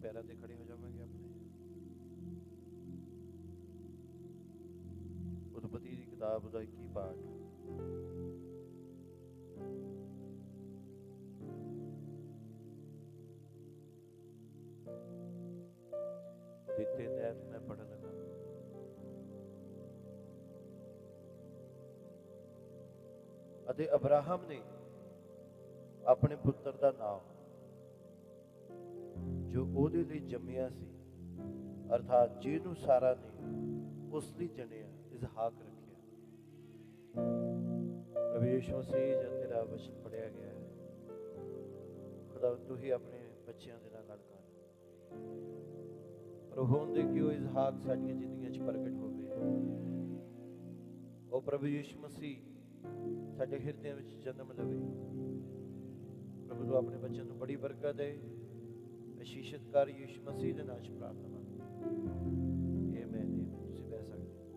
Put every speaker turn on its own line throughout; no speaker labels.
पैरों ते खड़े हो जावांगे अपने। उत्पत्ति की किताब का 21 पाठ। ਦਿੱਤੇ ਤਹਿਤ मैं पढ़न लगा। ਅਤੇ ਅਬਰਾਹਮ ਨੇ ਆਪਣੇ ਪੁੱਤਰ ਦਾ ਨਾਮ ਜੋ ਉਹਦੇ ਲਈ ਜੰਮਿਆ ਸੀ ਅਰਥਾਤ ਜਿਹਨੂੰ ਸਾਰਾ ਨੇ ਉਸ ਲਈ ਜਣਿਆ ਇਸਹਾਕ ਰੱਖਿਆ। ਪ੍ਰਭੂ ਯਿਸੂ ਮਸੀਹ ਜਦ ਤੇਰਾ ਵਚਨ ਪੜਿਆ ਗਿਆ ਹੈ, ਖੁਦਾ ਤੂੰ ਹੀ ਆਪਣੇ ਬੱਚਿਆਂ ਦੇ ਨਾਲ ਗੱਲ ਕਰ। ਪਰ ਹੋਣ ਦੇ ਕਿ ਉਹ ਇਸਹਾਕ ਸਾਡੀਆਂ ਜ਼ਿੰਦਗੀਆਂ 'ਚ ਪ੍ਰਗਟ ਹੋਵੇ। ਉਹ ਪ੍ਰਭੂ ਯਿਸੂ ਮਸੀਹ ਸਾਡੇ ਹਿਰਦਿਆਂ ਵਿੱਚ ਜਨਮ ਲਵੇ। ਪ੍ਰਭੂ ਤੂੰ ਆਪਣੇ ਬੱਚਿਆਂ ਨੂੰ ਬੜੀ ਬਰਕਤ ਦੇ। ਅਸ਼ੀਸ਼ਿਤ ਕਰ ਯਿਸੂ ਮਸੀਹ ਦੇ ਨਾਮ 'ਚ ਪ੍ਰਾਰਥਨਾ ਮੰਗਦੇ। ਆਮੀਨ। ਤੁਸੀਂ ਬਹਿ ਸਕਦੇ ਹੋ।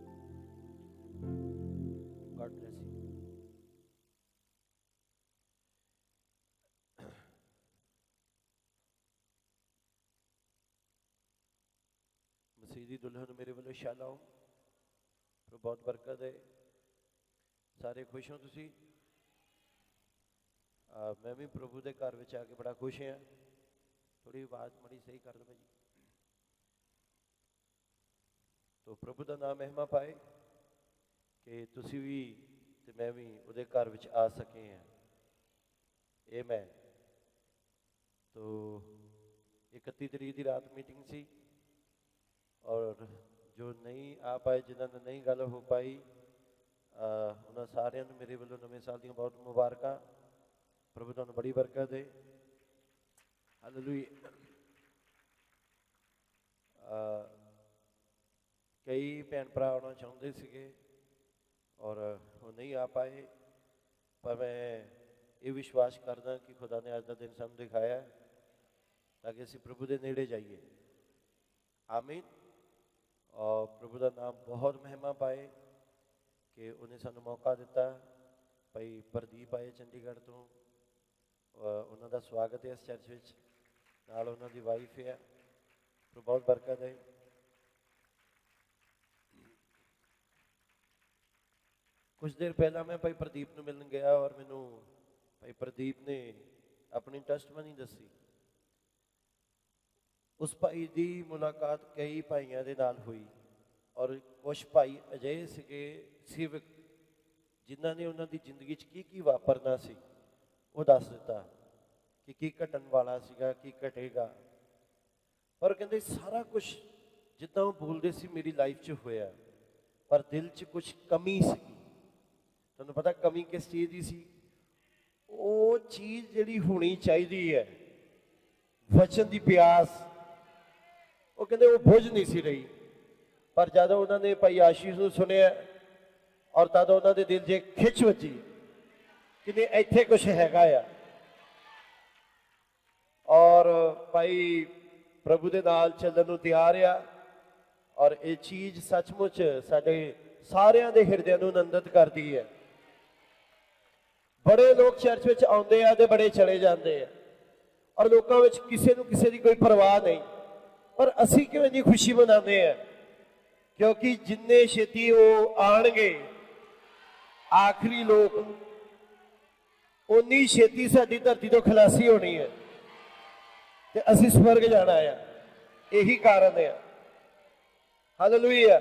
God bless you. ਮਸੀਹ ਦੀ ਦੁਲਹਨ ਮੇਰੇ ਵੱਲੋਂ ਸ਼ਾਲਾਮ। ਪ੍ਰਭੂ ਬਹੁਤ ਬਰਕਤ ਹੈ। ਸਾਰੇ ਖੁਸ਼ ਹੋ ਤੁਸੀਂ? ਮੈਂ ਵੀ ਪ੍ਰਭੂ ਦੇ ਘਰ ਵਿੱਚ ਆ ਕੇ ਬੜਾ ਖੁਸ਼ ਹਾਂ। ਥੋੜੀ ਆਵਾਜ਼ ਮੜੀ ਸਹੀ ਕਰ ਲਓ ਭਾਜੀ। ਤੋ ਪ੍ਰਭੂ ਦਾ ਨਾਮ ਮਹਿਮਾ ਪਾਏ ਕਿ ਤੁਸੀਂ ਵੀ ਤੇ ਮੈਂ ਵੀ ਉਹਦੇ ਘਰ ਵਿੱਚ ਆ ਸਕੇ ਹਾਂ। ਆਮੀਨ। ਤੋ 31 ਤਰੀਕ ਦੀ ਰਾਤ ਮੀਟਿੰਗ ਸੀ ਔਰ ਜੋ ਨਹੀਂ ਆ ਪਾਏ, ਜਿਨ੍ਹਾਂ ਨਾਲ ਨਹੀਂ ਗੱਲ ਹੋ ਪਾਈ, ਉਹਨਾਂ ਸਾਰਿਆਂ ਨੂੰ ਮੇਰੇ ਵੱਲੋਂ ਨਵੇਂ ਸਾਲ ਦੀਆਂ ਬਹੁਤ ਮੁਬਾਰਕਾਂ। ਪ੍ਰਭੂ ਤੁਹਾਨੂੰ ਬੜੀ ਬਰਕਤ ਦੇ। ਹਾਲੇਲੂਇਆ। ਕਈ ਭੈਣ ਭਰਾ ਆਉਣਾ ਚਾਹੁੰਦੇ ਸੀਗੇ ਔਰ ਉਹ ਨਹੀਂ ਆ ਪਾਏ, ਪਰ ਮੈਂ ਇਹ ਵਿਸ਼ਵਾਸ ਕਰਦਾ ਕਿ ਖੁਦਾ ਨੇ ਅੱਜ ਦਾ ਦਿਨ ਸਾਨੂੰ ਦਿਖਾਇਆ ਤਾਂ ਕਿ ਅਸੀਂ ਪ੍ਰਭੂ ਦੇ ਨੇੜੇ ਜਾਈਏ। ਆਮੀਨ। ਔਰ ਪ੍ਰਭੂ ਦਾ ਨਾਮ ਬਹੁਤ ਮਹਿਮਾ ਪਾਏ ਕਿ ਉਹਨੇ ਸਾਨੂੰ ਮੌਕਾ ਦਿੱਤਾ। ਭਾਈ ਪ੍ਰਦੀਪ ਆਏ ਚੰਡੀਗੜ੍ਹ ਤੋਂ, ਉਹਨਾਂ ਦਾ ਸਵਾਗਤ ਹੈ ਇਸ ਚਰਚ ਵਿੱਚ। ਨਾਲ ਉਹਨਾਂ ਦੀ ਵਾਈਫ ਹੈ। ਬਹੁਤ ਬਰਕਤ ਹੈ। ਕੁਝ ਦੇਰ ਪਹਿਲਾਂ ਮੈਂ ਭਾਈ ਪ੍ਰਦੀਪ ਨੂੰ ਮਿਲਣ ਗਿਆ ਔਰ ਮੈਨੂੰ ਭਾਈ ਪ੍ਰਦੀਪ ਨੇ ਆਪਣੀ ਟੈਸਟਮਨੀ ਦੱਸੀ। ਉਸ ਭਾਈ ਦੀ ਮੁਲਾਕਾਤ ਕਈ ਭਾਈਆਂ ਦੇ ਨਾਲ ਹੋਈ ਔਰ ਕੁਛ ਭਾਈ ਅਜਿਹੇ ਸੀਗੇ ਸੇਵਕ ਜਿਨ੍ਹਾਂ ਨੇ ਉਹਨਾਂ ਦੀ ਜ਼ਿੰਦਗੀ 'ਚ ਕੀ ਕੀ ਵਾਪਰਨਾ ਸੀ ਉਹ ਦੱਸ ਦਿੱਤਾ ਕਿ ਕੀ ਘਟਣ ਵਾਲਾ ਸੀਗਾ, ਕੀ ਘਟੇਗਾ। ਪਰ ਕਹਿੰਦੇ ਸਾਰਾ ਕੁਛ ਜਿੱਦਾਂ ਉਹ ਬੋਲਦੇ ਸੀ ਮੇਰੀ ਲਾਈਫ 'ਚ ਹੋਇਆ, ਪਰ ਦਿਲ 'ਚ ਕੁਛ ਕਮੀ ਸੀਗੀ। ਤੁਹਾਨੂੰ ਪਤਾ ਕਮੀ ਕਿਸ ਚੀਜ਼ ਦੀ ਸੀ? ਉਹ ਚੀਜ਼ ਜਿਹੜੀ ਹੋਣੀ ਚਾਹੀਦੀ ਹੈ, ਵਚਨ ਦੀ ਪਿਆਸ, ਉਹ ਕਹਿੰਦੇ ਉਹ ਬੁੱਝ ਨਹੀਂ ਸੀ ਰਹੀ। ਪਰ ਜਦੋਂ ਉਹਨਾਂ ਨੇ ਭਾਈ ਆਸ਼ੀਸ਼ ਨੂੰ ਸੁਣਿਆ ਔਰ ਤਦ ਉਹਨਾਂ ਦੇ ਦਿਲ 'ਚ ਖਿੱਚ ਵੱਜੀ ਕਿ ਨਹੀਂ ਇੱਥੇ ਕੁਛ ਹੈਗਾ ਆ। ਔਰ ਭਾਈ ਪ੍ਰਭੂ ਦੇ ਨਾਲ ਚੱਲਣ ਨੂੰ ਤਿਆਰ ਆ ਔਰ ਇਹ ਚੀਜ਼ ਸੱਚਮੁੱਚ ਸਾਡੇ ਸਾਰਿਆਂ ਦੇ ਹਿਰਦਿਆਂ ਨੂੰ ਆਨੰਦਿਤ ਕਰਦੀ ਹੈ। ਬੜੇ ਲੋਕ ਚਰਚ ਵਿੱਚ ਆਉਂਦੇ ਆ ਤੇ ਬੜੇ ਚਲੇ ਜਾਂਦੇ ਆ ਔਰ ਲੋਕਾਂ ਵਿੱਚ ਕਿਸੇ ਨੂੰ ਕਿਸੇ ਦੀ ਕੋਈ ਪਰਵਾਹ ਨਹੀਂ। ਪਰ ਅਸੀਂ ਕਿਉਂ ਇੰਨੀ ਖੁਸ਼ੀ ਮਨਾਉਂਦੇ ਆ? ਕਿਉਂਕਿ ਜਿੰਨੇ ਛੇਤੀ ਉਹ ਆਣਗੇ ਆਖਰੀ ਲੋਕ, ਉਨੀ ਛੇਤੀ ਸਾਡੀ ਧਰਤੀ ਤੋਂ ਖਲਾਸੀ ਹੋਣੀ ਹੈ ਤੇ ਅਸੀਂ ਸਵਰਗ ਜਾਣਾ ਆ। ਇਹੀ ਕਾਰਨ ਹੈ। ਹਾਲੇਲੂਇਆ।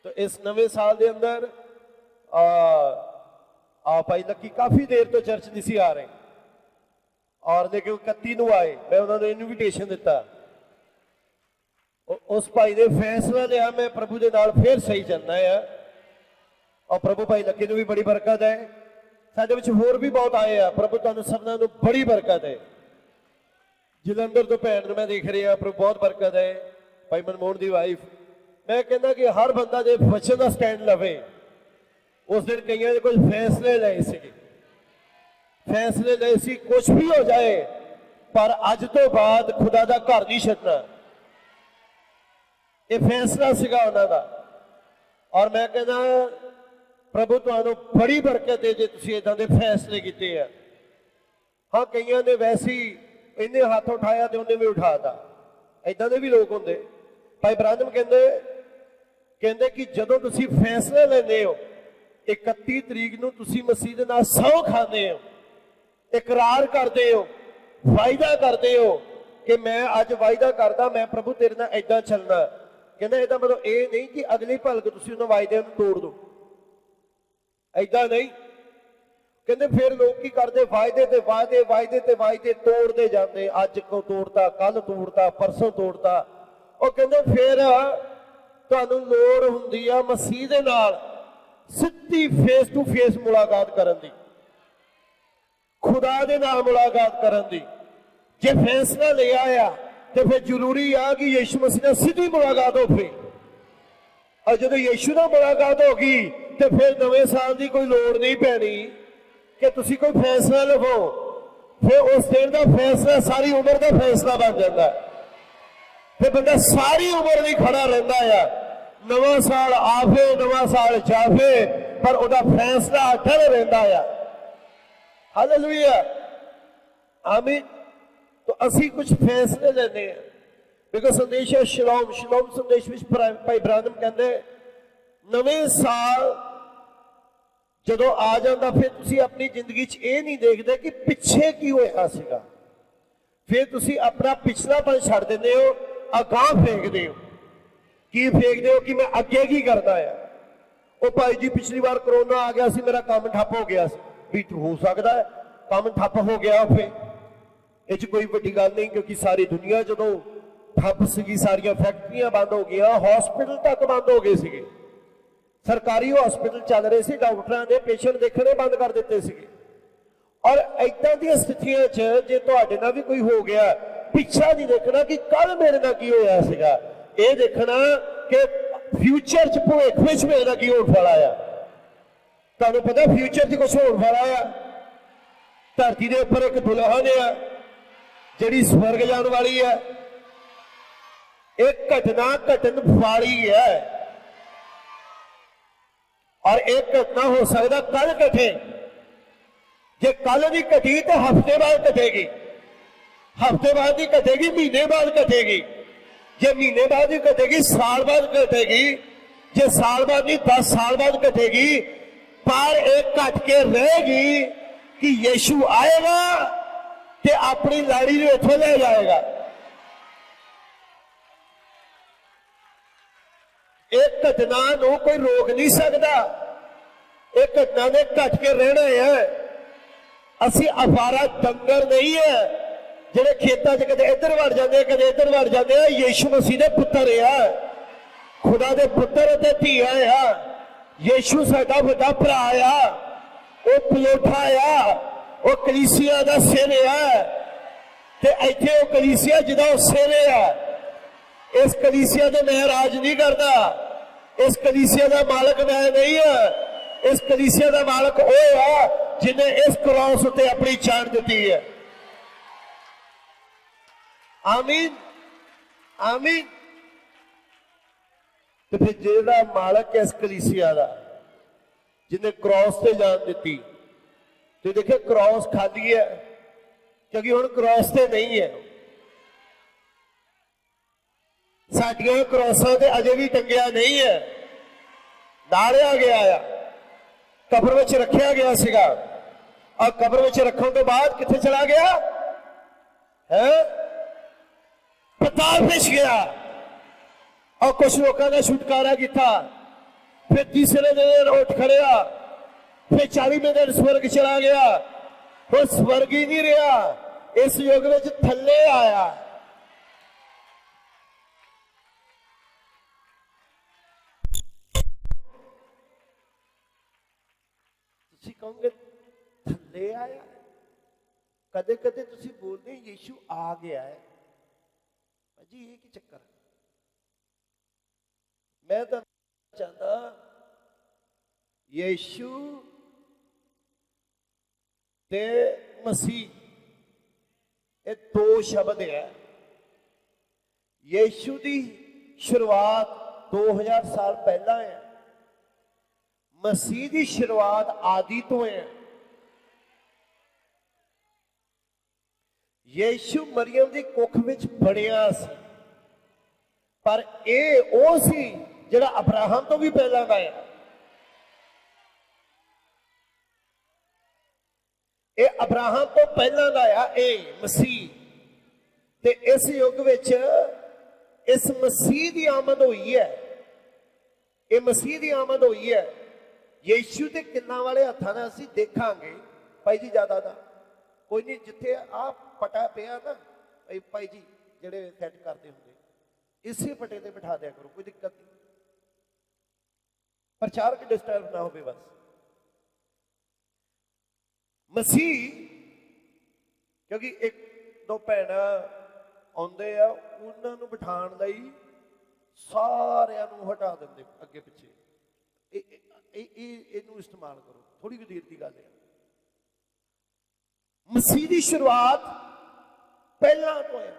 ਤਾਂ ਇਸ ਨਵੇਂ ਸਾਲ ਦੇ ਅੰਦਰ ਭਾਈ ਲੱਕੀ ਕਾਫੀ ਦੇਰ ਤੋਂ ਚਰਚ ਨਹੀਂ ਸੀ ਆ ਰਹੇ ਔਰ ਲੇਕਿਨ 31 ਨੂੰ ਆਏ। ਮੈਂ ਉਹਨਾਂ ਨੂੰ ਇਨਵੀਟੇਸ਼ਨ ਦਿੱਤਾ। ਉਸ ਭਾਈ ਨੇ ਫੈਸਲਾ ਲਿਆ ਮੈਂ ਪ੍ਰਭੂ ਦੇ ਨਾਲ ਫੇਰ ਸਹੀ ਚੱਲਣਾ ਆ ਔਰ ਪ੍ਰਭੂ ਭਾਈ ਲੱਕੀ ਨੂੰ ਵੀ ਬੜੀ ਬਰਕਤ ਹੈ। ਸਾਡੇ ਵਿੱਚ ਹੋਰ ਵੀ ਬਹੁਤ ਆਏ ਆ। ਪ੍ਰਭੂ ਤੁਹਾਨੂੰ ਸਭਨਾਂ ਨੂੰ ਬੜੀ ਬਰਕਤ ਹੈ। ਜਲੰਧਰ ਤੋਂ ਭੈਣ ਨੂੰ ਮੈਂ ਦੇਖ ਰਿਹਾ, ਪ੍ਰਭੂ ਬਹੁਤ ਬਰਕਤ ਹੈ। ਭਾਈ ਮਨਮੋਹਨ ਦੀ ਵਾਈਫ। ਮੈਂ ਕਹਿੰਦਾ ਕਿ ਹਰ ਬੰਦਾ ਜੇ ਵਚਨ ਦਾ ਸਟੈਂਡ ਲਵੇ। ਉਸ ਦਿਨ ਕਈਆਂ ਨੇ ਕੁਝ ਫੈਸਲੇ ਲਏ ਸੀਗੇ, ਫੈਸਲੇ ਲਏ ਸੀ ਕੁਛ ਵੀ ਹੋ ਜਾਏ ਪਰ ਅੱਜ ਤੋਂ ਬਾਅਦ ਖੁਦਾ ਦਾ ਘਰ ਨਹੀਂ ਛੱਡਣਾ। ਇਹ ਫੈਸਲਾ ਸੀਗਾ ਉਹਨਾਂ ਦਾ ਔਰ ਮੈਂ ਕਹਿੰਦਾ ਪ੍ਰਭੂ ਤੁਹਾਨੂੰ ਬੜੀ ਬਰਕਤ ਦੇ ਜੇ ਤੁਸੀਂ ਇਦਾਂ ਦੇ ਫੈਸਲੇ ਕੀਤੇ ਆ। ਹਾਂ ਕਈਆਂ ਨੇ ਵੈਸੇ ਹੀ ਇੰਨੇ ਹੱਥ ਉਠਾਇਆ ਤੇ ਉਹਨੇ ਵੀ ਉਠਾਤਾ ਇਦਾਂ ਦੇ ਵੀ ਲੋਕ ਹੁੰਦੇ। ਭਾਈ ਬ੍ਰਾਹਨਮ ਕਹਿੰਦੇ ਕਿ ਜਦੋਂ ਤੁਸੀਂ ਫੈਸਲਾ ਲੈਂਦੇ ਹੋ, 31 ਤਰੀਕ ਨੂੰ ਤੁਸੀਂ ਮਸੀਹ ਦੇ ਨਾਲ ਸਹੁੰ ਖਾਂਦੇ ਹੋ, ਇਕਰਾਰ ਕਰਦੇ ਹੋ, ਵਾਅਦਾ ਕਰਦੇ ਹੋ ਕਿ ਮੈਂ ਅੱਜ ਵਾਅਦਾ ਕਰਦਾ ਮੈਂ ਪ੍ਰਭੂ ਤੇਰੇ ਨਾਲ ਏਦਾਂ ਚੱਲਣਾ। ਕਹਿੰਦਾ ਇਹਦਾ ਮਤਲਬ ਇਹ ਨਹੀਂ ਕਿ ਅਗਲੀ ਭਲਕ ਤੁਸੀਂ ਉਹਨਾਂ ਵਾਅਦਿਆਂ ਨੂੰ ਤੋੜ ਦਿਓ, ਏਦਾਂ ਨਹੀਂ। ਕਹਿੰਦੇ ਫਿਰ ਲੋਕ ਕੀ ਕਰਦੇ, ਵਾਅਦੇ ਤੇ ਵਾਅਦੇ, ਵਾਅਦੇ ਤੇ ਵਾਅਦੇ ਤੋੜਦੇ ਜਾਂਦੇ। ਅੱਜ ਕੋ ਤੋੜਤਾ, ਕੱਲ ਤੋੜਤਾ, ਪਰਸੋਂ ਤੋੜਤਾ। ਉਹ ਕਹਿੰਦੇ ਫਿਰ ਤੁਹਾਨੂੰ ਲੋੜ ਹੁੰਦੀ ਆ ਮਸੀਹ ਦੇ ਨਾਲ ਸਿੱਧੀ ਫੇਸ ਟੂ ਫੇਸ ਮੁਲਾਕਾਤ ਕਰਨ ਦੀ, ਖੁਦਾ ਦੇ ਨਾਲ ਮੁਲਾਕਾਤ ਕਰਨ ਦੀ। ਜੇ ਫੈਸਲਾ ਲਿਆ ਆ ਤੇ ਫਿਰ ਜ਼ਰੂਰੀ ਆ ਕਿ ਯੀਸ਼ੂ ਮਸੀਹ ਨਾਲ ਸਿੱਧੀ ਮੁਲਾਕਾਤ ਹੋਵੇ। ਔਰ ਜਦੋਂ ਯੀਸ਼ੂ ਨਾਲ ਮੁਲਾਕਾਤ ਹੋ ਗਈ ਤੇ ਫਿਰ ਨਵੇਂ ਸਾਲ ਦੀ ਕੋਈ ਲੋੜ ਨਹੀਂ ਪੈਣੀ ਕਿ ਤੁਸੀਂ ਕੋਈ ਫੈਸਲਾ ਲਵੋ। ਫਿਰ ਉਸ ਦਿਨ ਦਾ ਫੈਸਲਾ ਸਾਰੀ ਉਮਰ ਦਾ ਫੈਸਲਾ ਬਣ ਜਾਂਦਾ। ਫਿਰ ਬੰਦਾ ਸਾਰੀ ਉਮਰ ਲਈ ਖੜਾ ਰਹਿੰਦਾ ਆ। ਨਵਾਂ ਸਾਲ ਆਵੇ, ਨਵਾਂ ਸਾਲ ਜਾਵੇ, ਪਰ ਉਹਦਾ ਫੈਸਲਾ ਅਟਲ ਰਹਿੰਦਾ ਆ। ਹਾਲੇਲੂਇਆ, ਆਮੀਨ। तो ਅਸੀਂ कुछ फैसले लेने हैं। देखो संदेश है शलोम संदेश ਵਿੱਚ ਭਾਈ ਬ੍ਰਾਹਨਮ ਕਹਿੰਦੇ ਨਵੇਂ ਸਾਲ ਜਦੋਂ ਆ ਜਾਂਦਾ ਫਿਰ ਤੁਸੀਂ ਆਪਣੀ ਜ਼ਿੰਦਗੀ 'ਚ ਇਹ ਨਹੀਂ ਦੇਖਦੇ ਕਿ ਪਿੱਛੇ ਕੀ ਹੋਇਆ ਸੀਗਾ। ਫਿਰ ਤੁਸੀਂ ਆਪਣਾ ਪਿਛਲਾਪਨ ਛੱਡ ਦਿੰਦੇ ਹੋ, ਅਗਾਂਹ ਫੇਂਕਦੇ ਹੋ। ਕੀ ਫੇਂਕਦੇ ਹੋ ਕਿ ਮੈਂ ਅੱਗੇ ਕੀ ਕਰਨਾ ਹੈ। ਉਹ ਭਾਈ ਜੀ ਪਿਛਲੀ ਵਾਰ ਕਰੋਨਾ ਆ ਗਿਆ ਸੀ, ਮੇਰਾ ਕੰਮ ਠੱਪ ਹੋ ਗਿਆ ਸੀ। ਵੀ ਹੋ ਸਕਦਾ ਹੈ ਕੰਮ ਠੱਪ ਹੋ ਗਿਆ ਫਿਰ ਇਹ 'ਚ ਕੋਈ ਵੱਡੀ ਗੱਲ ਨਹੀਂ, ਕਿਉਂਕਿ ਸਾਰੀ ਦੁਨੀਆ ਜਦੋਂ ਠੱਪ ਸੀਗੀ, ਸਾਰੀਆਂ ਫੈਕਟਰੀਆਂ ਬੰਦ ਹੋ ਗਈਆਂ, ਹਸਪੀਟਲ ਤੱਕ ਬੰਦ ਹੋ ਗਏ ਸੀਗੇ। ਸਰਕਾਰੀ ਹਸਪੀਟਲ ਚੱਲ ਰਹੇ ਸੀ, ਡਾਕਟਰਾਂ ਨੇ ਪੇਸ਼ੈਂਟ ਦੇਖਣੇ ਬੰਦ ਕਰ ਦਿੱਤੇ ਸੀਗੇ। ਔਰ ਏਦਾਂ ਦੀਆਂ ਸਥਿਤੀਆਂ 'ਚ ਜੇ ਤੁਹਾਡੇ ਨਾਲ ਵੀ ਕੋਈ ਹੋ ਗਿਆ, ਪਿੱਛਾ ਨਹੀਂ ਦੇਖਣਾ ਕਿ ਕੱਲ ਮੇਰੇ ਨਾਲ ਕੀ ਹੋਇਆ ਸੀਗਾ, ਇਹ ਦੇਖਣਾ ਕਿ ਫਿਊਚਰ 'ਚ ਭਵਿੱਖ ਵਿੱਚ ਮੇਰੇ ਨਾਲ ਕੀ ਹੋਣ ਵਾਲਾ ਆ। ਤੁਹਾਨੂੰ ਪਤਾ ਫਿਊਚਰ 'ਚ ਕੁਝ ਹੋਣ ਵਾਲਾ ਆ। ਧਰਤੀ ਦੇ ਉੱਪਰ ਇੱਕ ਦੁਲਹਨ ਆ ਜਿਹੜੀ ਸਵਰਗ ਜਾਣ ਵਾਲੀ ਹੈ। ਇਹ ਘਟਨਾ ਘਟਣ ਵਾਲੀ ਹੈ ਔਰ ਇਹ ਘਟਨਾ ਹੋ ਸਕਦਾ ਕੱਲ ਘਟੇ। ਜੇ ਕੱਲ ਨਹੀਂ ਘਟੀ ਤਾਂ ਹਫ਼ਤੇ ਬਾਅਦ ਘਟੇਗੀ, ਹਫ਼ਤੇ ਬਾਅਦ ਹੀ ਘਟੇਗੀ, ਮਹੀਨੇ ਬਾਅਦ ਘਟੇਗੀ। ਜੇ ਮਹੀਨੇ ਬਾਅਦ ਹੀ ਘਟੇਗੀ, ਸਾਲ ਬਾਅਦ ਘਟੇਗੀ। ਜੇ ਸਾਲ ਬਾਅਦ ਨਹੀਂ 10 ਸਾਲ ਬਾਅਦ ਘਟੇਗੀ। ਪਰ ਇਹ ਘਟ ਕੇ ਰਹੇਗੀ ਕਿ ਯीशु ਆਏਗਾ ਤੇ ਆਪਣੀ ਲਾੜੀ ਨੂੰ ਇੱਥੋਂ ਲੈ ਜਾਏਗਾ। ਇਹ ਘਟਨਾ ਨੂੰ ਕੋਈ ਰੋਕ ਨਹੀਂ ਸਕਦਾ। ਇਹ ਘਟਨਾ ਨੇ ਘਟ ਕੇ ਰਹਿਣਾ ਹੈ। ਅਸੀਂ ਅਫਾਰਾ ਡੰਗਰ ਨਹੀਂ ਹੈ ਜਿਹੜੇ ਖੇਤਾਂ 'ਚ ਕਦੇ ਇੱਧਰ ਵੜ ਜਾਂਦੇ ਕਦੇ ਇੱਧਰ ਵੜ ਜਾਂਦੇ ਆ। ਯीशु ਮਸੀਹ ਦੇ ਪੁੱਤਰ ਆ, ਖੁਦਾ ਦੇ ਪੁੱਤਰ ਅਤੇ ਧੀਆਂ ਆ। ਯीशु ਸਾਡਾ ਵੱਡਾ ਭਰਾ ਆ, ਉਹ ਪਲੋਠਾ ਆ, ਉਹ ਕਲੀਸਿਆ ਦਾ ਸਿਰ ਆ ਤੇ ਇੱਥੇ ਉਹ ਕਲੀਸਿਆ ਜਿਹਦਾ ਉਹ ਸਿਰ ਆ। ਇਸ ਕਲੀਸਿਆ ਤੇ ਮੈਂ ਰਾਜ ਨਹੀਂ ਕਰਦਾ, ਇਸ ਕਲੀਸਿਆ ਦਾ ਮਾਲਕ ਮੈਂ ਨਹੀਂ ਆ। ਇਸ ਕਲੀਸਿਆ ਦਾ ਮਾਲਕ ਉਹ ਆ ਜਿਹਨੇ ਇਸ ਕ੍ਰਾਸ ਉੱਤੇ ਆਪਣੀ ਜਾਨ ਦਿੱਤੀ ਹੈ। ਆਮੀਨ, ਆਮੀਨ। ਤੇ ਫਿਰ ਜਿਹੜਾ ਮਾਲਕ ਇਸ ਕਲੀਸਿਆ ਦਾ ਜਿਹਨੇ ਕ੍ਰਾਸ ਤੇ ਜਾਨ ਦਿੱਤੀ, ਤੇ ਦੇਖਿਓ ਕ੍ਰਾਸ ਖਾਲੀ ਹੈ ਕਿਉਂਕਿ ਹੁਣ ਕ੍ਰਾਸ ਤੇ ਨਹੀਂ ਹੈ। ਸਾਡੀਆਂ ਕ੍ਰਾਸਾਂ ਤੇ ਅਜੇ ਵੀ ਟੰਗਿਆ ਨਹੀਂ ਹੈ, ਡਾੜਿਆ ਗਿਆ ਆ, ਕਬਰ ਵਿੱਚ ਰੱਖਿਆ ਗਿਆ ਸੀਗਾ। ਔਰ ਕਬਰ ਵਿੱਚ ਰੱਖਣ ਤੋਂ ਬਾਅਦ ਕਿੱਥੇ ਚਲਾ ਗਿਆ ਹੈ? ਪਤਾਲ ਵਿੱਚ ਗਿਆ। ਔਰ ਕੁਝ ਲੋਕਾਂ ਨੇ ਛੁਟਕਾਰਾ ਕੀਤਾ। ਫਿਰ ਤੀਸਰੇ ਦਿਨ ਉੱਠ ਖੜਿਆ। ਫਿਰ 40ਵੇਂ ਦਿਨ ਸਵਰਗ ਚਲਾ ਗਿਆ। ਉਹ ਸਵਰਗ ਹੀ ਨਹੀਂ ਰਿਹਾ, ਇਸ ਯੁੱਗ ਵਿੱਚ ਥੱਲੇ ਆਇਆ। ਤੁਸੀਂ ਕਹੋਗੇ ਥੱਲੇ ਆਇਆ। ਕਦੇ ਕਦੇ ਤੁਸੀਂ ਬੋਲਦੇ ਯीशु ਆ ਗਿਆ ਹੈ। ਭਾਜੀ ਇਹ ਕੀ ਚੱਕਰ? ਮੈਂ ਤਾਂ ਚਾਹੁੰਦਾ ਯीशु ਤੇ ਮਸੀਹ ਇਹ ਦੋ ਸ਼ਬਦ ਹੈ। ਯीशु ਦੀ ਸ਼ੁਰੂਆਤ 2000 ਸਾਲ ਪਹਿਲਾਂ ਹੈ। ਮਸੀਹ ਦੀ ਸ਼ੁਰੂਆਤ ਆਦਿ ਤੋਂ ਹੈ। ਯीशु ਮਰੀਮ ਦੀ ਕੁੱਖ ਵਿੱਚ ਬਣਿਆ ਸੀ। पर ये वो सी जिहड़ा अब्राहम तो भी पहला दा है। ये अब्राहम तो पहला दा आ ये मसीह। ते इस युग विच इस मसीह की आमद हुई है। ये मसीह की आमद हुई है। यीशु के किन्ना वाले हत्थां नाल असीं देखांगे भाई जी। ज्यादा दा कोई नहीं, जिथे आ पटा पिया ना भाई जी जिहड़े सैट करते होंगे इसे पटे ते बिठा दिया करो, कोई दिक्कत नहीं। प्रचारक डिस्टर्ब ना हो बस। मसीह क्योंकि एक दो भैन आउंदे आ, उन्हां नूं बिठाण लई सारियां नूं हटा दिंदे अगे पिछे। इहनूं इस्तेमाल करो, थोड़ी भी देर की गल है। मसीह की शुरुआत पहला तो है।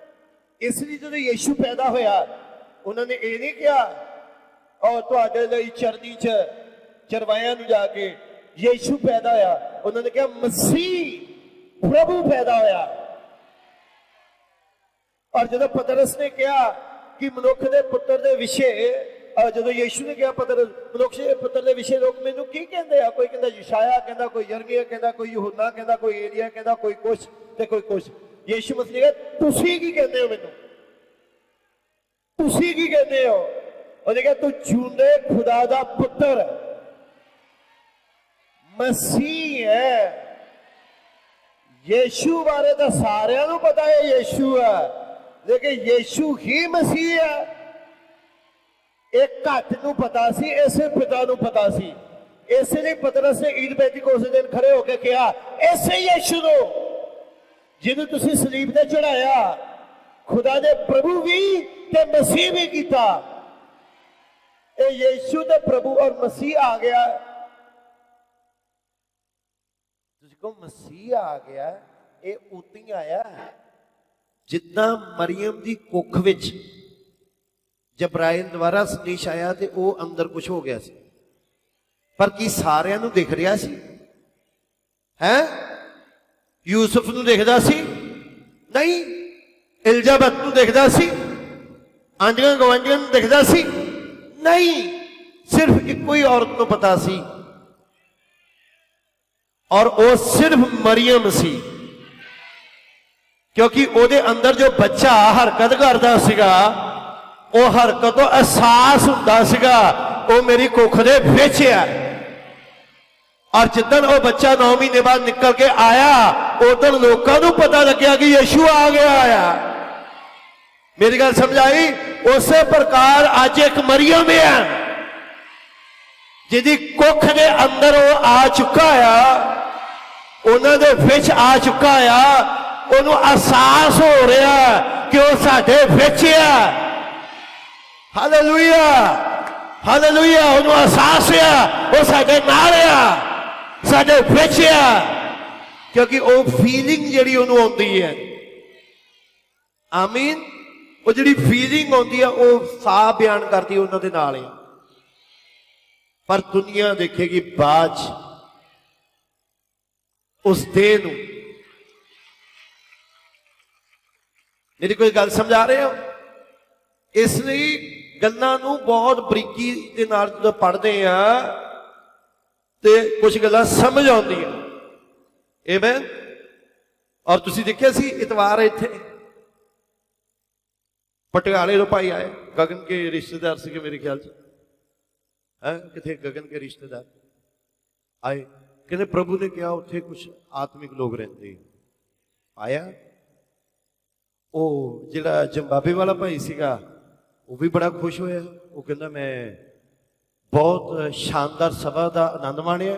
इसलिए जो यीशु पैदा होया उन्होंने ये नहीं कहा और तुहाडे लई चरनी च चरवाया नूं जाके यीशु पैदा होया। उन्होंने कहा मसीह प्रभु पैदा होया। और जो पतरस ने कहा कि मनुख के पुत्र के विषय, जो यीशु ने कहा मनुख के पुत्र के विषय लोग मैनू की कहते हैं, कोई कहता यशाया, कहता कोई यिर्मयाह, कहता कोई यूहन्ना, कहता कोई एलिय्याह, कहता कोई कुछ ते कोई कुछ। यीशु मसीह ने कहा तुसी की कहते हो मैनू, तुसी की कहते हो? उन्हें कहा तू जिंदे खुदा दा पुत्र मसीह है। यीशु बारे तो सारियां नूं पता है यीशु है, लेकिन यीशु ही मसीह है। एक घट नूं पता सी, इसे पिता नूं पता सी। इसलिए पतरस ने ईद पेंतीकोस्त दिन खड़े होकर कहा ऐसे यीशु नो जिन्हें तुसीं सलीब ते चढ़ाया, खुदा दे प्रभु भी ते मसीह भी कीता। ये यीशु ते प्रभु और मसीह आ गया। तुझको मसीह आ गया, ये उतनी आया जितना मरियम दी कुख विच जबराइल द्वारा संदेश आया तो वो अंदर कुछ हो गया सी, पर की सारियां नूं दिख रहा सी? है यूसुफ नूं दिखदा सी? नहीं। इलिजाबेथ नूं दिखदा सी? आंडियां गवांडियां नूं दिखदा सी? नहीं। सिर्फ एक ही औरत नूं पता सी और वो सिर्फ मरियम सी, क्योंकि ਉਹਦੇ अंदर जो बच्चा हरकत करता सीगा, वो हरकत तो एहसास हुंदा सीगा वो मेरी कुख दे विच है। और जिदन वो बच्चा 9 महीने बाद निकल के आया उदन लोगों को पता लग्या कि यीशु आ गया आया। मेरी गल समझ आई? उस प्रकार अज एक मरियम है जिहदी कुख दे अंदर वो आ चुका है, उन्हां दे विच आ चुका है। ਉਹਨੂੰ ਅਹਿਸਾਸ ਹੋ ਰਿਹਾ ਕਿ ਉਹ ਸਾਡੇ ਵਿੱਚ ਹੈ। Hallelujah hallelujah. ਉਹਨੂੰ ਅਹਿਸਾਸ ਹੈ ਉਹ ਸਾਡੇ ਨਾਲ ਆ, ਸਾਡੇ ਵਿੱਚ ਹੈ, ਕਿਉਂਕਿ ਉਹ ਫੀਲਿੰਗ ਜਿਹੜੀ ਉਹਨੂੰ ਆਉਂਦੀ ਹੈ। ਆਮੀਨ। ਉਹ ਜਿਹੜੀ ਫੀਲਿੰਗ ਆਉਂਦੀ ਹੈ ਉਹ ਸਾਫ਼ ਬਿਆਨ ਕਰਦੀ ਉਹਨਾਂ ਦੇ ਨਾਲ ਹੈ। ਪਰ ਦੁਨੀਆ ਦੇਖੇਗੀ ਬਾਅਦ ਉਸ ਦੇ ਨੂੰ। मेरी कोई गल समझा रहे हो? इसलिए गल्लां नूं बहुत बरीकी दे नाल जदों पढ़दे आ ते कुछ गल्लां समझ आउंदियां। आमीन। और तुसीं देखिया सी इतवार इत्थे पटियाले तो भाई आए, गगन के रिश्तेदार से मेरे ख्याल से है, कितने गगन के रिश्तेदार आए, कहते प्रभु ने कहा उत्थे कुछ आत्मिक लोग रहते। आया वो जिहड़ा जिम्बाबे वाला भाई सीगा वो भी बड़ा खुश होया। वो कहता मैं बहुत शानदार सभा का आनंद माणिया,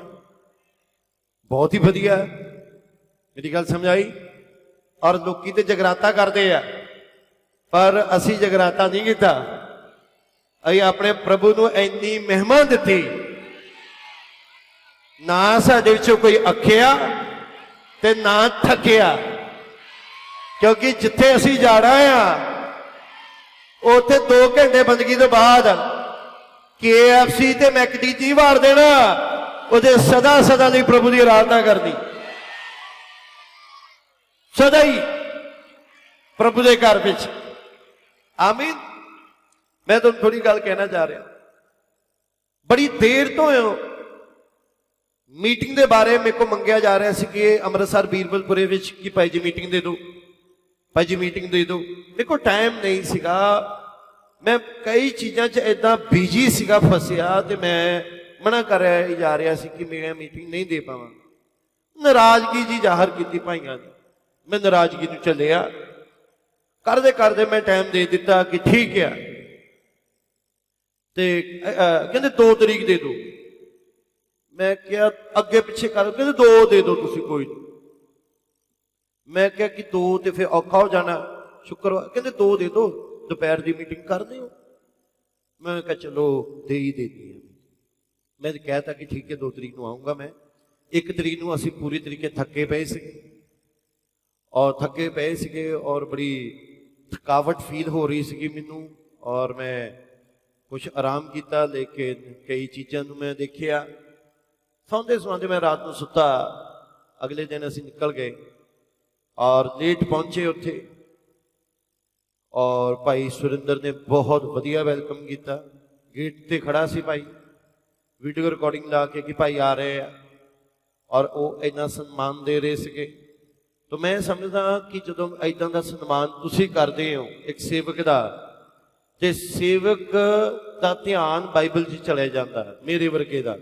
बहुत ही वधिया। मेरी गल समझ आई? और लोग तो जगराता करते हैं पर असी जगराता नहीं किया। असीं अपने प्रभु नूं इन्नी महिमा दित्ती, ना साडे विचों कोई अखिया ते ना थकिया, क्योंकि जिथे असी जाना उथे 2 घंटे बंदगी तो बाद KFC ते मैकडी वार देना, उहदे सदा सदा लई प्रभु की आराधना करनी, सदा ही प्रभु के घर विच। आमीन। मैं तुहानूं थोड़ी गल कहना चाह रहा, बड़ी देर तो मीटिंग के बारे मेरे को मंगया जा रहा है कि अमृतसर बीरबलपुरे विच कि भाई जी मीटिंग दे दो, भाई जी मीटिंग दे दो। मेरे को टाइम नहीं सीगा, मैं कई चीज़ों च इदां बिजी सीगा फसिया, तो मैं मना कर जा रहा सी कि मैं मीटिंग नहीं दे पावां। नाराजगी जी जाहिर की भाइयों ने, मैं नाराजगी नूं चलिया, करदे करदे मैं टाइम दे दिता कि ठीक है, ते कहते 2 तरीक दे दो। मैं क्या अगे पिछे कर, कहते 2 दे दो तुसी, कोई नहीं। मैं क्या कि 2 तो फिर औखा हो जाना, शुक्रवार कहते 2 दे दो, दोपहर की मीटिंग कर दो। मैं क्या चलो दे ही देती है। मैं कहता कि ठीक है 2 तरीक को आऊँगा। मैं 1 तरीक को असी पूरी तरीके थके पे थे, और थके पे थे और बड़ी थकावट फील हो रही थी मैनू, और मैं कुछ आराम किया, लेकिन कई चीज़ों मैं देखिया। सौंदे सौंदे मैं रात को सुता, अगले दिन असी निकल गए और लेट पहुंचे उत्थे, और भाई सुरिंदर ने बहुत वधिया वेलकम किया। गेट ते खड़ा सी भाई, वीडियो रिकॉर्डिंग ला के कि भाई आ रहे हैं, और वो इन्ना सन्मान दे रहे थे। तो मैं समझदा कि जो इदां दा सन्मान तुसी करदे हो एक सेवक दा, ते सेवक दा ध्यान बाइबल च चले जाता है, मेरे वर्गे दा,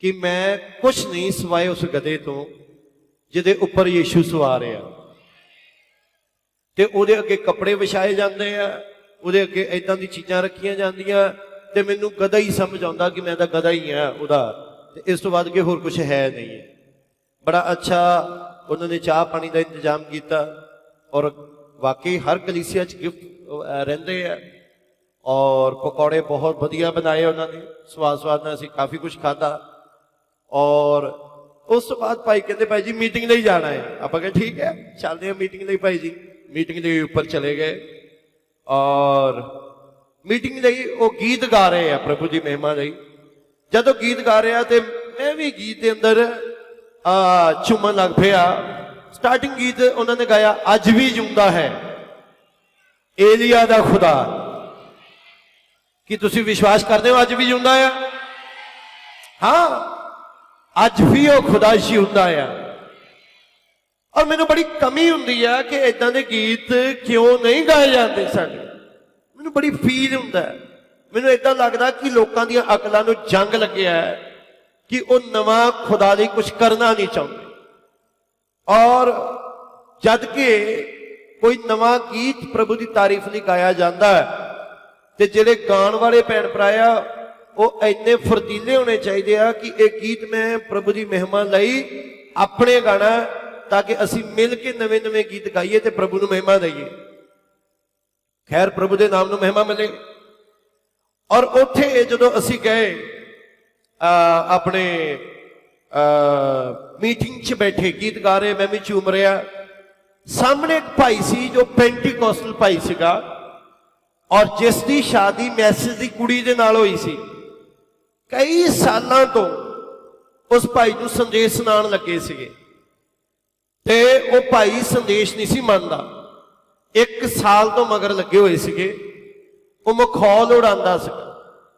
कि मैं कुछ नहीं सिवाए उस गधे तो जिहदे उपर यीशु सवार है, ते उहदे अगे कपड़े विछाए जाते हैं, उहदे अगे इदां दी चीज़ां रखियां जांदियां, ते मैनूं गधा ही समझ आउंदा कि मैं तां गधा ही हाँ उहदा, ते इस तो बाद के होर कुछ है नहीं है। बड़ा अच्छा उन्होंने चाह पानी का इंतजाम किया, और वाकई हर कलीसिया गिफ्ट रहिंदे है, और पकौड़े बहुत वधिया बनाए उन्होंने, स्वाद स्वाद नाल असीं काफ़ी कुछ खाधा। और उस तो बाद भाई कहते भाई जी मीटिंग लिए जाना है, आप कहे ठीक है चलते हैं मीटिंग लिए। भाई जी मीटिंग के ऊपर चले गए, और मीटिंग लिए वो गीत गा रहे हैं प्रभु की महिमा लई। जदों गीत गा रहे तो मैं भी गीत के अंदर झूमन लग पिया। स्टार्टिंग गीत उन्होंने गाया, अज भी जिंदा है एलिया दा खुदा। कि तुसी विश्वास करते हो अज भी जिंदा है? हाँ, अज भी वो खुदा जिंदा है। और मैनू बड़ी कमी हुंदी है कि इदां दे गीत क्यों नहीं गाए जाते साडे, मैनू बड़ी फील हुंदा है। मैनू इदां लगदा कि लोकां दी अकलां नू जंग लग्या है कि वो नवा खुदा लई कुछ करना नहीं चाहते, और जद के कोई नवा गीत प्रभु की तारीफ लई गाया जाता है, तो जिहड़े गाण वाले भैण भरा वो इन्ने फुर्तीले होने चाहिए आ कि एक गीत मैं प्रभु की महिमा लई अपने गाना, ताकि असी मिल के नवे नवे गीत गाइए तो प्रभु नू महिमा दईए। खैर प्रभु के नाम नू महिमा मिले। और उत्थे जदों असी गए अपने मीटिंग च बैठे गीत गा रहे, मैं भी झूम रहा। सामने एक भाई सी जो पेंटीकोस्टल भाई सीगा, और जिसकी शादी मैसेज की कुड़ी दे नाल होई सी। कई सालों तो उस भाई नूं संदेश सुनाण लगे सीगे, ते वो भाई संदेश नहीं सी मनदा। 1 साल तो मगर लगे हुए सीगे, वो मखौल उड़ांदा सी।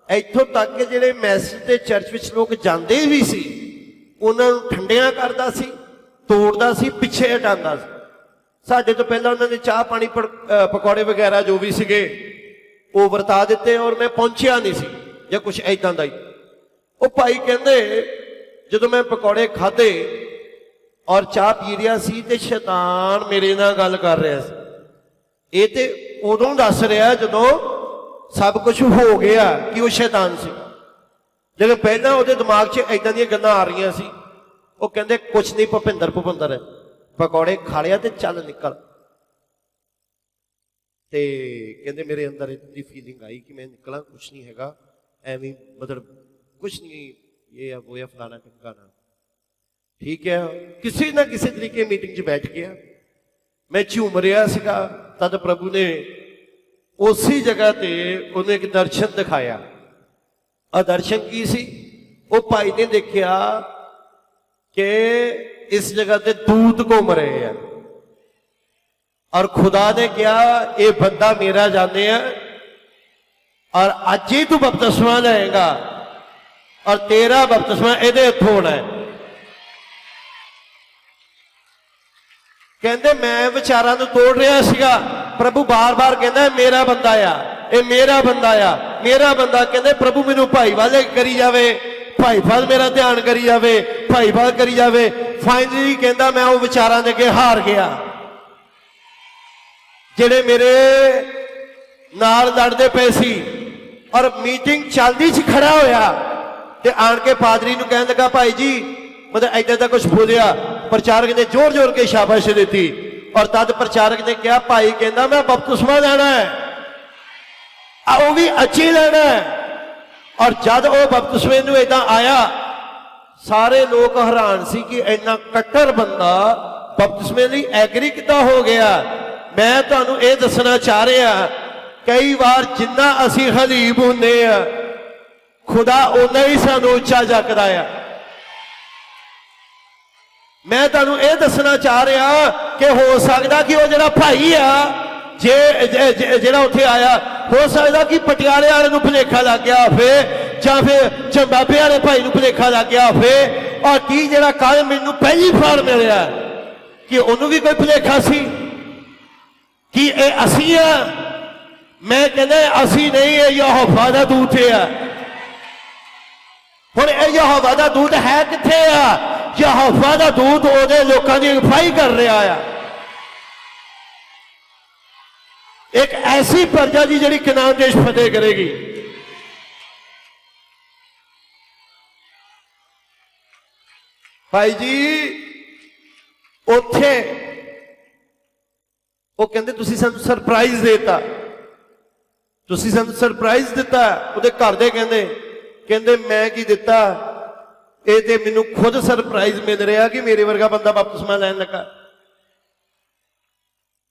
इत्थों तक कि जिहड़े मैसेज ते चर्च विच लोग जांदे भी सी, उन्हां नूं ठंडियां करदा सी, तोड़दा सी, पिछे हटांदा सी। साडे तो पहला उन्होंने चाह पानी पकौड़े वगैरह जो भी सीगे वो वरता दिते, और मैं पहुंचिया नहीं सी या कुछ इदां दा ही। वो भाई कहंदे जदों मैं पकौड़े खाधे और चाह पी रहा सी, ते शैतान मेरे नाल गल कर रहा सी। ये ते उदों दस रहा जदों सब कुछ हो गया कि वो शैतान सी, लेकिन पहला वो दिमाग च इदां दी गल्लां आ रही सी। वो कहंदे कुछ नहीं भुपिंदर है, पकौड़े खा लिया तो चल निकल। ते कहंदे मेरे अंदर इतनी फीलिंग आई कि मैं निकला, कुछ नहीं हैगा, एवं मतलब कुछ नहीं, ये वो या फलाना टिमकाना। ठीक है, किसी ना किसी तरीके मीटिंग च बैठ गया। मैं झूम रहा सीगा, तद प्रभु ने उसी जगह ते उन्हें एक दर्शन दिखाया। और दर्शन की सी, वो भाई ने देखा कि इस जगह ते दूत घूम रहे हैं, और खुदा ने कहा ये बंदा मेरा जाने है, और अज ही तू बपतिस्मा लेगा और तेरा बपतिस्मा इहदे हत्थों होना है। कहते मैं विचारां नूं तोड़ रहा सीगा, प्रभु बार बार कहता मेरा बंदा आ, ये मेरा बंदा आ, मेरा बंदा। कहते प्रभु मैनू भाई वाले करी जावे, भाई फाल मेरा ध्यान करी जावे, भाई फाल करी जावे। फाइनली कहता मैं वो विचारां दे अगे हार गया। जेड़े मेरे नाल लड़दे पे सी और मीटिंग चलदी सी खड़ा होया ते आण के पादरी नूं कहण लगा भाई जी मतलब ऐदा दा कुछ बोलिया। प्रचारक ने जोर जोर के शाबाशी दी और तद प्रचारक ने कहा भाई कहना मैं बपतिस्मा लेना है, वो भी अच्छी लेना है। और जब वो बपतिस्मे नूं ऐदा आया सारे लोग हैरान सी कि इन्ना कट्टर बंदा बपतिस्मे लई एग्री किद्दां हो गया। मैं तुहानूं ये दसना चाह रहा कई बार जिन्ना असी हलीब हुंदे आ खुदा उन्ना ही सानूं उच्चा जकदा आ। मैं तुहानूं ये दसना चाह रहा कि हो सकता कि वो जिहड़ा भाई आ जिहड़ा उत्थे आया हो सकता कि पटियाले वाले नूं भुलेखा लग गया होवे फिर चंबाबे वाले भाई नूं भुलेखा लग गया होवे और की जिहड़ा कल मैनूं पहली फाड़ मिलिया कि उन्होंने भी कोई भुलेखा सी कि ये असी आ। मैं कहना असी नहीं है, यहोवा दा दूत है। हुण यहोवा दा दूत है कित्थे आ? यहोवा दा दूत उहदे लोकां दी अगुवाई कर रहा है। एक ऐसी प्रजा जी जिहड़ी कनान देश फतेह करेगी। भाई जी उत्थे वो कहते तुसीं सानूं सरप्राइज देता, तुसीं सानूं सरप्राइज दिता। उहदे घर दे कहंदे मैं की दिता, ये ते मैनूं खुद सरप्राइज मिल रहा कि मेरे वर्गा बंदा बपतिस्मा लैण लगा।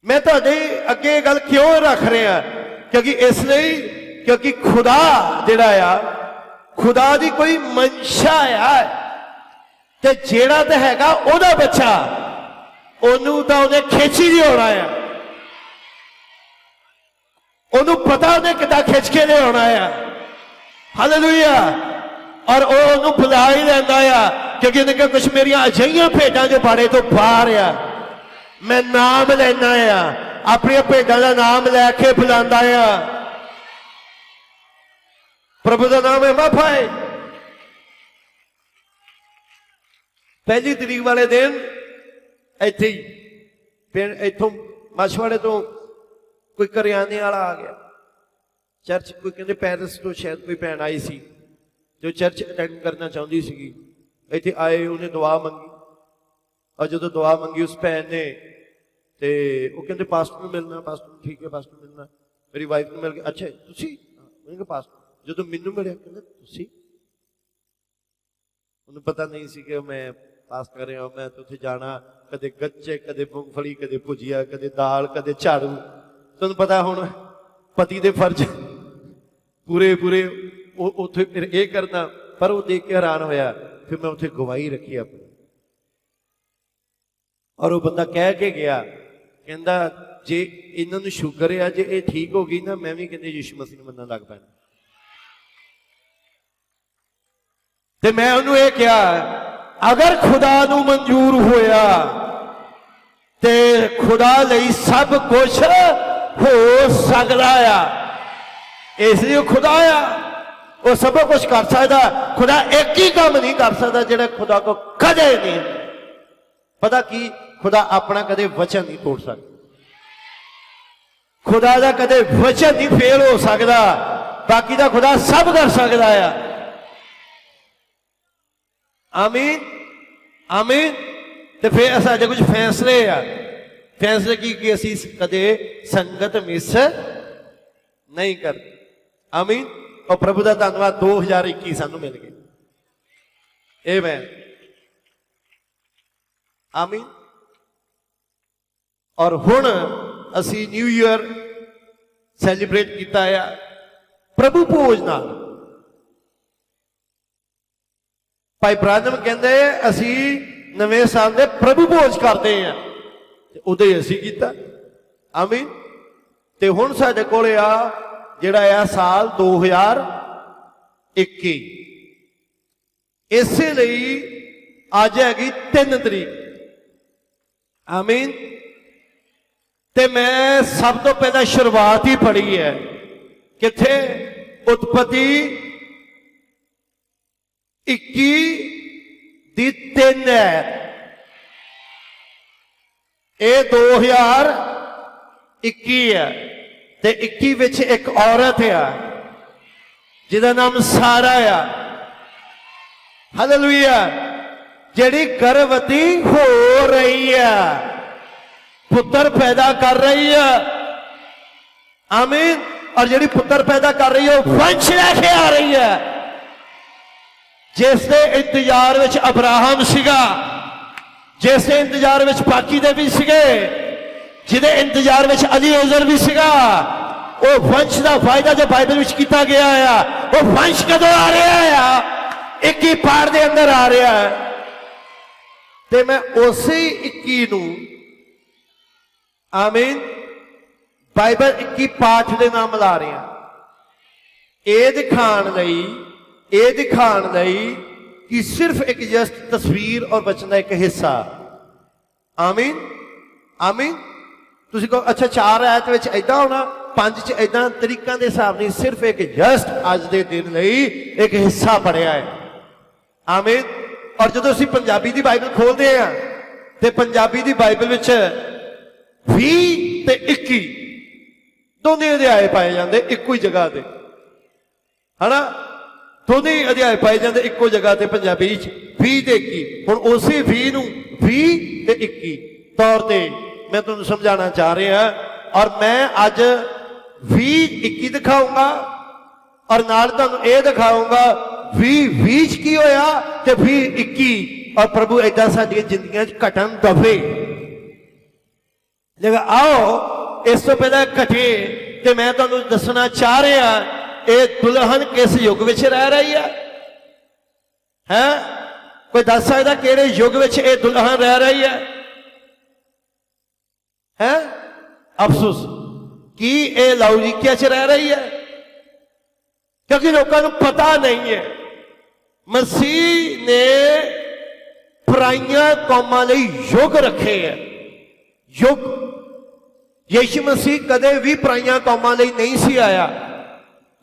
मैं तुहाडे अगे गल क्यों रख रहा क्योंकि इसलिए क्योंकि खुदा जिहड़ा आ खुदा दी कोई मंशा आ ते जेड़ा ते हैगा ओहदा बच्चा ओनू तां उहने खिच ही नहीं होना है। ओनू पता उहने किदां खिच के ले आना है। हालेलुया। और ओनू बुला ही लैंदा आ क्योंकि उहने कहा कुछ मेरियां अजिहियां भेडां जो बाड़े तो बाहर आ, मैं नाम लेना आ, अपनी भेडां दा नाम लैके बुलांदा आ। प्रभु दा नाम है माफा है। पहली तरीक वाले दिन इत्थे ही पिंड इत्थों मछवाड़े तो कोई करियाने वाला आ गया चर्च। कोई कहते पैरिस तो शायद कोई भैन आई सी जो चर्च अटेंड करना चाहती सी। इत्थे आए उन्हें दुआ मंगी और जो दुआ मंगी उस भैन ने ते वो कहते पास्टर नूं मिलना। पास्टर ठीक है पास्टर मिलना। मेरी वाइफ नूं मिल के अच्छा तुसी उन्हें पास्टर जो मैनूं मिलिया कहंदा तुसी। उन्हें पता नहीं सी कि मैं पास कर रहा मैं तो उत्थे जाना कदे गच्चे कदे मूंगफली कदे भुजिया कदे दाल कदे झाड़ू। तुहानूं पता हुण पति दे फर्ज पूरे पूरे उत्थे फिर ये करना। पर वो देख के हैरान होया। फिर मैं उत्थे गवाही रखी अपनी और वो बंदा कह के गया कहंदा जे इन्हां नूं शुगर है जे ये ठीक हो गई ना मैं भी कहंदे यीशु मसीह नूं मनण लग पैना। ते मैं उन्होंने ये कहा अगर खुदा नूं मंजूर होया ते खुदा लई सब कुछ हो सकदा आ। इसलिए खुदा आ वो सब कुछ कर सकता। खुदा एक ही काम नहीं कर सकता जिहड़ा खुदा को कदे नहीं। पता की खुदा अपना कदे वचन नहीं तोड़ सकता। खुदा दा कदे वचन नहीं फेल हो सकता। बाकी दा खुदा सब कर सकता है। आमीन आमीन। तो फिर साडे कुछ फैसले आ। फैसले की असी कदे संगत मिस नहीं करते। आमीन। और प्रभु का धन्यवाद 2021 सानू मिल गए। आमीन आमीन। और हुण असी न्यू ईयर सैलीब्रेट किया है प्रभु भोज नाल। भाई ब्रादम कहते असी नवे साल दे प्रभु भोज करते हैं उदे असी कीता। आमीन। ते हुण साडे कोले आ ਜਿਹੜਾ ਆ ਸਾਲ 2021। ਇਸੇ ਲਈ ਅੱਜ ਹੈਗੀ 3 ਤਰੀਕ। ਆਮੀਨ। ਤੇ ਮੈਂ ਸਭ ਤੋਂ ਪਹਿਲਾਂ ਸ਼ੁਰੂਆਤ ਹੀ ਪੜ੍ਹੀ ਹੈ ਕਿੱਥੇ? ਉਤਪਤੀ 21:3 ਹੈ। ਇਹ 2021 ਹੈ ਤੇ 21 ਵਿੱਚ ਇੱਕ ਔਰਤ ਆ ਜਿਹਦਾ ਨਾਮ ਸਾਰਾ ਆ। ਹਾਲੇਲੂਇਆ। ਜਿਹੜੀ ਗਰਭਵਤੀ ਹੋ ਰਹੀ ਹੈ, ਪੁੱਤਰ पैदा कर रही है। आमीन। और ਜਿਹੜੀ पुत्र पैदा कर रही है वो वंश लेके आ रही है। जिस दे इंतजार विच अब्राहम सीगा, जिस दे इंतजार विच बाकी दे भी सीगे, जिहदे इंतजार विच अलीएज़र भी सीगा, वो वंश का फायदा जो बाइबल विच कीता गया है, वो वंश कदों आ रहा है? 21 पाठ दे अंदर आ रहा है। ते मैं उसी 21 नूं, आमीन, बाइबल 21 पाठ के नाम ला रहे हैं। ये दिखाण लई कि सिर्फ एक जस्ट तस्वीर और वचन का एक हिस्सा। आमीन। आमीन। तुसीं कहो अच्छा 4 आयत विच ऐदां होना, 5 च ऐदां, तरीकां दे हिसाब नहीं, सिर्फ एक जस्ट अज दे दिन लई एक हिस्सा पढ़िया है। आमीन। और जदों असीं पंजाबी दी बाइबल खोलदे हां ते पंजाबी दी बाइबल विच 20 ते 21 दोनों अध्याय पाए जाते इको ही जगह ते, है ना? दोनों ही अध्याय पाए जाते इको जगह ते पंजाबी 20 ते 21। हुण उसी 20 नूं 20 ते 21 तौर ते मैं तुहानूं समझाना चाह रहा। और मैं अज 20-21 दिखाऊंगा और नाल तुहानूं यह दिखाऊंगा 20-20 की होया ते 20-21। और प्रभु ऐदां साडीआं जिंदगियां च घटन दवे। लेकिन आओ इस तो पहले घटे तो मैं तुहानूं दसना चाह रहा, ये दुल्हन किस युग विच रह रही है? हैं? कोई दस सकदा किहड़े युग विच ये दुल्हन रह रही है? हैं? अफसोस कि ये लाउदीकिया च रह रही है, क्योंकि लोगों को पता नहीं है। मसीह ने पराइयां कौमां लई युग रखे हैं। युग यीशु मसीह कदे भी पराइयां कौमां लई नहीं सी आया।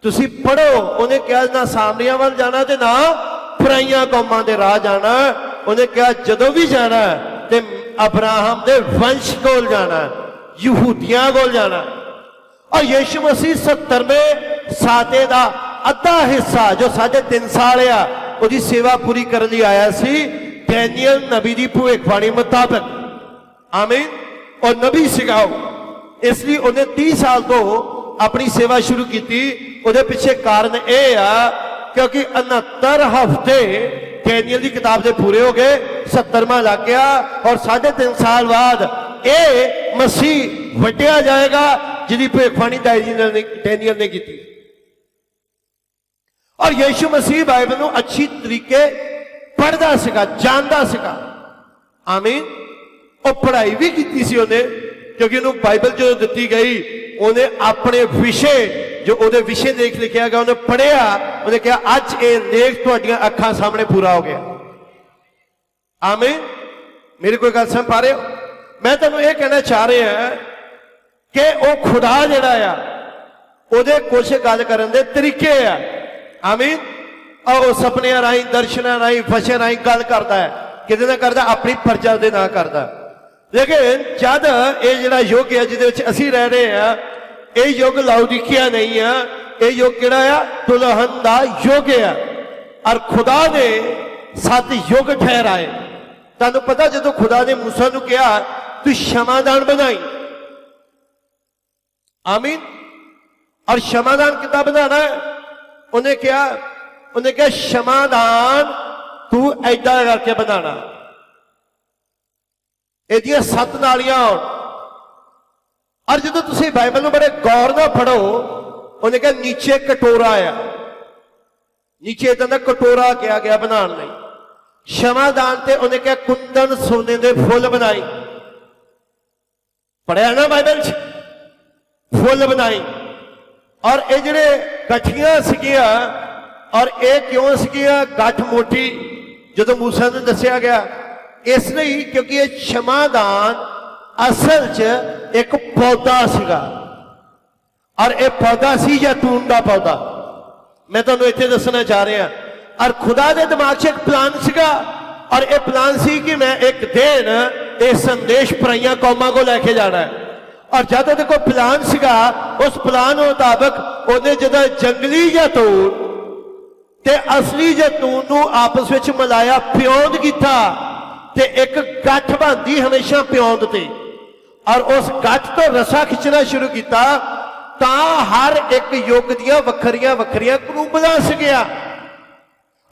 तुसी पढ़ो, उन्हें कहा ना सामरियां वाल जाना ते ना पराइयां कौमां दे राह जाना। उन्हें कहा जदों भी जाना ते अब्राहम दे वंश कोल जाना, यहूदियां कोल जाना। और यीशु मसीह 70वें साते दा अद्धा हिस्सा जो 3.5 साल आ उहदी सेवा पूरी करने लई आया सी, डैनियल नबी दी भविष्यवाणी मुताबिक। आमीन। और नबी सीगा, इसलिए उन्हें 30 साल तो अपनी सेवा शुरू की थी। उहदे पिछे कारण यह आ क्योंकि 69 हफ्ते डैनियल की किताब से पूरे हो गए, 70वां लग गया और 3.5 साल बाद ये मसीह वटिया जाएगा जिहदी भविष्यवाणी डैनियल ने की थी। और यीशु मसीह बाइबल को अच्छी तरीके पढ़ता सीगा, जानता सीगा। आमीन। और पढ़ाई भी की सी उन्हें, क्योंकि उन्होंने बाइबल जो दी गई उन्हें अपने विषय जो उहदे विषय लेख लिखा गया उन्हें पढ़िया। उन्हें कहा अज ये लेख तुहाडीआं अखां सामने पूरा हो गया। आमीन। मेरी कोई गल समझ पा रहे हो? मैं तुहानूं ये कहना चाह रहा कि वह खुदा जिहड़ा आ उहदे कुछ गल करन दे तरीके आ। आमीन। और वह सपनियां राही, दर्शनां राही, वचन राही गल करता है, किहदे नाल करदा? अपनी प्रजा दे नाल करदा। लेकिन जब ये जिहड़ा युग है जिहदे असीं रह रहे हैं, ये युग लाउदीकिया नहीं है, ये युग किहड़ा आ? दुल्हन दा युग है। और खुदा ने 7 युग ठहराए। तुहानूं पता जदों खुदा ने मूसा नूं कहा तू क्षमादान बनाई। आमीन। और क्षमादान कितना बनाना है? उन्हें कहा क्षमादान तू ऐदा करके बनाना, ਇਹਦੀਆਂ 7 नालियां होण। और जो तुम बाइबल में बड़े गौर ना पढ़ो, उन्हें कहा नीचे कटोरा आ, नीचे इदा का कटोरा किया गया बनाने लई। क्षमादान ते उन्हें कहा कुंदन सोने के फुल बनाई। पढ़िया ना बाइबल च? फुल बनाई। और ये जिहड़े गठियां सीगियां और ये क्यों सीगियां गठ मोटी जो मूसा ने दसिया गया इसलिए क्योंकि ये क्षमादान असल च एक पौधा सीगा और यह पौधा सी जैतून का पौधा। मैं तुहानू इत्थे दसना चाह रहा और खुदा के दिमाग च एक प्लान सीगा और यह प्लान सी कि मैं एक दिन ये संदेश पराइयां कौमां को लैके जाना है। और जब उहदे कोल प्लान सीगा उस प्लान मुताबिक उहने जदों जंगली जैतून ते असली जैतून नू आपस विच मिलाया प्योंद किया ते एक गठ बनती हमेशा प्योंद ते और उस गठ तो रसा खिंचना शुरू किया ता हर एक युग दियां वखरियां वखरियां करूबलां सीगियां।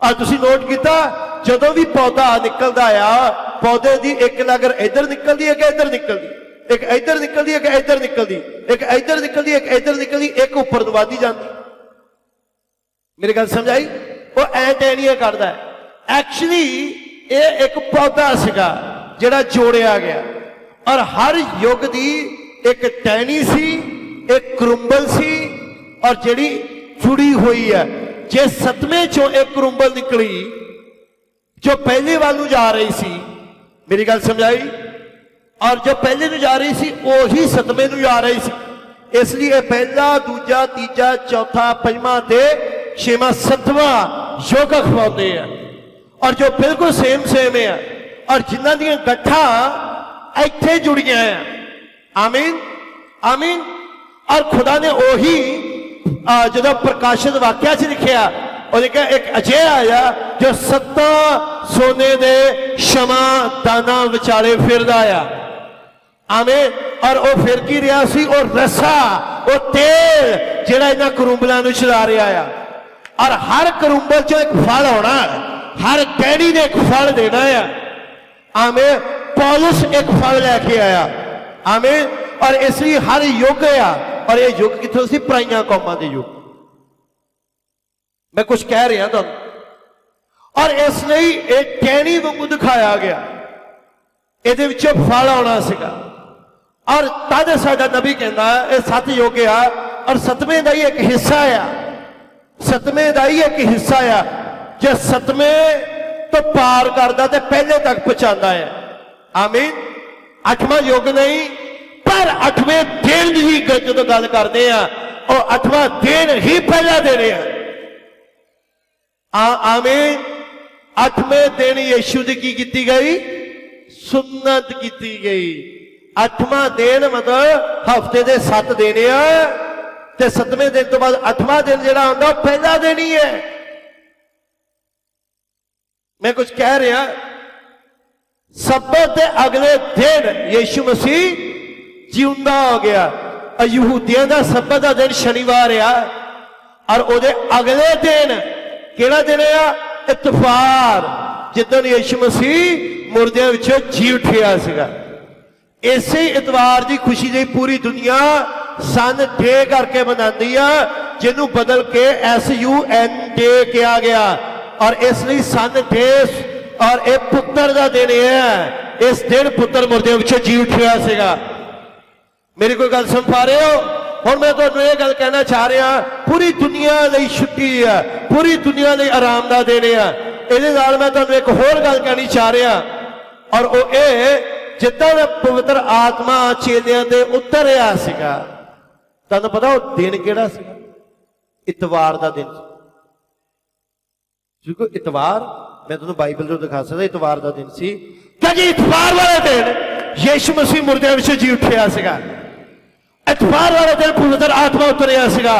और तुसीं नोट किया जदों भी पौधा निकलदा आ पौधे की एक लगर इधर निकलती है कि इधर निकलती एक इधर निकलती है कि इधर निकलती एक इधर निकलती एक इधर निकलती एक उपर तो वधी जाती। मेरी गल समझ आई? वो ऐ टहनियां करदा है। एक्चुअली ये एक पौधा सीगा जिहड़ा जोड़िया गया और हर युग की एक टहनी सी एक करुंबल सी और जिहड़ी जुड़ी हुई है। जे सतवें चों एक करुंबल निकली जो पहले वालू जा रही सी, मेरी गल समझाई, और जो पहले नूं जा रही सी वही सतवें नूं जा रही सी। इसलिए पहला दूजा तीजा चौथा पंजवां ते छेवां सतवां योग अखवाते हैं और जो बिल्कुल सेम सेम है और जिन्हां दीयां गठ्ठां इत्थे जुड़ियां हैं। आमीन आमीन। और खुदा ने वही जो प्रकाशित वाक्या च लिखिया और एक अजिहा आया जो 7 सोने दे क्षमा दाना विचाले फिरदा आ। आमीन। और वह फिर की रहा सी और रसा वो तेल जिहड़ा इन्हां करूंबलां नूं चला रहा है और हर करूंबल चों एक फल होना है, हर टहनी ने एक फल देना है। आमीन। पौलुस एक फल लैके आया। आमीन। और इसलिए हर युग आ और ये युग कितों सी पराइयां कौमां दे युग। मैं कुछ कह रहा तुहानूं और इसलिए एक टहनी वांगू दिखाया गया इहदे विचों फल आउणा सीगा और तद साडा नबी कहंदा ये 7 युग आ और 7वें दा ही एक हिस्सा आ। 7वें दा ही एक हिस्सा आ जो 7वें तो पार करदा ते पहले तक पहुंचांदा है। आमीन। 8वां युग नहीं पर 8वें दिन ही जो गल करते हैं और 8वां दिन ही पहला दिन है। आमीन। 8वें दिन यीशु दी की गई सुन्नत की गई। 8वां दिन मतलब हफ्ते के 7 दिन है ते 7वें दिन तो बाद 8वां दिन जिहड़ा आउंदा पहला दिन ही है। मैं कुछ कह रहा सब्बत के अगले दिन यीशु मसीह जिंदा हो गया। यहूदियों का सब्बत का दिन शनिवार आ और उहदे अगले दिन किहड़ा दिन आ इतवार जिदन यीशु मसीह मुर्दियां विचों जी उठिया सीगा। इसे इतवार की खुशी जी पूरी दुनिया सन डे करके मनाती है जिन्हों बदल के SUN डे किया गया और इसलिए सन डे और यह पुत्र का दिन है। इस दिन पुत्र मुर्दियां विचों जी उठिया सीगा। मेरी कोई गल सुन पा रहे हो? हुण मैं तुहानूं यह गल कहना चाह रहा पूरी दुनिया लई छुट्टी है, पूरी दुनिया लई आराम दा दिन है। इहदे नाल मैं तुहानूं एक होर गल कहनी चाह रहा और वो ये जिद्दां पवित्र आत्मा चेलियां दे उतरिया सीगा। तुहानूं पता वो दिन किहड़ा सीगा? इतवार दा दिन। क्योंकि इतवार मैं तुहानूं बाइबल चों दिखा सकदा इतवार दा दिन सी क्योंकि इतवार वाले दिन यीशु मसीह मुर्दियां विचों जी उठिया सीगा। इतवार वाले दिन पवित्र आत्मा उतरिया सीगा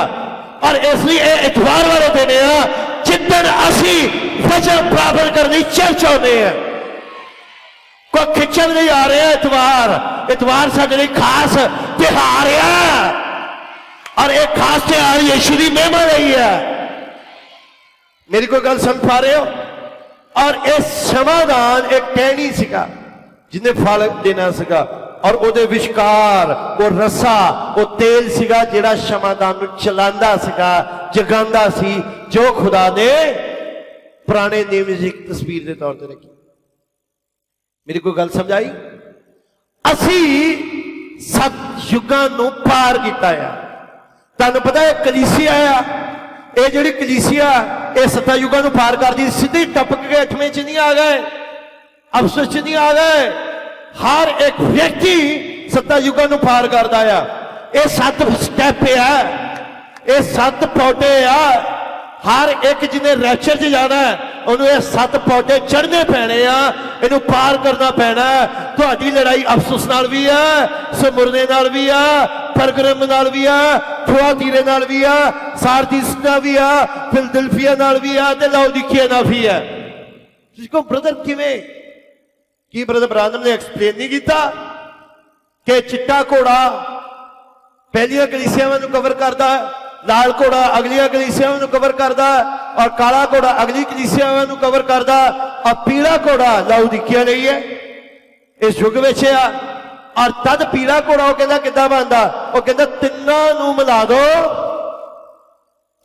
और इसलिए इतवार वाले दिन है जिदन असी वचन प्राप्त करने चर्च आउंदे हैं। कोई खिंचण नहीं आ रहा इतवार। इतवार साडे लई खास त्योहार है और एक खास त्योहार यीशु की महिमा रही है। मेरी कोई गल सुन पा रहे हो? और यह समाधान एक टहनी सीगा जिन्हें फल देना सीगा और उहदे विचकार वो रसा वो तेल सीगा जिहड़ा क्षमादान नूं चलांदा सीगा जगांदा सी जो खुदा ने पुराने नियम दी एक तस्वीर के तौर पर रखी। मेरी कोई गल समझ आई? असी 7 युगां नूं पार कीता है ਤੁਹਾਨੂੰ ਪਤਾ ਹੈ ਕਲੀਸਿਆ ਆ, ਇਹ ਜਿਹੜੀ ਕਲੀਸਿਆ ਇਹ ਸੱਤਾ ਯੁੱਗਾਂ ਨੂੰ ਪਾਰ ਕਰਦੀ, ਸਿੱਧੀ ਟਪਕ ਕੇ 8ਵੇਂ ਚ ਨਹੀਂ ਆ ਗਏ, ਅਫਸੋਸ ਚ ਨਹੀਂ ਆ ਗਏ। ਹਰ ਇੱਕ ਵਿਅਕਤੀ ਸੱਤਾ ਯੁੱਗਾਂ ਨੂੰ ਪਾਰ ਕਰਦਾ ਆ। ਇਹ 7 ਸਟੈਪ ਆ, ਇਹ 7 ਪੌੜੇ ਆ। ਹਰ ਇੱਕ ਜਿਹਨੇ ਰੈਪਚਰ 'ਚ ਜਾਣਾ ਉਹਨੂੰ ਇਹ 7 ਪੌੜੇ ਚੜ੍ਹਨੇ ਪੈਣੇ ਆ, ਇਹਨੂੰ ਪਾਰ ਕਰਨਾ ਪੈਣਾ। ਤੁਹਾਡੀ ਲੜਾਈ ਅਫਸੋਸ ਨਾਲ ਵੀ ਆ, ਸਮੁਰਨੇ ਨਾਲ ਵੀ ਆ, ਪਰਗਰਮ ਨਾਲ ਵੀ ਆ, ਥੁਆਤੀਰੇ ਨਾਲ ਵੀ ਆ, ਸਾਰਦੀਸ ਨਾਲ ਵੀ ਆ, ਫਿਲਦਲਫੀਆ ਨਾਲ ਵੀ ਆ ਤੇ ਲਾਉਦੀਕੀਆ ਨਾਲ ਵੀ ਆ। ਤੁਸੀਂ ਕਹੋ ਬ੍ਰਦਰ ਕਿਵੇਂ? ਕੀ ਬ੍ਰਦਰ ਬ੍ਰਾਨਮ ਨੇ ਐਕਸਪਲੇਨ ਨਹੀਂ ਕੀਤਾ ਕਿ ਚਿੱਟਾ ਘੋੜਾ ਪਹਿਲੀਆਂ ਕਲੀਸਿਆਵਾਂ ਨੂੰ ਕਵਰ ਕਰਦਾ, ਲਾਲ ਘੋੜਾ ਅਗਲੀਆਂ ਕਲੀਸਿਆਵਾਂ ਨੂੰ ਕਵਰ ਕਰਦਾ, ਔਰ ਕਾਲਾ ਘੋੜਾ ਅਗਲੀ ਕਲੀਸਿਆਵਾਂ ਨੂੰ ਕਵਰ ਕਰਦਾ, ਔਰ ਪੀਲਾ ਘੋੜਾ ਲਾਉਦੀਕੀਆ ਲਈ ਹੈ ਇਸ ਯੁੱਗ ਵਿੱਚ ਆ। ਔਰ ਤਦ ਪੀਲਾ ਘੋੜਾ ਉਹ ਕਹਿੰਦਾ ਕਿੱਦਾਂ ਬਣਦਾ? ਉਹ ਕਹਿੰਦਾ ਤਿੰਨਾਂ ਨੂੰ ਮਿਲਾ ਦੋ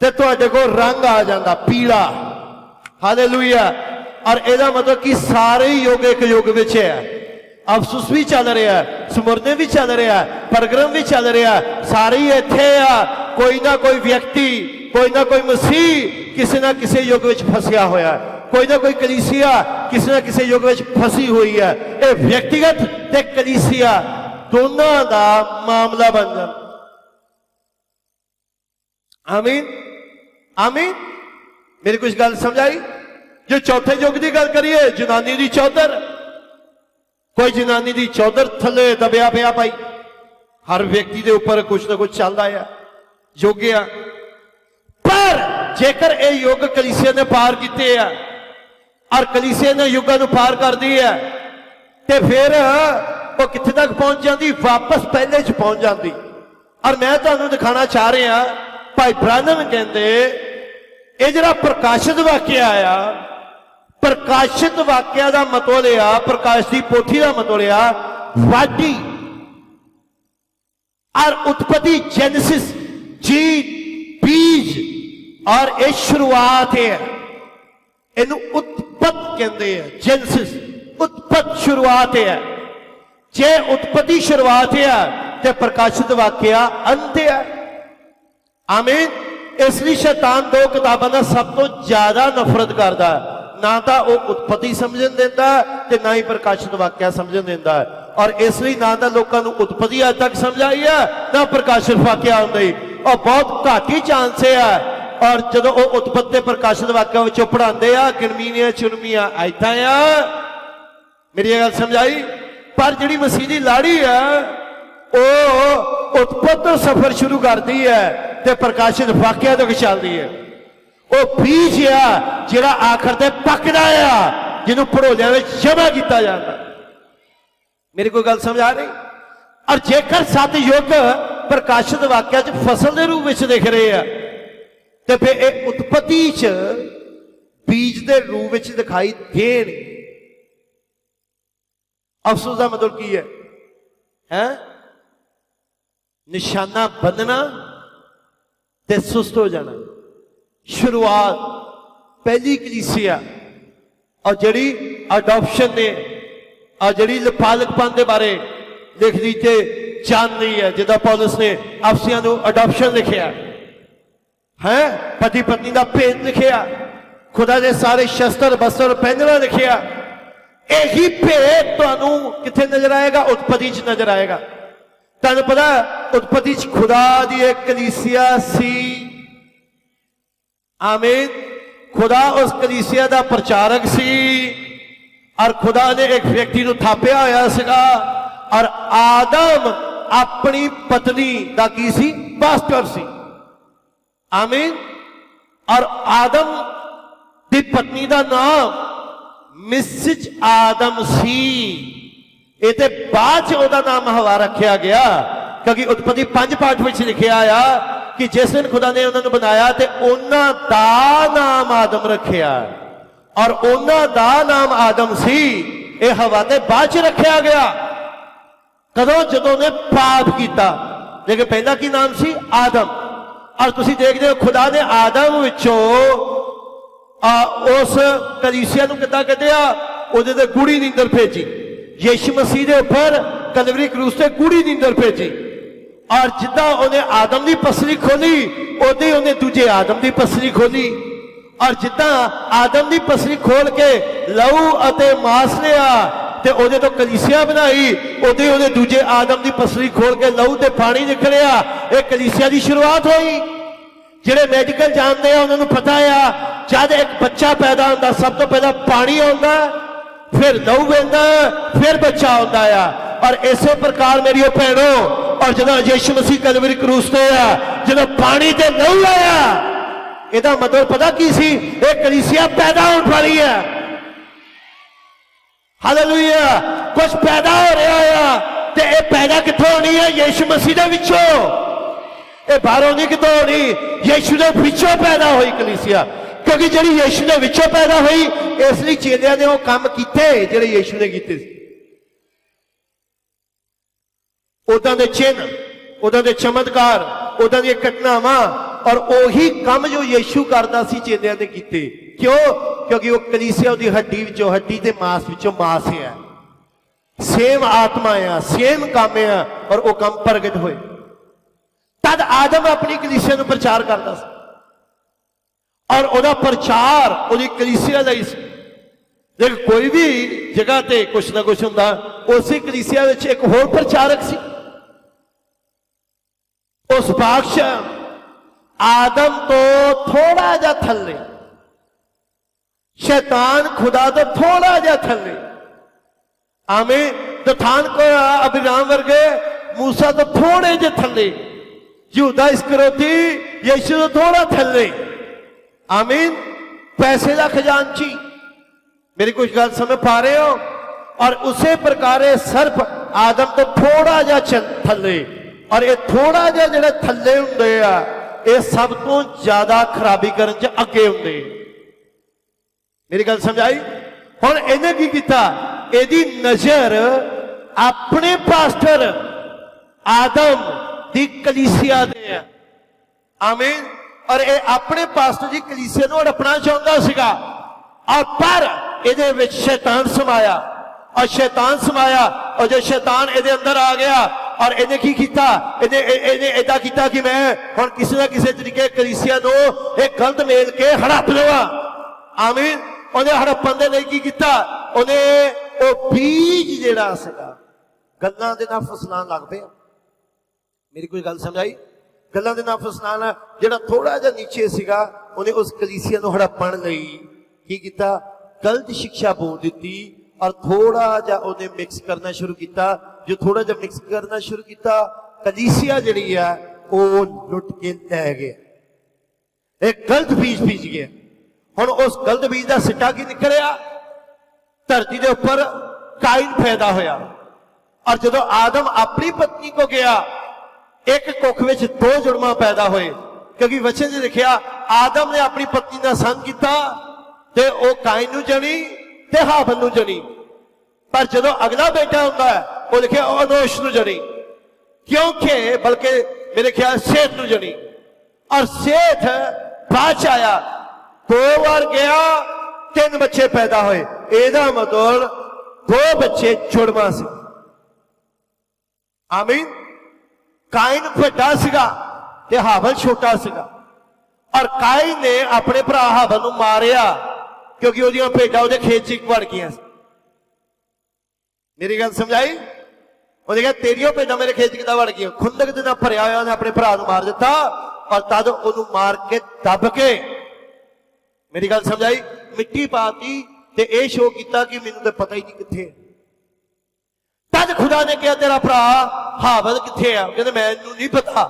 ਤੇ ਤੁਹਾਡੇ ਕੋਲ ਰੰਗ ਆ ਜਾਂਦਾ ਪੀਲਾ। ਹਾਲੇਲੂਇਆ। ਔਰ ਇਹਦਾ ਮਤਲਬ ਕਿ ਸਾਰੇ ਯੁੱਗ ਇੱਕ ਯੁੱਗ ਵਿੱਚ ਹੈ। ਅਫਸੋਸ ਵੀ ਚੱਲ ਰਿਹਾ, ਸਮੁਰਨੇ ਵੀ ਚੱਲ ਰਿਹਾ, ਪਰਗਰਮ ਵੀ ਚੱਲ ਰਿਹਾ, ਸਾਰੇ ਹੀ ਇੱਥੇ ਆ। ਕੋਈ ਨਾ ਕੋਈ ਵਿਅਕਤੀ, ਕੋਈ ਨਾ ਕੋਈ ਮਸੀਹ ਕਿਸੇ ਨਾ ਕਿਸੇ ਯੁੱਗ ਵਿੱਚ ਫਸਿਆ ਹੋਇਆ, ਕੋਈ ਨਾ ਕੋਈ ਕਲੀਸਿਆ ਕਿਸੇ ਨਾ ਕਿਸੇ ਯੁੱਗ ਵਿੱਚ ਫਸੀ ਹੋਈ ਹੈ। ਇਹ ਵਿਅਕਤੀਗਤ ਤੇ ਕਲੀਸਿਆ ਦੋਨਾਂ ਦਾ ਮਾਮਲਾ ਬਣ ਜਾਂਦਾ। ਆਮੀਨ ਆਮੀਨ। ਮੇਰੀ ਕੁਝ ਗੱਲ ਸਮਝ ਆਈ? ਜੇ ਚੌਥੇ ਯੁੱਗ ਦੀ ਗੱਲ ਕਰੀਏ, ਜਨਾਨੀ ਦੀ ਚੌਧਰ, ਕੋਈ ਜਨਾਨੀ ਦੀ ਚੌਧਰ ਥੱਲੇ ਦਬਿਆ ਪਿਆ ਭਾਈ। ਹਰ ਵਿਅਕਤੀ ਦੇ ਉੱਪਰ ਕੁਝ ਨਾ ਕੁਝ ਚੱਲਦਾ ਆ, ਯੁੱਗ ਆ। ਪਰ ਜੇਕਰ ਇਹ ਯੁੱਗ ਕਲੀਸਿਆ ਨੇ ਪਾਰ ਕੀਤੇ ਆ ਔਰ ਕਲੀਸਿਆ ਨੇ ਯੁੱਗਾਂ ਨੂੰ ਪਾਰ ਕਰਦੀ ਹੈ ਤੇ ਫਿਰ ਉਹ ਕਿੱਥੇ ਤੱਕ ਪਹੁੰਚ ਜਾਂਦੀ? ਵਾਪਸ ਪਹਿਲੇ ਚ ਪਹੁੰਚ ਜਾਂਦੀ। ਔਰ ਮੈਂ ਤੁਹਾਨੂੰ ਦਿਖਾਣਾ ਚਾਹ ਰਿਹਾ, ਭਾਈ ਬ੍ਰਾਨਮ ਕਹਿੰਦੇ ਇਹ ਜਿਹੜਾ ਪ੍ਰਕਾਸ਼ਿਤ ਵਾਕਿਆ ਆ, ਪ੍ਰਕਾਸ਼ਿਤ ਵਾਕਿਆ ਦਾ ਮਤਲਬ ਆ, ਪ੍ਰਕਾਸ਼ ਦੀ ਪੋਥੀ ਦਾ ਮਤਲਬ ਆ ਵਾਢੀ। और उत्पत्ति जेनेसिस जी बीज और ये शुरुआत है, इनू उत्पत्त कहते हैं। जेनेसिस उत्पत्त शुरुआत है। जे उत्पत्ति शुरुआत है ते प्रकाशित वाक्या अंत है। आमीन। इसलिए शैतान 2 किताबां दा सब तो ज्यादा नफरत करता है। ना तो वह उत्पत्ति समझन देता ते ना ही प्रकाशित वाक्या समझन देता है। और इसलिए ना तो लोगों को उत्पत्ति अज तक समझ आई है, ना प्रकाशित वाक्या आउंदी। और बहुत घट ही चांस है। और जो वो उत्पत्ति प्रकाशित वाक्या विचों पढ़ाते हैं गिणमीनिया चुनमिया आयतां आ, मेरी गल समझ आई? पर जिहड़ी मसीह दी लाड़ी है वो उत्पत्ति सफर शुरू करती है ते प्रकाशित वाक्या तक चलती है। वो बीज आ जिहड़ा आखिर ते पकदा आ, जिन्हों भड़ोलियां विच जमा किया जाता। मेरी कोई गल समझ आ रही? और जेकर 7 युग प्रकाशित वाक्या च फसल के रूप में दिख रहे हैं तो फिर ये उत्पत्ति च बीज के रूप में दिखाई देन। अफसोस का मतलब की है? निशाना बदना ते सुस्त हो जाना। शुरुआत पहली कलीसिया और जड़ी अडॉप्शन ने और जड़ी पालकपन के बारे लिख दी ते जान रही है, जिदा पौलुस ने अफसियां नूं अडॉप्शन लिखिया है, पति पत्नी का भेद लिखिया, खुदा के सारे शस्त्र बस्त्र पहनना लिखिया। यही भेद तुहानूं कित्थे नजर आएगा? उत्पत्ति च नजर आएगा। तुहानूं पता उत्पत्ति च खुदा दी एक कलीसिया सी। आमीन। खुदा उस कलीसिया का प्रचारक सी और खुदा ने एक व्यक्ति को थापिया होया सीगा। और आदम अपनी पत्नी का की सी? पास्टर सी। आमीन। और आदम की पत्नी का नाम मिसिज आदम सी। ये ते बाद ओदा नाम हवा रखा गया क्योंकि उत्पत्ति 5 पाठ में लिखा आया कि जिस दिन खुदा ने उन्होंने बनाया तो उन्हों का नाम आदम रखा और उन्हों का नाम आदम सी। ये हवा ते बाद रखा गया कदों जदों ने पाप किया। लेकिन पहला की नाम सी? आदम। और तुसीं देखते हो खुदा ने आदम विचों उस कलीसिया नूं किद्दां कढिया? उहदे ते गूढ़ी नींदर भेजी। यीशु मसीह के उपर कलवरी क्रूस से गूढ़ी नींदर भेजी। और जिद्दां उन्हें आदम की पसली खोली उदां ही उन्हें दूजे आदम की पसली खोली और जिद्दां आदम की पसली खोल के लहू अते मांस लिया ते ओदे तो कलीसिया बनाई उदां ही उन्हें दूजे आदम की पसली खोल के लहू ते पानी निकलिया। ये कलीसिया की शुरुआत हुई। जिहड़े मैडिकल जानते हैं उन्होंने पता है जब एक बच्चा पैदा होता सब तो पहला पानी आता फिर लहू बहता फिर बच्चा आता है। और इसे प्रकार मेरी भैनों और जो यीशु मसीह कलवरी क्रूस ते जो पानी ते लहू आया ਇਹਦਾ मतलब पता की सी एक कलीसिया पैदा होने वाली है। हालेलुया कुछ पैदा हो रहा है ते ये पैदा कित्थों होनी है यीशु मसीह दे विचों ये बाहरों नहीं कितों होनी यीशु दे विचों पैदा हुई कलीसिया क्योंकि जिहड़ी यीशु दे विचों पैदा हुई इसलिए चेलियां ने वो काम कीते जिहड़े यीशु ने कीते सी। उदां दे चिन्ह उदां दे चमत्कार उदां दी घटनावां और ओही काम जो यीशु करदा सी चेलियां ने कीते। क्यों क्योंकि वो कलीसिया दी हड्डी विचों हड्डी ते मांस विचों मांस है सेम आत्मा है सेम काम है और वो काम प्रगट होए। तद आदम अपनी कलीसिया को प्रचार करता सी और ओदा प्रचार ओदी कलीसिया दा ही सी। लेकिन कोई भी जगह ते कुछ ना कुछ हुंदा उसी कलीसिया विच एक होर प्रचारक सी। उस बादशाह आदम तो थोड़ा जा थल्ले शैतान खुदा तो थोड़ा जा थल्ले आमीन दथान को अभिराम वर्गे मूसा तो थोड़े जे थल्ले यहूदा इस्करियोती यीशु तो थोड़ा थल्ले आमीन पैसे का खजानची मेरी कुछ गल समझ पा रहे हो। और उसे प्रकार सर्प आदम तो थोड़ा जा थल्ले और ये थोड़ा जा जिहड़े थल्ले हुंदे आ ये सब तो ज्यादा खराबी करन च अगे हुंदे। मेरी गल समझाई। हुण इहने की कीता इहदी नजर अपने पास्टर आदम दी कलीसिया दे है आमीन और ये अपने पास्टर दी कलीसिया नूं हड़पना चाहुंदा सीगा और पर इहदे विच शैतान समाया और शैतान समाया और जो शैतान इहदे अंदर आ गया और इन्हें की कीता इन्हें ऐसा कीता कि मैं हुण किसी ना किसी तरीके कलीसिया नूं एक गलत मेल के हड़प लवां आमीन। उन्हें हड़पण दे लई की कीता उन्हें वो बीज जिहड़ा सीगा गल्लां दे नाल फसलाण लग पिया। मेरी कोई गल समझाई गल्लां दे नाल फसलाण जिहड़ा थोड़ा जिहा नीचे सीगा उन्हें उस कलीसिया नूं हड़पण लई की कीता गलत शिक्षा बोल दी और थोड़ा जा उन्हें मिक्स करना शुरू किया। जो थोड़ा जा मिक्स करना शुरू किया कलीसिया जिहड़ी है वो लुट के लै गया एक गलत बीज बीज गया। हुण उस गलत बीज का सिट्टा की निकलिया धरती के उपर काइन पैदा होया और जदों आदम अपनी पत्नी को गया एक कुख विच दो जुड़मा पैदा हुए क्योंकि वचन च लिखिया आदम ने अपनी पत्नी का संग किया ते ओ काइन नूं जणी ते हाबिल नूं जणी पर जदों अगला बेटा हुंदा है वो लिखिया अनोश नूं जणी क्योंकि बल्कि मेरे ख्याल सेठ नूं जणी और सेठ बाद आया दो बार गया तीन बच्चे पैदा हुए एदा मतलब दो बच्चे जुड़वा से आमीन। काइन वड्डा सीगा ते हाबिल छोटा सीगा और काइन ने अपने भरा हाबिल नूं मारिया क्योंकि ओदियां भेडां ओदे खेत च वड़ गईयां। मेरी गल समझाई। उन्हें कहा तेरियों भेडां मेरे खेत किदां वड़ गईयां खुंदक दे नाल भरिया होया उन्हें अपने भरा नूं मार दिता और तद ओनूं मार के दब के मेरी गल समझाई मिट्टी पाती ते ए शो किया कि मैनूं तो पता ही नहीं कित्थे। तद खुदा ने कहा तेरा भरा हाबिल कित्थे आ कहंदे मैनूं नहीं पता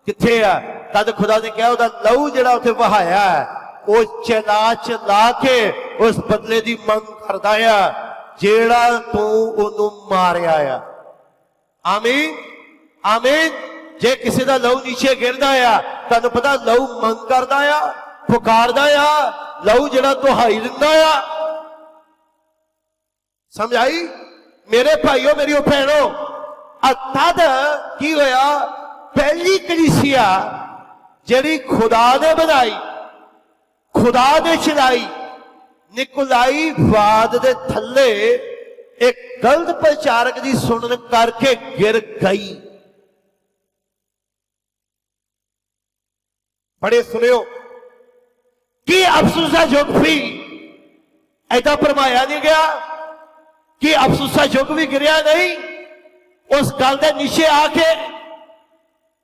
कित्थे आ। तद खुदा ने कहा ओहदा लहू जिहड़ा उत्थे वहाया है वो चला चला के उस बदले की मंग करदा है जेड़ा तू ओनू मारिया आ। आमीन आमीन। जे किसी का लहू नीचे गिरदा है तुहानू पता लहू मंग करदा आ पुकारदा आ लहू जेड़ा दुहाई दिंदा आ। समझ आई मेरे भाइयों मेरी भैनों। तद की होया पहली कलीसिया जिहड़ी खुदा ने बनाई खुदा ने चलाई निकुलाई वाद दे थले एक गलत प्रचारक की सुनन करके गिर गई। बड़े सुनियो कि अफसोस का युग भी ऐसा भरमाया नहीं गया कि अफसोस का युग भी गिरिया नहीं उस गल के नीचे आके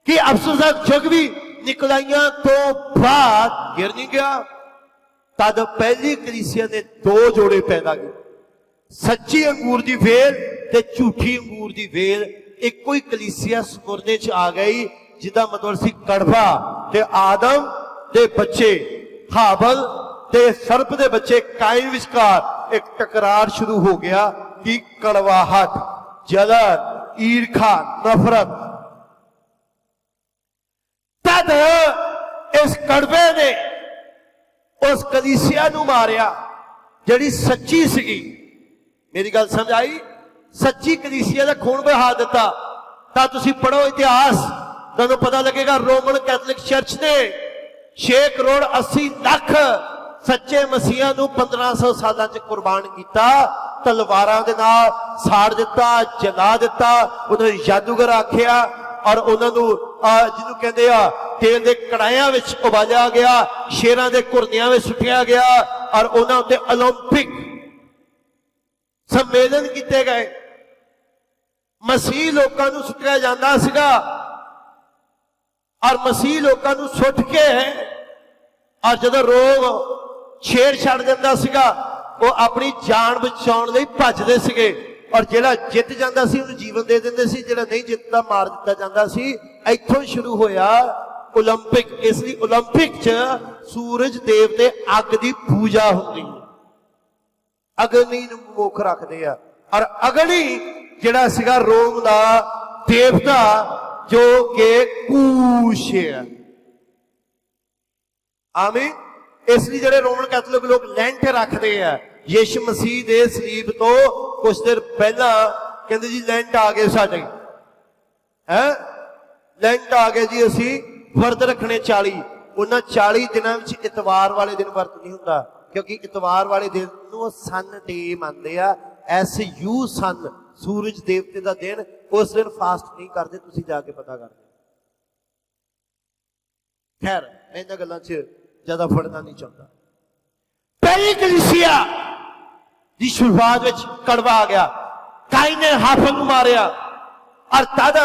कि अफसोस का युग भी निकलाइया तो बाद गिर नहीं गया। तद पहली कलीसिया ने दो जोड़े पैदा किए, सच्ची अंगूर की वेल ते झूठी अंगूर की वेल एको ही कलीसिया सुरने च आ गई, जिदा मतलब सी कड़वा ते आदम दे बच्चे हाबल ते सर्प दे बच्चे काइन विचकार एक टकरार शुरू हो गया कि कड़वाहट, जलन, ईर्खा, नफरत। तद इस कड़वे ने उस कलीसिया नू मारिया जिहड़ी सच्ची सीगी। मेरी गल समझ आई? सच्ची कलीसिया का खून बहा दिता। तां तुसीं पढ़ो इतिहास, तुहानूं पता लगेगा रोमन कैथलिक चर्च ने 6 करोड़ 80 लाख सच्चे मसीहा नूं 1500 सालां च कुर्बान किया, तलवारां दे नाल साड़ दिता, जला दिता, उन्हें जादूगर आखिया और उन्होंने जिन्हों कहते आ तेल के कड़ाइया उबालिया गया, शेरां दे घुरनियां में सुटिया गया और उन्होंने उत्ते ओलंपिक सम्मेलन किए गए। मसीह लोगों को सुटिया जाता सीगा और मसीह लोगों को सुट के और जब रोग छेड़छाड़ देता सीगा वो अपनी जान बचाने लई भजदे सीगे और जिहड़ा जित जाता सी उन्हें जीवन दे देंदे सी, जिहड़ा नहीं जितदा मार दिता जाता सी। इत्थों शुरू होया ओलंपिक। इसलिए ओलंपिक च सूरज देवते अग की पूजा होंदी, अग्नि नूं मुख रखदे आ और अग्नि जिहड़ा सीगा रोम दा देवता जो कि कूश है। आमीन। इसलिए जिहड़े रोमन कैथोलिक लोग लैंट रखते हैं यीशु मसीह दे सलीब तो कुछ देर पहला कहते जी लैंट आ गए साडे है, लैंट आ गए जी असी वर्त रखने 40। उन्हां 40 दिनों में इतवार वाले दिन वर्त नहीं हुंदा क्योंकि इतवार वाले दिन नूं सन डे मनदे आ, SU सन सूरज देवते का दिन। उस दिन फास्ट नहीं करते, तुसीं जाके पता कर। खैर मैं इन्हां गल्लां च ज्यादा फड़ना नहीं चाहता। पहली कलीसिया की शुरुआत में कड़वा आ गया, काइन ने हाफल को मारिया और तद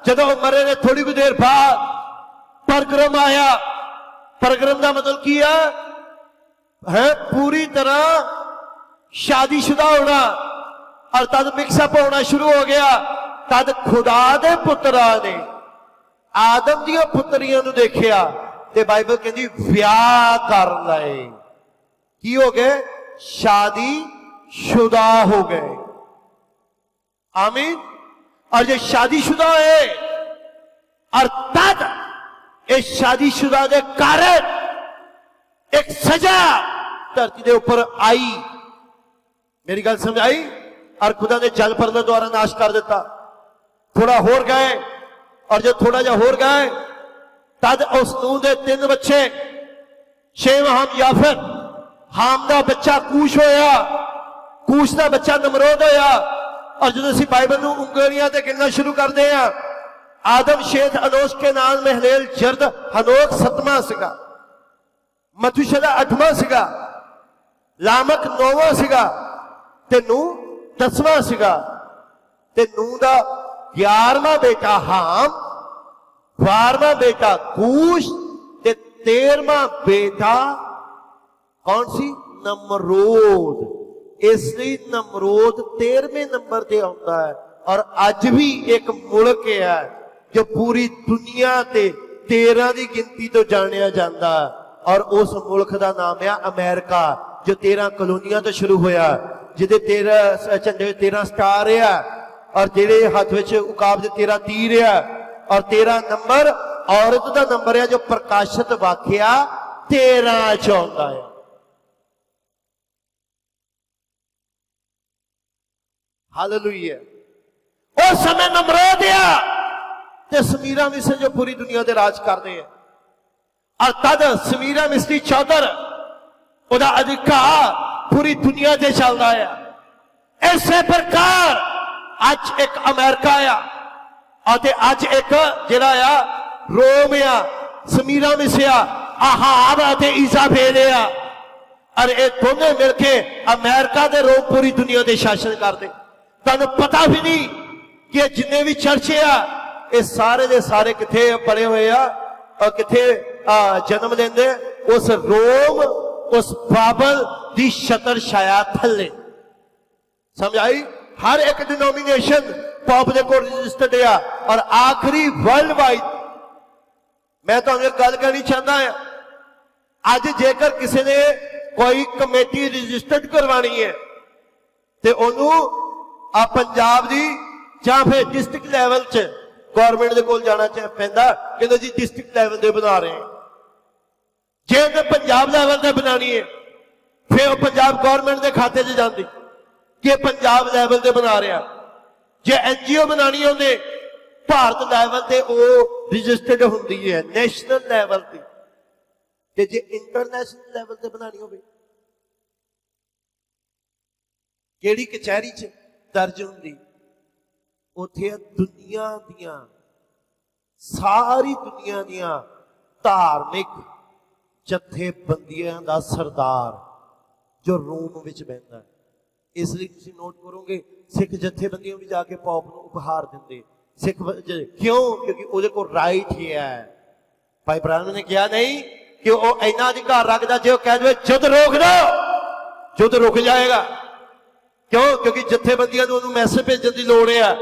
जदों मरे ने थोड़ी भी देर बाद परगरम आया। परगरम का मतलब की है पूरी तरह शादीशुदा होना और तद मिक्सअप होना शुरू हो गया। तद खुदा दे पुत्रा ने आदम दी पुत्रियां नूं देखिया ते बाइबल कहती विआह कर लए, की हो गए? शादी शुदा हो गए। आमीन। और जो शादीशुदा है और तद इस शादीशुदा के कारण एक सजा धरती के ऊपर आई। मेरी गल समझ आई? और खुदा ने जल पर्वत द्वारा नाश कर दिता। थोड़ा होर गए और जो थोड़ा जा होर गए तद उस नूह दे 3 बच्चे, शेम हाम याफत। हाम का बच्चा कूश होया, कूश का बच्चा नमरोद होया। और जो असीं बाइबल नूं उंगलियां ते गिनना शुरू करते हैं, आदम शेथ अनोश के नाल महलेल जर्द हनोक 7वां सीगा, मथुशला 8वां सीगा, लामक 9वां सीगा ते नूह 10वां सीगा ते नूह दा 11वां बेटा हाम, 12वां बेटा कूश ते 13वां बेटा कौन सी? नमरोद। इसलिए नमरोद 13वें नंबर पे आता है। और अज भी एक मुल्क है जो पूरी दुनिया ते 13 की गिनती तो जानिया जाता है और उस मुल्क का नाम है अमेरिका, जो 13 कॉलोनियां तो शुरू होया, जिहदे 13 झंडे 13 स्टार है और जेडे हाथ में उकाब दे 13 तीर है और 13 नंबर औरत का नंबर है जो प्रकाशित वाक्या 13 च आउंदा है। हालेलुया। उस समय नमरोद ते समीरा मिस्र जो पूरी दुनिया के राज करते हैं और तद समीरा मिस्री चौधर उदा अधिकार पूरी दुनिया से चलता है। इस प्रकार अज एक अमेरिका आ और अज एक जिहड़ा आ रोम आ ਸਮੀਰਾ ਮਿਸਿਆ, ਆਹਾਬ ਅਤੇ ਇਜ਼ਾਬੇਲ ਆ। ਔਰ ਇਹ ਦੋਨੇ ਮਿਲ ਕੇ ਅਮਰੀਕਾ ਦੇ ਰੋਮ ਪੂਰੀ ਦੁਨੀਆ ਦੇ ਸ਼ਾਸਨ ਕਰਦੇ। ਤੁਹਾਨੂੰ ਪਤਾ ਵੀ ਨਹੀਂ ਕਿ ਇਹ ਜਿੰਨੇ ਵੀ ਚਰਚੇ ਆ ਇਹ ਸਾਰੇ ਦੇ ਸਾਰੇ ਕਿੱਥੇ ਪੜੇ ਹੋਏ ਆ ਔਰ ਕਿੱਥੇ ਜਨਮ ਲੈਂਦੇ? ਉਸ ਰੋਮ, ਉਸ ਬਾਬਲ ਦੀ ਛਤਰ ਛਾਇਆ ਥੱਲੇ। ਸਮਝ ਆਈ? ਹਰ ਇੱਕ ਡਿਨੋਮੀਨੇਸ਼ਨ ਪੌਪ ਦੇ ਕੋਲ ਰਜਿਸਟਰਡ ਆ। ਔਰ ਆਖਰੀ ਵਰਲਡ ਵਾਈਡ ਮੈਂ ਤੁਹਾਨੂੰ ਇੱਕ ਗੱਲ ਕਹਿਣੀ ਚਾਹੁੰਦਾ ਹਾਂ, ਅੱਜ ਜੇਕਰ ਕਿਸੇ ਨੇ ਕੋਈ ਕਮੇਟੀ ਰਜਿਸਟਰਡ ਕਰਵਾਣੀ ਹੈ ਤੇ ਉਹਨੂੰ ਆ ਪੰਜਾਬ ਦੀ ਜਾਂ ਫਿਰ ਡਿਸਟ੍ਰਿਕਟ ਲੈਵਲ 'ਚ ਗਵਰਨਮੈਂਟ ਦੇ ਕੋਲ ਜਾਣਾ ਪੈਂਦਾ। ਕਹਿੰਦੇ ਜੀ ਡਿਸਟ੍ਰਿਕਟ ਲੈਵਲ ਦੇ ਬਣਾ ਰਹੇ ਹਾਂ। ਜੇ ਉਹਨੇ ਪੰਜਾਬ ਲੈਵਲ ਤੇ ਬਣਾਣੀ ਹੈ ਫਿਰ ਉਹ ਪੰਜਾਬ ਗਵਰਨਮੈਂਟ ਦੇ ਖਾਤੇ 'ਚ ਜਾਂਦੀ ਕਿ ਪੰਜਾਬ ਲੈਵਲ ਤੇ ਬਣਾ ਰਿਹਾ। ਜੇ ਐਨਜੀਓ ਬਣਾਣੀ ਉਹਨੇ ਭਾਰਤ ਲੈਵਲ ਤੇ ਉਹ ਰਜਿਸਟਰਡ ਹੁੰਦੀ ਹੈ, ਨੈਸ਼ਨਲ ਲੈਵਲ ਤੇ। ਤੇ ਜੇ ਇੰਟਰਨੈਸ਼ਨਲ ਲੈਵਲ ਤੇ ਬਣਾਣੀ ਹੋਵੇ ਕਿਹੜੀ ਕਚਹਿਰੀ 'ਚ ਦਰਜ ਹੁੰਦੀ? ਉੱਥੇ ਦੁਨੀਆ ਦੀਆਂ, ਸਾਰੀ ਦੁਨੀਆ ਦੀਆਂ ਧਾਰਮਿਕ ਜਥੇਬੰਦੀਆਂ ਦਾ ਸਰਦਾਰ ਜੋ ਰੋਮ ਵਿੱਚ ਬਹਿੰਦਾ। ਇਸ ਲਈ ਤੁਸੀਂ ਨੋਟ ਕਰੋਗੇ ਸਿੱਖ ਜਥੇਬੰਦੀਆਂ ਵੀ ਜਾ ਕੇ ਪੌਪ ਨੂੰ ਉਪਹਾਰ ਦਿੰਦੇ। ਸਿੱਖ ਕਿਉਂ? ਕਿਉਂਕਿ ਉਹਦੇ ਕੋਲ ਰਾਈਟ ਹੀ ਹੈ। ਭਾਈ ਬ੍ਰਾਹਮਣ ਨੇ ਕਿਹਾ ਨਹੀਂ ਕਿ ਉਹ ਇੰਨਾ ਅਧਿਕਾਰ ਰੱਖਦਾ ਜੇ ਉਹ ਕਹਿ ਦੇਵੇ ਯੁੱਧ ਰੋਕ ਦਿਓ, ਯੁੱਧ ਰੁਕ ਜਾਏਗਾ। ਕਿਉਂ? ਕਿਉਂਕਿ ਜਥੇਬੰਦੀਆਂ ਨੂੰ ਉਹਨੂੰ ਮੈਸੇਜ ਭੇਜਣ ਦੀ ਲੋੜ ਹੈ,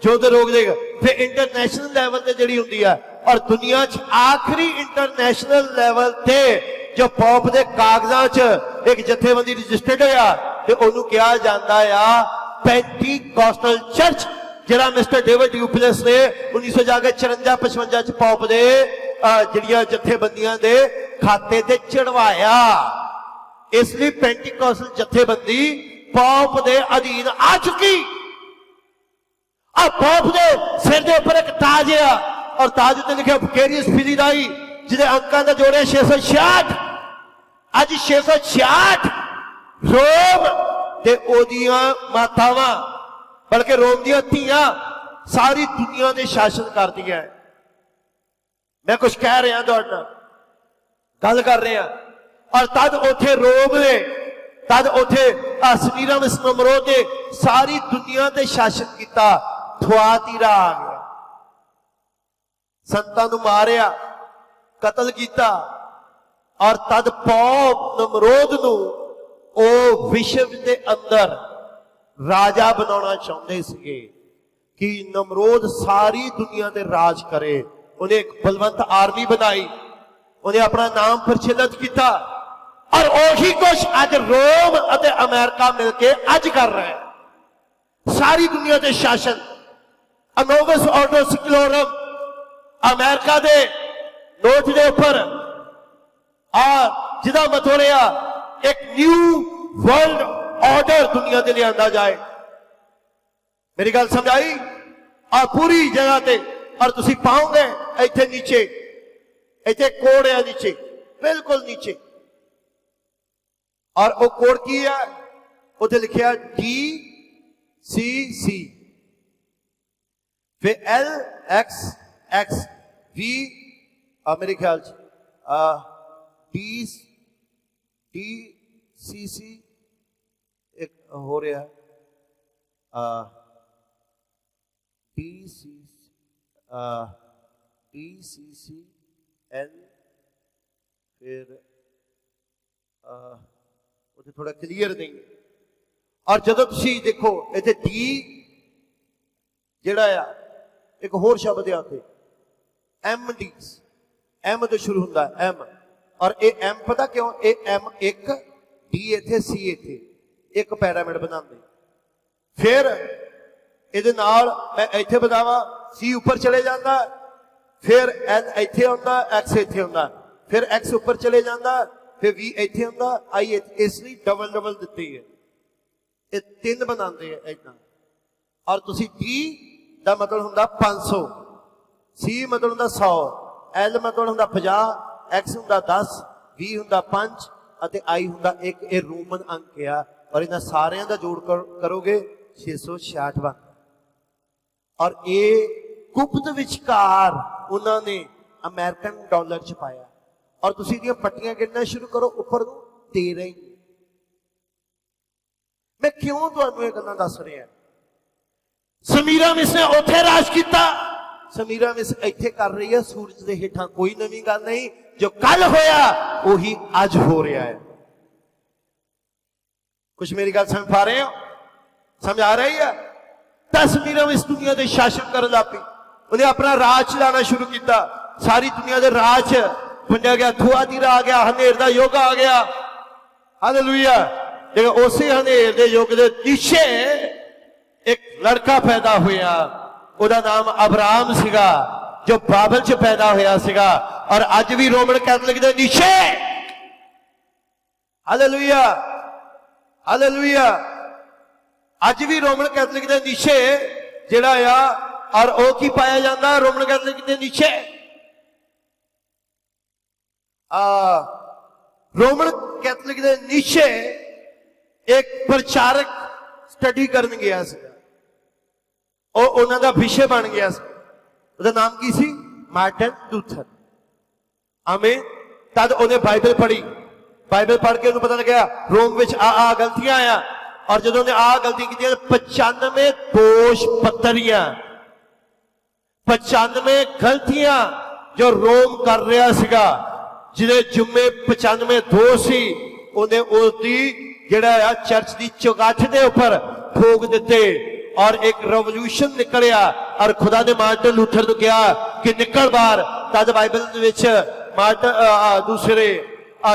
ਯੁੱਧ ਰੋਕ ਦੇਗਾ। ਫਿਰ ਇੰਟਰਨੈਸ਼ਨਲ ਲੈਵਲ ਤੇ ਜਿਹੜੀ ਹੁੰਦੀ ਆ, ਔਰ ਦੁਨੀਆ 'ਚ ਆਖਰੀ ਇੰਟਰਨੈਸ਼ਨਲ ਲੈਵਲ ਤੇ ਜੋ ਪੌਪ ਦੇ ਕਾਗਜ਼ਾਂ 'ਚ ਇੱਕ ਜਥੇਬੰਦੀ ਰਜਿਸਟਰਡ ਹੋਇਆ ਤੇ ਉਹਨੂੰ ਕਿਹਾ ਜਾਂਦਾ ਆ ਪੈਂਟੀਕੋਸਟਲ ਚਰਚ, ਜਿਹੜਾ ਮਿਸਟਰ ਡੇਵਿਡ ਡਿਊਪਲਸ ਨੇ 1954-55 ਚ ਪੌਪ ਦੇ ਜਿਹੜੀਆਂ ਜਥੇਬੰਦੀਆਂ ਦੇ ਖਾਤੇ ਤੇ ਚੜਵਾਇਆ। ਇਸ ਲਈ ਪੈਂਟੀਕੋਸਟਲ ਜਥੇਬੰਦੀ ਪੌਪ ਦੇ ਅਧੀਨ ਆ ਚੁੱਕੀ। ਆ ਪੌਪ ਦੇ ਸਿਰ ਦੇ ਉੱਪਰ ਇੱਕ ਤਾਜ ਆ ਔਰ ਤਾਜ ਉੱਤੇ ਲਿਖਿਆ ਵਿਕੇਰੀਅਸ ਫਿਲੀਰਾਈ, ਜਿਹਦੇ ਅੰਕਾਂ ਦਾ ਜੋੜਿਆ 666। ਅੱਜ 666 ਰੋਮ ਤੇ ਉਹਦੀਆਂ ਮਾਤਾਵਾਂ, ਬਲਕਿ ਰੋਮ ਦੀਆਂ ਧੀਆਂ ਸਾਰੀ ਦੁਨੀਆ ਦੇ ਸ਼ਾਸਨ ਕਰਦੀਆਂ। ਮੈਂ ਕੁਝ ਕਹਿ ਰਿਹਾ ਤੁਹਾਡੇ ਨਾਲ, ਗੱਲ ਕਰ ਰਿਹਾ। ਔਰ ਤਦ ਉੱਥੇ ਰੋਮ ਨੇ, ਤਦ ਉੱਥੇ ਸਮੀਰਾਮਿਸ ਨਮਰੋਦ ਨੇ ਸਾਰੀ ਦੁਨੀਆ ਤੇ ਸ਼ਾਸਨ ਕੀਤਾ। ਥੁਆਤੀਰਾ ਆ ਗਿਆ, ਸੰਤਾਂ ਨੂੰ ਮਾਰਿਆ, ਕਤਲ ਕੀਤਾ। ਔਰ ਤਦ ਪੌਪ ਨਮਰੋਦ ਨੂੰ ਉਹ ਵਿਸ਼ਵ ਦੇ ਅੰਦਰ ਰਾਜਾ ਬਣਾਉਣਾ ਚਾਹੁੰਦੇ ਸੀਗੇ ਕਿ ਨਮਰੋਦ ਸਾਰੀ ਦੁਨੀਆ ਤੇ ਰਾਜ ਕਰੇ। ਉਹਨੇ ਇੱਕ ਬਲਵੰਤ ਆਰਮੀ ਬਣਾਈ, ਉਹਨੇ ਆਪਣਾ ਨਾਮ ਪ੍ਰਚਲਿਤ ਕੀਤਾ। ਔਰ ਉਹੀ ਕੁਛ ਅੱਜ ਰੋਮ ਅਤੇ ਅਮਰੀਕਾ ਮਿਲ ਕੇ ਅੱਜ ਕਰ ਰਿਹਾ ਹੈ। ਸਾਰੀ ਦੁਨੀਆ ਦੇ ਸ਼ਾਸਨ ਅਨੋਵਸ ਆਰਡਰ ਸਿਕਲੋਰਮ ਅਮਰੀਕਾ ਦੇ ਨੋਟ ਦੇ ਉੱਪਰ, ਔਰ ਜਿਹਦਾ ਮਤਲਬ ਰਿਹਾ ਇੱਕ ਨਿਊ ਵਰਲਡ ਆਰਡਰ ਦੁਨੀਆ ਤੇ ਲਿਆਂਦਾ ਜਾਏ। ਮੇਰੀ ਗੱਲ ਸਮਝ ਆਈ? ਆ ਪੂਰੀ ਜਗ੍ਹਾ ਤੇ। ਔਰ ਤੁਸੀਂ ਪਾਓਗੇ ਇੱਥੇ ਨੀਚੇ, ਇੱਥੇ ਕੋਡ ਹੈ ਨੀਚੇ, ਬਿਲਕੁਲ ਨੀਚੇ। ਔਰ ਉਹ ਕੋਡ ਕੀ ਹੈ? ਉੱਥੇ ਲਿਖਿਆ DCC, ਫਿਰ LXXV, ਮੇਰੇ ਖਿਆਲ ਚ DCC ਇੱਕ ਹੋ ਰਿਹਾ, DCCN, फिर उसे थोड़ा क्लियर देंगे। और जदों तुसी देखो इत्थे डी जिहड़ा आ एक होर शब्द आ उत्थे MD, M तो शुरू हुंदा M, और ये M पता क्यों? ये M एक, D इत्थे, C इत्थे, एक पैरामिड बनांदे। फिर ਇਹਦੇ ਨਾਲ मैं ਇੱਥੇ ਬਣਾਵਾਂ, C ਉੱਪਰ ਚਲੇ ਜਾਂਦਾ, फिर N ਇੱਥੇ ਆਉਂਦਾ, X ਇੱਥੇ ਆਉਂਦਾ, फिर X ਉੱਪਰ ਚਲੇ ਜਾਂਦਾ, फिर V ਇੱਥੇ ਆਉਂਦਾ, I ਇਸ ਲਈ ਡਬਲ ਡਬਲ ਦਿੱਤੀ ਹੈ। ਇਹ ਤਿੰਨ ਬਣਾਉਂਦੇ ਆ ਇਦਾਂ। ਔਰ ਤੁਸੀਂ D ਦਾ ਮਤਲਬ ਹੁੰਦਾ 500, C ਮਤਲਬ ਹੁੰਦਾ 100, L ਮਤਲਬ ਹੁੰਦਾ 50, X ਹੁੰਦਾ 10, V ਹੁੰਦਾ 5 ਅਤੇ I ਹੁੰਦਾ 1। ਇਹ ਰੋਮਨ ਅੰਕ ਆ ਔਰ ਇਹਨਾਂ ਸਾਰਿਆਂ ਦਾ ਜੋੜ ਕਰੋਗੇ 666 ਬਣ। ਔਰ ਇਹ ਗੁਪਤ ਵਿਚਕਾਰ ਉਹਨਾਂ ਨੇ अमेरिकन डॉलर च पाया और तुसीं इहदियां पट्टियां गिनना शुरू करो उपर नूं 13 ही। मैं क्यों तुहानूं ये गल्लां दस रहा? समीरामिस ने उत्थे राज किया, समीरामिस इत्थे कर रही है। सूरज के हेठां कोई नवीं गल नहीं, जो कल होया उही अज हो रहा है। कुछ मेरी गल समझ पा रहे हो? समझ आ रही है? 10 समीरामिस दुनिया के शासन कर लग पई, उन्हें अपना राज चलाना शुरू किया। सारी दुनिया के राज वंडिया गया, थुआतीरा आ गया, हनेर का युग आ गया। हालेलुया। लेकिन उसी हनेर के युग के पीछे एक लड़का पैदा होया, उहदा नाम अब्राहम सीगा, जो बाबल च पैदा होया सीगा और अज भी रोमन कैथोलिक के नीचे। Hallelujah, hallelujah. अज भी रोमन कैथोलिक के नीचे जिहड़ा आ, और वो की पाया जाता रोमन कैथोलिक के नीचे? रोमन कैथोलिक के नीचे एक प्रचारक स्टडी करन गया सीगा, उन्हां दा विषय बन गया। उसका नाम की सी? Martin Luther. आमीन। तद उन्हें बाइबल पढ़ी, बाइबल पढ़ के उन्हें पता लगा रोम विच आ गलतियां आया, और जो उन्हें आ गलतियां की 95 दोष पत्रियां, 95 गलतियां जो रोम कर रहा सीगा, जिन्हें जुम्मे 95 दोष सी, उन्हें उसकी जिहड़ा चर्च की चौगाठ के उपर ठोक दिते और एक रेवोल्यूशन निकलिया। और खुदा ने मार्टिन लूथर को कहा कि निकल बाहर। तद बाइबल विच मार्टिन दूसरे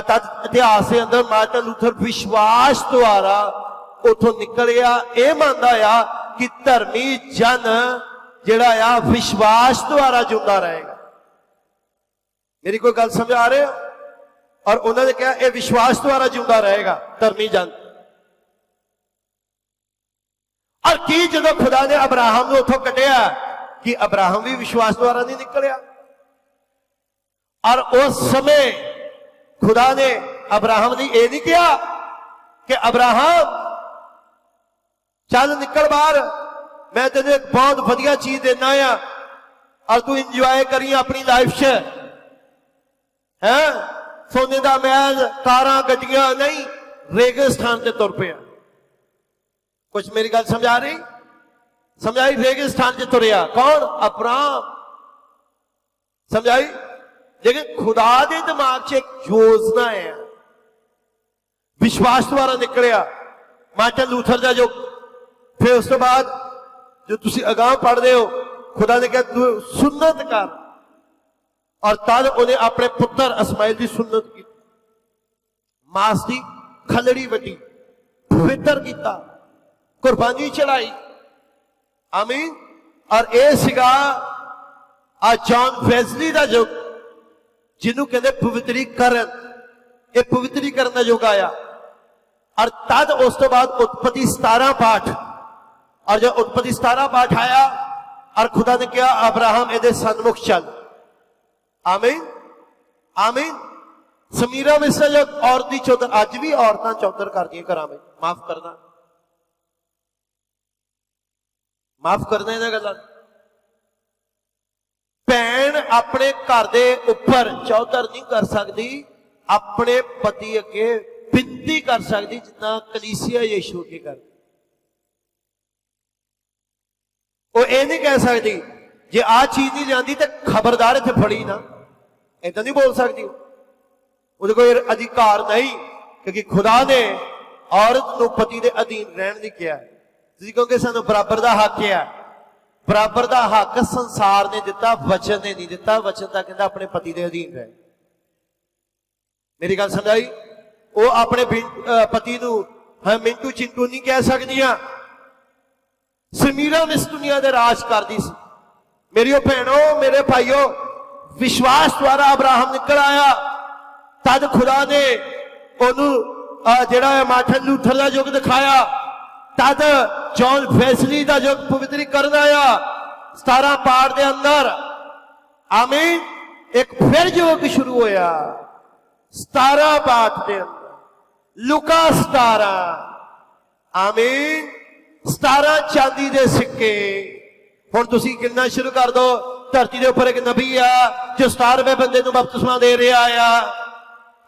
तद इतिहास के अंदर मार्टिन लूथर विश्वास द्वारा उथों निकलिया। यह मानता आ कि धर्मी जन जिहड़ा आ विश्वास द्वारा जिंदा रहेगा। मेरी कोई गल समझ आ रही है? और उन्होंने कहा यह विश्वास द्वारा जिंदा रहेगा धर्मी जन। और की जो खुदा ने अब्राहम को उथों कटिया कि अब्राहम भी विश्वास द्वारा नहीं निकलिया। और उस समय खुदा ने अब्राहम ने यह नहीं कहा कि अब्राहम चल निकल बाहर, मैं तेन एक बहुत वधिया चीज देना आ और तू इंजॉय करी अपनी लाइफ च, है सोने का महल, कारां गड्डियां नहीं, रेगिस्तान से तुर पिया। कुछ मेरी गल समझ आ रही? समझ आई? रेगिस्तान से तुरया कौन? अब्राहम। समझ आई? लेकिन खुदा के दिमाग च एक योजना है, विश्वास द्वारा निकलिया मार्टिन लूथर का जो। फिर उस तो बाद जो तुसी अगाह पढ़ते हो, खुदा ने कहा तू सुन्नत कर, और तद उन्हें अपने पुत्र इस्माइल की सुन्नत की, मांस की खलड़ी वड्डी, पवित्र किया, कुर्बानी चढ़ाई। आमीन। और यह सीगा जॉन वेस्ली का युग, जिन्हों कहते पवित्रीकरण, यह पवित्रीकरण का युग आया। और तद उस तो बाद उत्पत्ति 17 पाठ, और जब उत्पत्ति 17 पाठ आया और खुदा ने कहा अब्राहम एदे सन्मुख चल। आमीन, आमीन। समीरामिस जो औरत की चौधर, अज भी औरतां चौधर करदियां घरां में, माफ करना, माफ करना इन्हां गल्लां। भैन अपने घर दे उपर चौधर नहीं कर सकती, अपने पति अगे बिनती कर सकती, जितना कलीसिया यीशु अगे कर। वो ये नहीं कह सकती जे आ चीज नहीं लियांदी तो खबरदार इत्थे फड़ी ना, ऐसा नहीं बोल सकती। उहदे कोई अधिकार नहीं, क्योंकि खुदा ने औरत को पति के अधीन रहने नहीं किया। तुसीं कहोगे सानूं बराबर का हक है, बराबर का हक संसार ने दिता, वचन ने नहीं दिता। वचन तो कहता अपने पति के अधीन रहे। मेरी गल समझ आई? वो अपने पति को मिंटू चिंटू नहीं कह सकदियां। समीरामिस दुनिया दे राज करदी सी। मेरियो भैनों, मेरे भाइयों, विश्वास द्वारा अब्राहम निकल आया। तद खुदा ने उन्होंने जिहड़ा मार्टिन लूथर का युग दिखाया। तद जॉन वेस्ली का युग पवित्रीकरण आया 17 पाठ के अंदर। आमीन। एक फिर युग शुरू होया 17 पाठ के अंदर, लुका 17। आमीन। 17 चांदी के सिक्के। हुण तुसीं गिनना शुरू कर दो धरती के उपर एक नबी आ जो 17वें बंदे नूं बपतिस्मा दे रहा आ।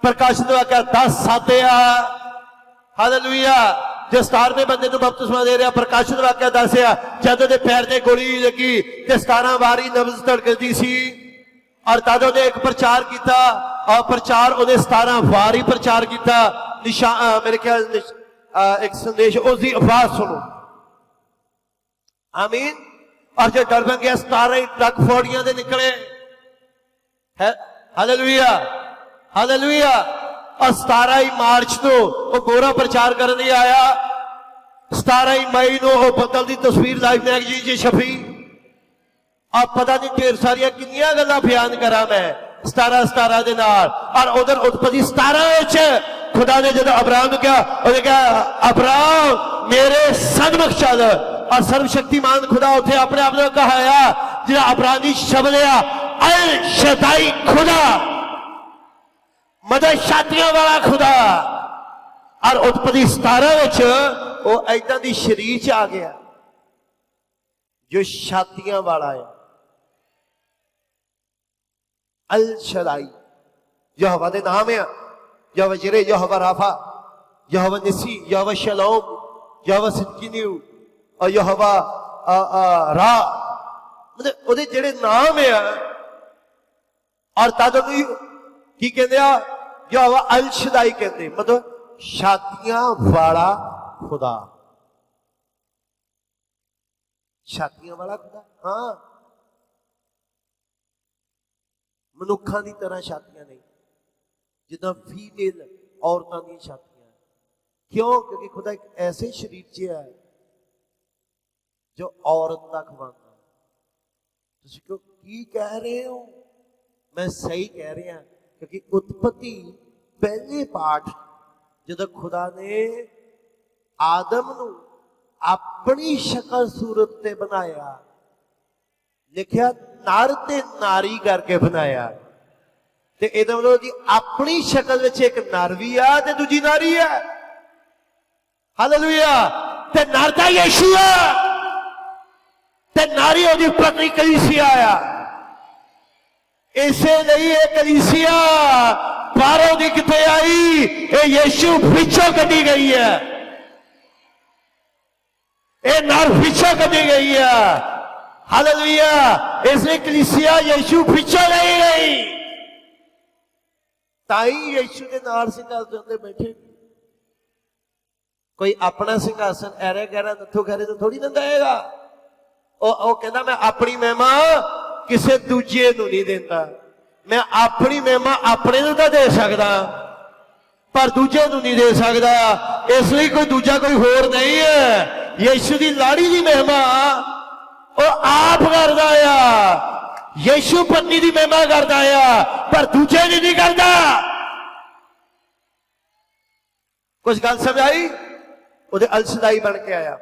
प्रकाशित वाक्या 10:7 आ। हालेलुया। जो 17वें बंदे नूं बपतिस्मा दे रहा। प्रकाशित वाक्या 10 आ। जद उहदे पैर ते गोली लगी ते 17 वारी नब्ज़ धड़कदी सी और तद उहने एक प्रचार किया और प्रचार उहने 17 वारी प्रचार किया। निशान मेरे ख्याल एक संदेश उसकी आवाज सुनो। आमीन। और जो डर बन गया 17 ट्रक फौड़ियां दे निकले है। Hallelujah hallelujah. और 17 मार्च को वो गोरा प्रचार करने आया। 17 मई को वो बदल की तस्वीर लाइव मैगजीन च छपी और पता नहीं ढेर सारिया किनिया गल्लां बयान करा मैं 17 दे नाल। और उधर उत्पत्ति 17 खुदा ने जब अब्राहम क्या उन्हें कहा अब्राहम मेरे सन्मुख चल। और सर्वशक्तिमान खुदा उठे अपने आप ने कहा जो अब्रानी शब्द अल शदाई खुदा मदद छातियां वाला खुदा। और उत्पत्ति 17 वो ऐदा दी शरीर च आ गया जो छातियां वाला है। अल शदाई यहोवा दे नाम है। यहोवा जिरे यहोवा राफा यहोवा निसी यहोवा शलोम यहोवा सिद्कीन्यू और यहोवा रा मतलब उहदे जिहड़े नाम है। और तद की कहते यहोवा अल शदाई कहते मतलब छातियां वाला खुदा। छातियां वाला खुदा। हाँ मनुखा की तरह छातियां नहीं जिदा फीमेल औरतों दी छातियां। क्यों? क्योंकि खुदा एक ऐसे शरीर च है जो औरत का खवाना। तुम की कह रहे हो? मैं सही कह रहा क्योंकि उत्पत्ति पहले पाठ जब खुदा ने आदम नू अपनी शक्ल सूरत ते बनाया लिखा नर ते नारी करके बनाया। ते इहदा मतलब जी अपनी शक्ल विच एक नर भी आ ते दूजी नारी है। हालेलुया। ते नर दा यीशु है ते नारी उहदी पत्नी कलीसिया आ। इसे लिए ये कलीसिया बाहरों की किथे आई ये यीशु पिछों कटी गई है। ये नर पिछों कटी गई है। हालेलुया। इसलिए कलीसिया यीशु पिछों नहीं गई। ताई यीशु के नाल सिंहासन ते बैठे कोई अपना सिंहासन ऐरे गहरा नथो गहरे तो थोड़ी ना देगा। ਉਹ ਕਹਿੰਦਾ मैं अपनी महिमा किसी दूजे ਨੂੰ नहीं देता। मैं अपनी महिमा अपने ਨੂੰ ਤਾਂ ਦੇ ਸਕਦਾ पर दूजे ਨੂੰ नहीं दे सकता। इसलिए कोई दूजा कोई होर नहीं है। यीशु की लाड़ी की महिमा वो आप करता आ। यीशु पत्नी की महिमा करता आ पर दूजे ने नहीं करता। कुछ गल समझ आई? वो अलशदाई बन के आया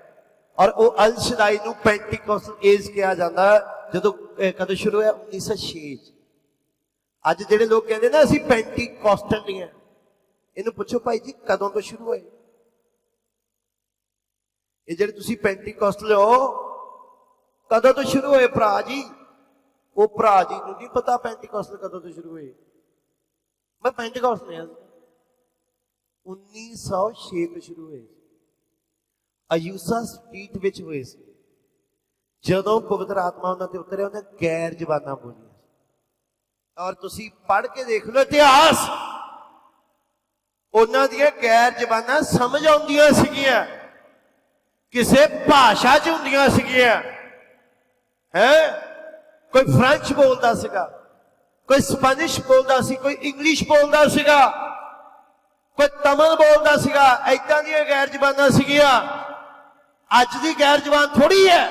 और वो अल शदाई नूं पेंटिकोस्टल एज कहा जाता है। जो कदों शुरू होया 1906। अज जिहड़े लोग कहते ना असीं पेंटिकोस्टल नहीं है इन्हूं पुछो भाई जी कदों तो शुरू होए? ये जिहड़े तुसीं पेंटिकोस्टल हो कदों तो शुरू होए भरा जी? वो भरा जी नूं नहीं पता पेंटिकोस्टल कदों तो शुरू होए। मैं पेंटिकोस्टल नहीं 1906 तो शुरू हुए अयूसा स्ट्रीट विच हुए सी। जदों पवित्र आत्मा उन्हां ते उतरे उन्हें गैर जबाना बोलिया और तुसी पढ़ के देख लो इतिहास उन्हां दियां गैर जबाना समझ आउंदियां सीगियां किसे भाषा च हुंदियां सीगियां हैं। कोई फ्रेंच बोलदा सीगा कोई स्पेनिश बोलदा सी कोई इंग्लिश बोलदा सीगा कोई तमिल बोलदा सीगा। ऐदां दियां गैर जबाना सीगियां। अज दी गैर जबान थोड़ी है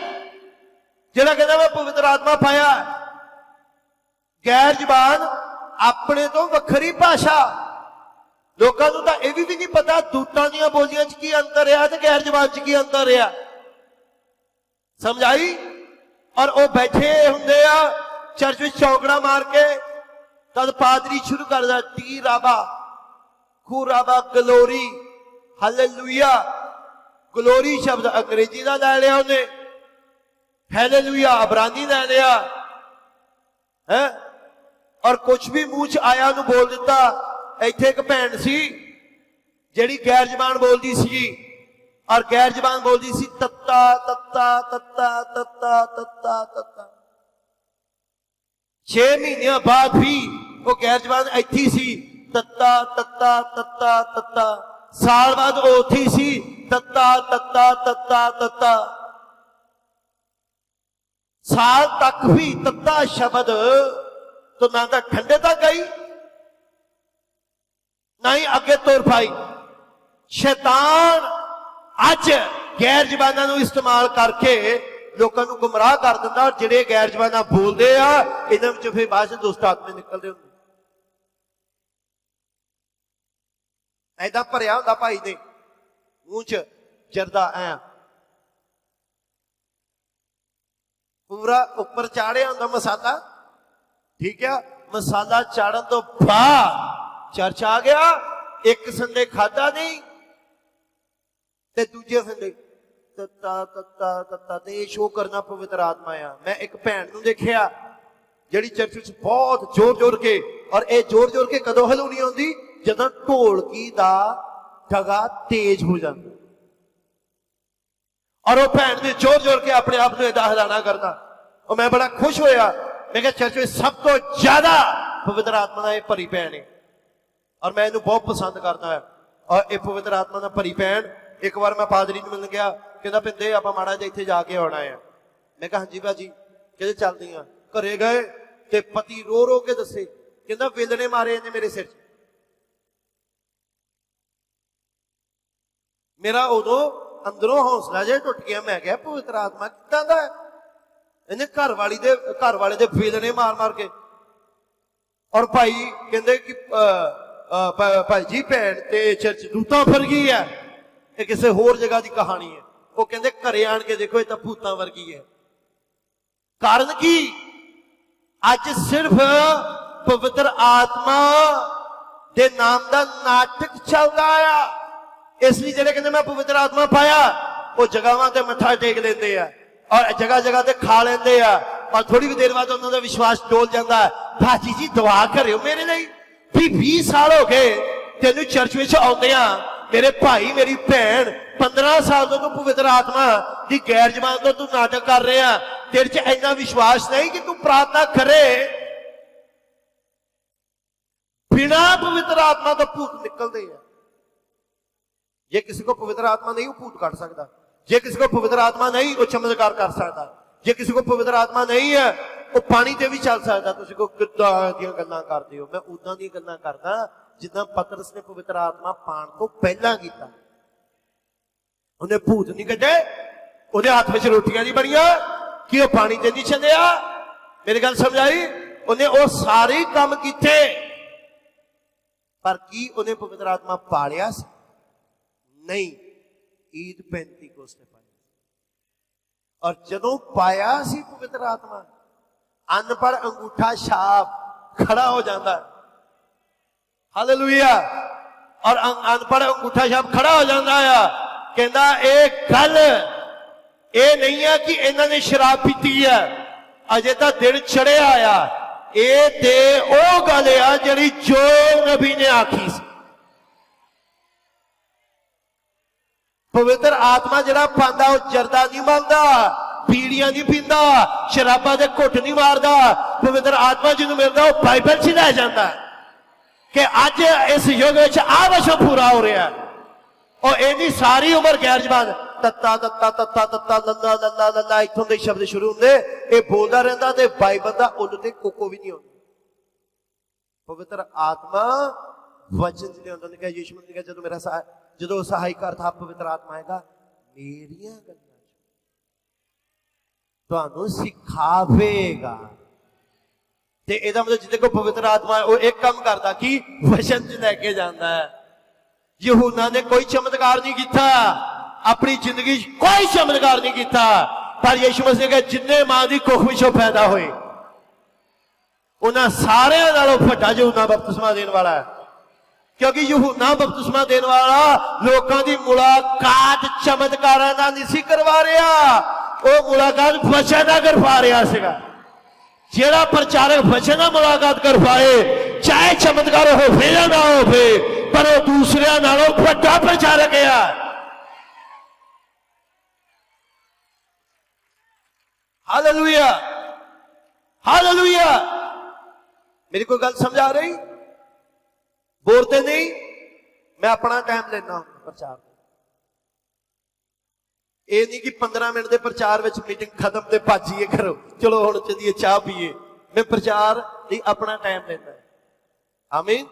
जिहड़ा कहंदा मैं पवित्र आत्मा पाया। गैर जबान अपने तो वखरी भाषा। लोगों को तो यह भी नहीं पता दूतां दीयां बोलियां च की अंतर है ते गैर जबान च की अंतर है। समझ आई? और वो बैठे हुंदे आ चर्च में चौंकड़ा मार के तद पादरी शुरू करदा टी राबा खू राबा ग्लोरी हालेलुया। ग्लोरी शब्द अंग्रेजी का लै लिया उन्हें, हालेलुया अबरानी लै लिया, है। और कुछ भी मूँह च आया ਉਹਨੂੰ बोल दिता। ਇੱਥੇ एक भैन सी ਜਿਹੜੀ गैर जबान बोलती सी, और गैर जबान बोलती सी तत्ता तत्ता तत्ता तत्ता तत्ता तत्ता। 6 महीनों बाद भी वो गैर जबान ਇੱਥੇ सी, तत्ता तत्ता तत्ता तत्ता। साल बाद वो ਉੱਥੇ सी, तत्ता तत्ता तत्ता तत्ता। साल तक भी तत्ता शब्द तो ना तो ठंडे तक गई ना ही अगे तुर पाई। शैतान अज गैर जबाना इस्तेमाल करके लोगों को गुमराह कर दिंदा, और जिहड़े गैर जबाना बोलते आ इन्हां विचों फिर बाद च दुष्ट आत्मे निकलते होंदे। ऐदा भरिया हुंदा भाई दे मूँह च जरदा ऐ पूरा उपर चाढ़िया हुंदा मसाला, ठीक है। मसाला चाड़न तो बाद चर्च आ गया, एक संडे खादा नहीं ते दूजे संडे तत्ता तत्ता तत्ता। ते शो करना पवित्र आत्मा आ। मैं एक भैन नूं देखिया जिहड़ी चर्च विच बहुत जोर जोर के, और ये जोर जोर के कदों हलूनी आउंदी जदों ढोलकी दा ठगा तेज हो जाता, और वह भैन ने जोर जोर के अपने आप को इदा हिलाना करना। और मैं बड़ा खुश होया, मैं कहा चर्च में सब तो ज्यादा पवित्र आत्मा ना भरी भैन है, और मैं इन्हू बहुत पसंद करता है। और ये पवित्र आत्मा ना भरी भैन एक बार मैं पादरी नूं मिलण गया, कहंदा पिंदे आपां माड़ा जिहा इत्थे जाके आउणा है। मैं कहा हाँ जी भाजी, कहंदे चलदी हां। घरे गए ते पति रो रो के दसे, कहंदा वेलणे मारे इहने मेरे सिर च। मेरा उदों अंदरों हौसला जिहा टुट गया। मैं कहा पवित्र आत्मा किदां दा है, इन्हें घर वाले दे वेलणे मार मार के। और भाई कहंदे कि भाई जी भैन ते चर्च दूतां वर्गी है, ये किसी होर जगह की कहानी है। वो कहंदे घरे आण के देखो ये तो भूतां वर्गी है। कारण की अज सिर्फ पवित्र आत्मा दे नाम का नाटक चलता आया, इसलिए जिहड़े कहंदे मैं पवित्र आत्मा पाया वो जगहों ते मत्था टेक लेंदे आ, और जगह जगह ते खा लेंदे आ, और थोड़ी भी देर बाद उन्होंने विश्वास डोल जाता है। भाजी जी दुआ करियो मेरे लिए, भी 20 साल हो गए तेनू चर्च में आउंदियां, मेरे भाई मेरी भैन 15 साल तो तू पवित्र आत्मा की गैर जबान तो तू नाटक कर रहा, तेरे च इन्ना विश्वास नहीं कि तू प्रार्थना करे। बिना पवित्र आत्मा तो भूत निकलते हैं। जे किसी को पवित्र आत्मा नहीं वो भूत काट सकता, जे किसी को पवित्र आत्मा नहीं वो चमत्कार कर सकता, जे किसी को पवित्र आत्मा नहीं है वो पानी ते भी चल सकता। तुसीं को किद्दां दियां गल्लां करदे हो, मैं उदां दी गल्लां करदा जिद्दां पतरस ने पवित्र आत्मा पाण तो पहला कीता। उन्हें भूत नहीं कढे, उहदे हाथ में रोटियां नहीं बणियां कि वह पानी ते नहीं चलिया। मेरी गल समझ आई? उन्हें वो सारे काम कीते, पर की उन्हें पवित्र आत्मा पालिया नहीं। ईद 35 को उसने पाया, और जदों पाया सी पवित्र आत्मा, अनपढ़ अंगूठा छाप खड़ा हो जाता है। हालेलुया। और अनपढ़ अंगूठा छाप खड़ा हो जाता है, कहता एक गल ये नहीं है कि इन्होंने शराब पीती है, अजे तो दिन चढ़िया आया। ये ते ओ गल आ जिहड़ी जो नबी ने आखी सी। पवित्र आत्मा जिहड़ा पांदा वो जरदा नहीं मांगदा, बीड़ियां नहीं पींदा, शराबा दे घुट नहीं मारदा। पवित्र आत्मा जिन्हों मिलता वो बाइबल च लै जाता कि अज इस युग में आ वचन पूरा हो रहा है। और इहदी सारी उम्र गैर जबान तत्ता तत्ता तत्ता तत्ता लल्ला लल्ला लल्ला इत्थों दे शब्द शुरू होंदे, ये बोलदा रहिंदा ते बाइबल दा उल ते कोको भी नहीं होंदा। पवित्र आत्मा वचन च लिआंदा ने कहा, यीशु ने कहा जदों मेरा जदों सहायक अर्थ पवित्र आत्मा आएगा मेरियां गल्लां तुहानूं सिखावेगा। ते इहदा मतलब जिहदे को पवित्र आत्मा है वो एक काम करदा कि वचन च लैके जांदा है। यूहन्ना ने कोई चमत्कार नहीं किया, अपनी जिंदगी कोई चमत्कार नहीं किया, पर यीशु मसीह के जिन्ने मां की कुख विचों पैदा हुए उन्हां सारियां नालों वड्डा यूहन्ना बपतिस्मा देने वाला है। क्योंकि यूहन्ना बपतिस्मा देने वाला लोगों की मुलाकात चमत्कारां नाल नहीं सी करवा रहा, वो मुलाकात वचन नाल करवा रहा सीगा। ਜਿਹੜਾ ਪ੍ਰਚਾਰਕ ਵਚਨ ਨਾਲ ਮੁਲਾਕਾਤ ਕਰ ਪਾਏ, ਚਾਹੇ ਚਮਤਕਾਰ ਹੋਵੇ ਜਾਂ ਨਾ ਹੋਵੇ, ਪਰ ਉਹ ਦੂਸਰਿਆਂ ਨਾਲੋਂ ਵੱਡਾ ਪ੍ਰਚਾਰਕ ਹੈ। Hallelujah, hallelujah. मेरी कोई गल समझ आ रही? बोलते नहीं? मैं अपना टाइम लेना प्रचार, ये नहीं कि 15 मिनट के प्रचार में मीटिंग खत्म ते भाजीए करो, चलो हुण चलिए चाह पीए। मैं प्रचार नहीं अपना टाइम लेना। आमीन।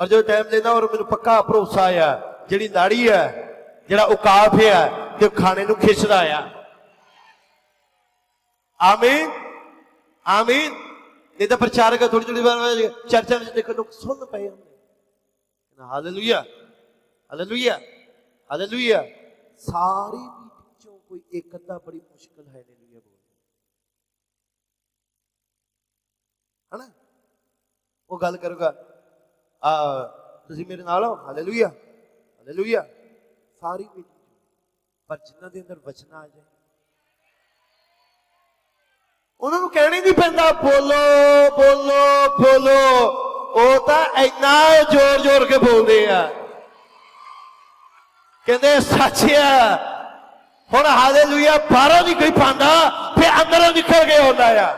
और जो टाइम लेना और मैनूं पक्का भरोसा है, जिहड़ी नाड़ी है, जिहड़ा उकाफ है, ते खाने नूं खिचदा है। आमीन, आमीन। नहीं तो प्रचारक थोड़ी थोड़ी बार चर्चा में देखो लोग सुन पे होंगे। Hallelujah, hallelujah, hallelujah. सारी मीटिंग कोई एक अद्धा बड़ी मुश्किल है हालेलुया बोल, है ना? वो गल करूगा तुसी मेरे नाल हो। Hallelujah, hallelujah. सारी मीटिंग पर जिन्हां दे अंदर वचन आ जाए उन्होंने कहने नहीं पैंदा बोलो बोलो बोलो, वो तो इन्ना जोर जोर के बोलते हैं, कहते सच है। हुण हालेलुया बाहरों नहीं कोई पांदा, फिर अंदरों निकल के होता है।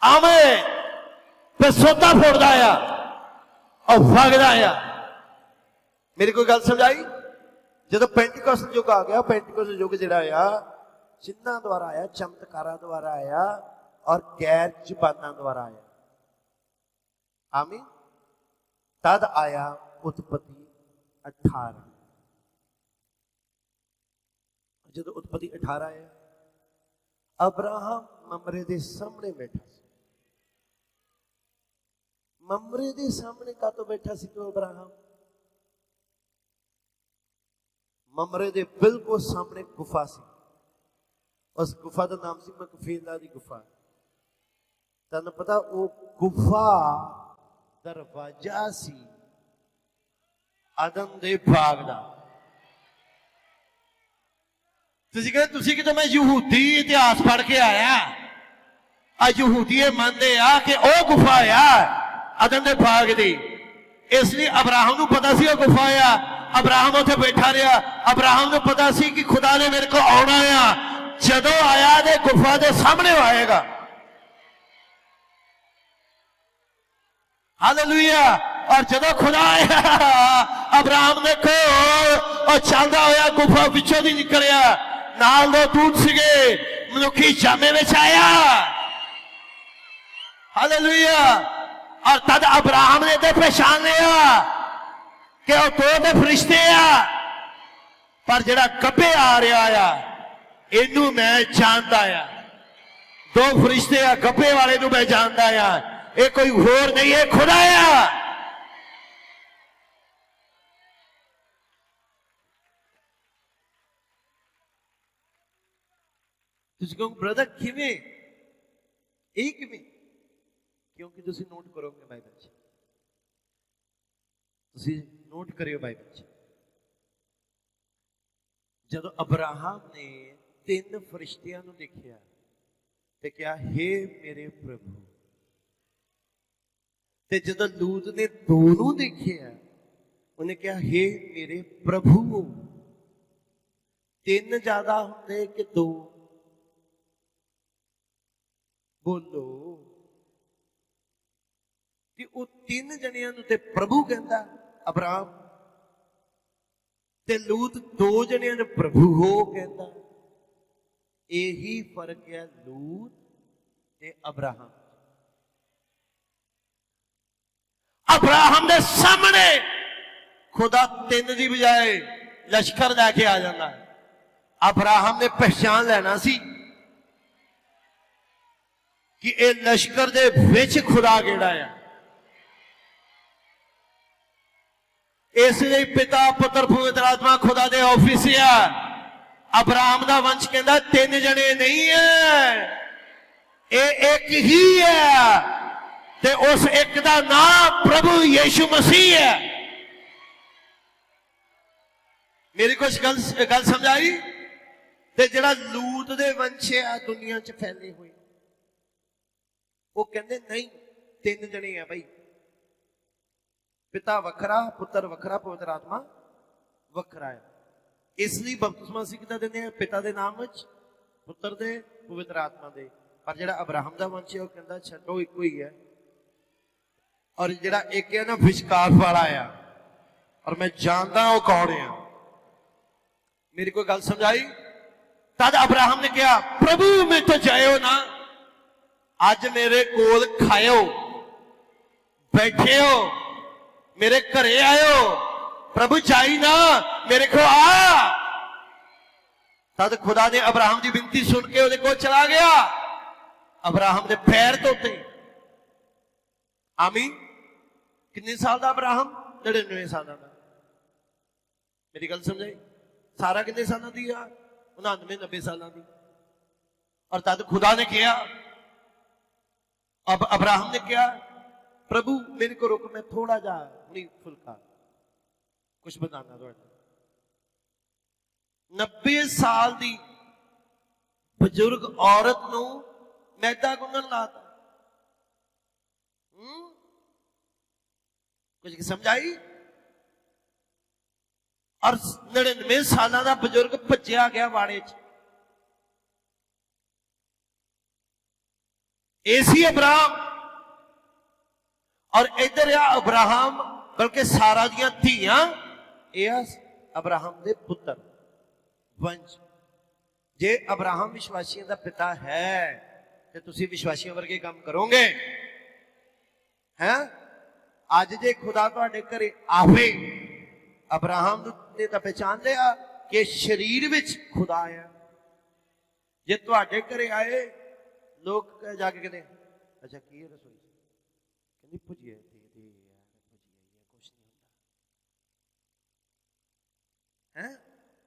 आवें फिर सोता फोड़ता है और भगदा है। मेरी कोई गल समझ आई? जो पेंटिकोस्ट युग आ गया, पेंटिकोस्ट युग जिहड़ा आ चिन्हां द्वारा आया, चमत्कारां द्वारा आया और गैर जुबानां द्वारा आया। आमीन। तद आया उत्पत्ति 18। जब उत्पत्ति 18 आया, अब्राहम ममरे दे सामने बैठा सी। ममरे दे सामने का तो बैठा सी तो अब्राहम ममरे दे बिल्कुल सामने गुफा सी। उस गुफा का नाम सी मकफेला दी गुफा। तन पता वो गुफा दरवाजा सी आदम दे बाग दा। तुसी कहते मैं यहूदी इतिहास पढ़ के आया, यहूदी मानते आ कि वह गुफा आ आदम दे बाग दी। इसलिए अब्राहम नूं पता सी वह गुफा आ। अब्राहम उत्थे बैठा रहा। अब्राहम नूं पता सी कि खुदा ने मेरे को आना आ। जदों आया तो गुफा के सामने आएगा। हालेलुया। और जदों खुदा आया अब्राहम देखो और चलता होया गुफा पिछों दी निकलिया, नाल दो दूत सीगे, मनुखी जामे में आया। हालेलुया। और तद अब्राहम ने तो पहचान लिया कि वह दो फरिश्ते आ, पर जिहड़ा कब्बे आ रहा आ इनू मैं जानता आ। दो फरिश्ते आ, गब्बे वाले नू मैं जानता आ। ये कोई होर नहीं है, खुदा आ। तुसीं कहोगे ब्रदर किवें? यही किवें? क्योंकि तुसीं नोट करोगे बाइबल च, तुसीं नोट करियो बाइबल च, जदों अब्राहम ने 3 फरिश्तियां नूं देखिया ते क्या हे मेरे प्रभु, ते जदों लूत ने 2 नूं देखिया उन्हें क्या हे मेरे प्रभु। 3 ज्यादा हुंदे कि 2? बोलो। कि वो 3 जणियां नूं ते प्रभु कहंदा अब्राहम, ते लूत 2 जणियां नूं प्रभु हो कहंदा। यही फर्क है लूत ते अब्राहम। अब्राहम दे सामने खुदा 3 दी बजाए लश्कर लैके आ जाता है। अब्राहम ने पहचान लेना सी कि ये लश्कर दे विच खुदा केड़ा है। इसलिए पिता पुत्र पवित्र आत्मा खुदा दे ऑफिस है। अब्राहम दा वंश कहता 3 जने नहीं है, ये एक ही है, ते उस एक दा नाम प्रभु यीशु मसीह है। मेरी कुछ गल समझ आई? ते जिहड़ा लूत दे वंश है दुनिया च फैले हुए, ਉਹ ਕਹਿੰਦੇ ਨਹੀਂ, 3 ਜਣੇ ਆ ਭਾਈ, ਪਿਤਾ ਵੱਖਰਾ, ਪੁੱਤਰ ਵੱਖਰਾ, ਪਵਿੱਤਰ ਆਤਮਾ ਵੱਖਰਾ ਹੈ। ਇਸ ਲਈ ਬਪਤਿਸਮਾ ਅਸੀਂ ਕਿੱਦਾਂ ਦਿੰਦੇ ਆ? ਪਿਤਾ ਦੇ ਨਾਮ ਵਿੱਚ, ਪੁੱਤਰ ਦੇ, ਪਵਿੱਤਰ ਆਤਮਾ ਦੇ। ਪਰ ਜਿਹੜਾ ਅਬਰਾਹਮ ਦਾ ਵੰਸ਼ ਹੈ ਉਹ ਕਹਿੰਦਾ ਛੱਡੋ, ਇੱਕੋ ਹੀ ਹੈ। ਔਰ ਜਿਹੜਾ ਇੱਕ ਹੈ ਨਾ ਵਿਸ਼ਕਾਰ ਵਾਲਾ ਆ, ਔਰ ਮੈਂ ਜਾਣਦਾ ਉਹ ਕੌਣ ਆ। ਮੇਰੀ ਕੋਈ ਗੱਲ ਸਮਝਾਈ? ਤਦ ਅਬਰਾਹਮ ਨੇ ਕਿਹਾ, ਪ੍ਰਭੂ ਮੇਰੇ ਤੋਂ ਜਾਇਓ ਨਾ, ਅੱਜ ਮੇਰੇ ਕੋਲ ਖਾਇਓ, ਬੈਠਿਓ, ਮੇਰੇ ਘਰੇ ਆਇਓ, ਪ੍ਰਭੂ ਜਾਈ ਨਾ, ਮੇਰੇ ਕੋਲ ਆ। ਤਦ ਖੁਦਾ ਨੇ ਅਬਰਾਹਮ ਦੀ ਬੇਨਤੀ ਸੁਣ ਕੇ ਉਹਦੇ ਕੋਲ ਚਲਾ ਗਿਆ, ਅਬਰਾਹਮ ਦੇ ਪੈਰ ਧੋਤੇ। ਆਮੀਨ। ਕਿੰਨੇ ਸਾਲ ਦਾ ਅਬਰਾਹਮ? 99 ਸਾਲਾਂ ਦਾ। ਮੇਰੀ ਗੱਲ ਸਮਝਾਈ? ਸਾਰਾ ਕਿੰਨੇ ਸਾਲਾਂ ਦੀ ਆ? 99 90 ਸਾਲਾਂ ਦੀ। ਔਰ ਤਦ ਖੁਦਾ ਨੇ ਕਿਹਾ, अब अब्राहम ने क्या, प्रभु मेरे को रोको, मैं थोड़ा जा हुणी फुलका कुछ बताना। 90 साल दी बजुर्ग औरत नूं मैदा गुंदन लाता। कुछ समझाई? और 99 साल का बजुर्ग भज्या गया वाड़े च। ऐसी अब्राहम, और इधर आ अब्राहम, बल्कि सारा दियां धीयां अब्राहम दे पुत्र वंश। जे अब्राहम विश्वासियों का पिता है तो तुसी विश्वासियों वर्गे काम करोगे हैं? आज जे खुदा तुहाडे घरे आवे, अब्राहम ने तो पहचान लिया कि शरीर विच खुदा है। जे तुहाडे घरे आए लोग जाके कहते अच्छा की है रसोई, कहती भुजिया दे दे यार, भुजिया कुछ नहीं होता है।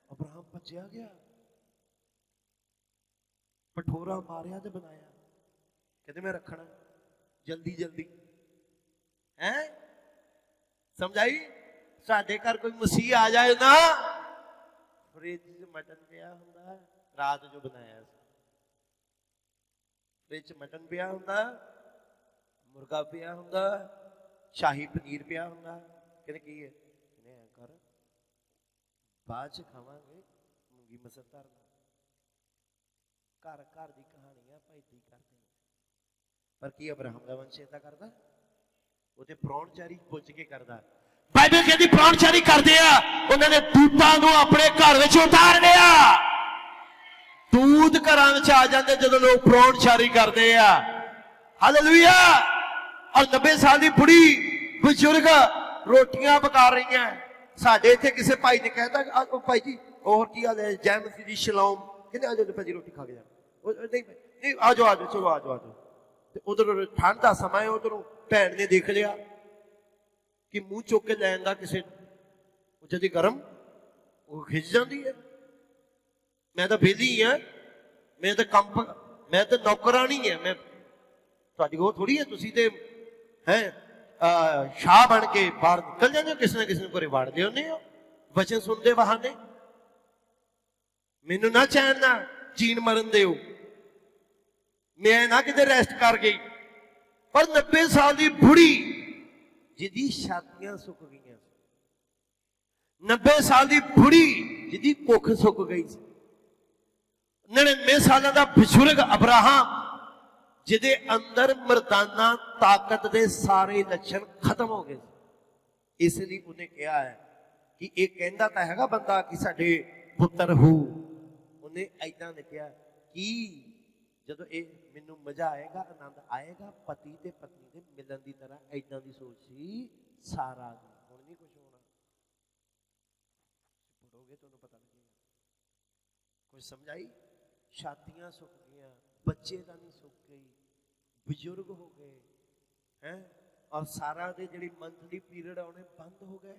अब्राहम भज्या गया, पठोरा मारिया ते बनाया, कहते मैं रखना जल्दी जल्दी है। समझाई? साडे घर कोई मसीह आ जाए ना, फ्रिज च मटन पिया हुंदा, रात जो बनाया फ्रिज मटन पिया हुंदा, मुर्गा पिया हुंदा, शाही पनीर पिया हुंदा। कहते की है? कर बाद च खावांगे, मूंगी मसर धरना। घर घर की कहानी है भाई, दी करते पर की अब्राहम का वंश इदा करता? वो तो प्राहुणचारी पुज के करता। बाइबल कहती प्राहुणचारी करते आ, उन्होंने दूतां नूं अपने घर विच उतार लिया। दूत घरां विच आ जांदे जदों लोग प्राहुणचारी करते आ। हालेलुया। और 90 साल की बुढ़ी बजुर्ग रोटियां पका रही हैं। साडे इत्थे किसी भाई ने कहता भाई जी और की हाल है, जय मसीह दी शलोम, कहते आ जाओ भाई रोटी खा के जाओ। नहीं नहीं आ जाओ चलो आ जाओ। उधर ठंड का समा है, उधरों भैन ने देख लिया कि मुंह चुक के लैन का किसी जदी गर्म वो खिंच जाती है। मैं तो बेली हाँ, मैं तो कंप, मैं तो नौकरानी है, मैं तुहाडी वो थोड़ी है, तुसी ते हैं शाह बन के बाहर निकल जाते हो, किसी ना किसी को वाड़ दे होने हो वचन सुनते बहाने। मैनू ना चैन ना जीन मरन दे, मैं ना किते रेस्ट कर गई। पर 90 साल की बुढ़ी जिदी छातियां सुक गई, 90 साल की बुढ़ी जिदी कुख सुक गई, 99 साल का बजुर्ग अब्राहम जिदे अंदर मर्दाना ताकत के सारे लक्षण खत्म हो गए। इसलिए उन्हें कहा है कि एक कहता तो है बंदा कि साडे पुत्र हो, उन्हें ऐसा ने कहा कि जदों ये मैनू मजा आएगा, आनंद आएगा, पति ते पत्नी के मिलन की तरह ऐसा की सोच सी सारा दी। हुण नहीं कुछ होना, पढ़ोगे तो पता लगेगा। कुछ समझाई? छातियां सुक गई, बच्चेदानी सुक गई, बजुर्ग हो गए हैं, और सारा दे जिहड़ी मंथली पीरियड आने बंद हो गए।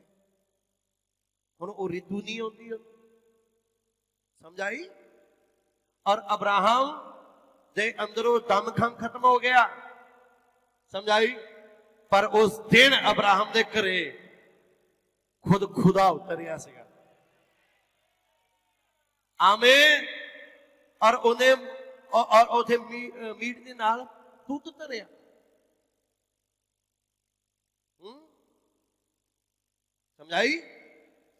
हुण वो ऋतु नहीं आती। समझाई? और अब्राहम दे अंदरों दम खम खत्म हो गया। समझाई? पर उस दिन अब्राहम दे घरे खुद खुदा उतरिया सीगा। आमीन। और उन्हें और उसे मीट के नाल दूध धरिया। समझाई?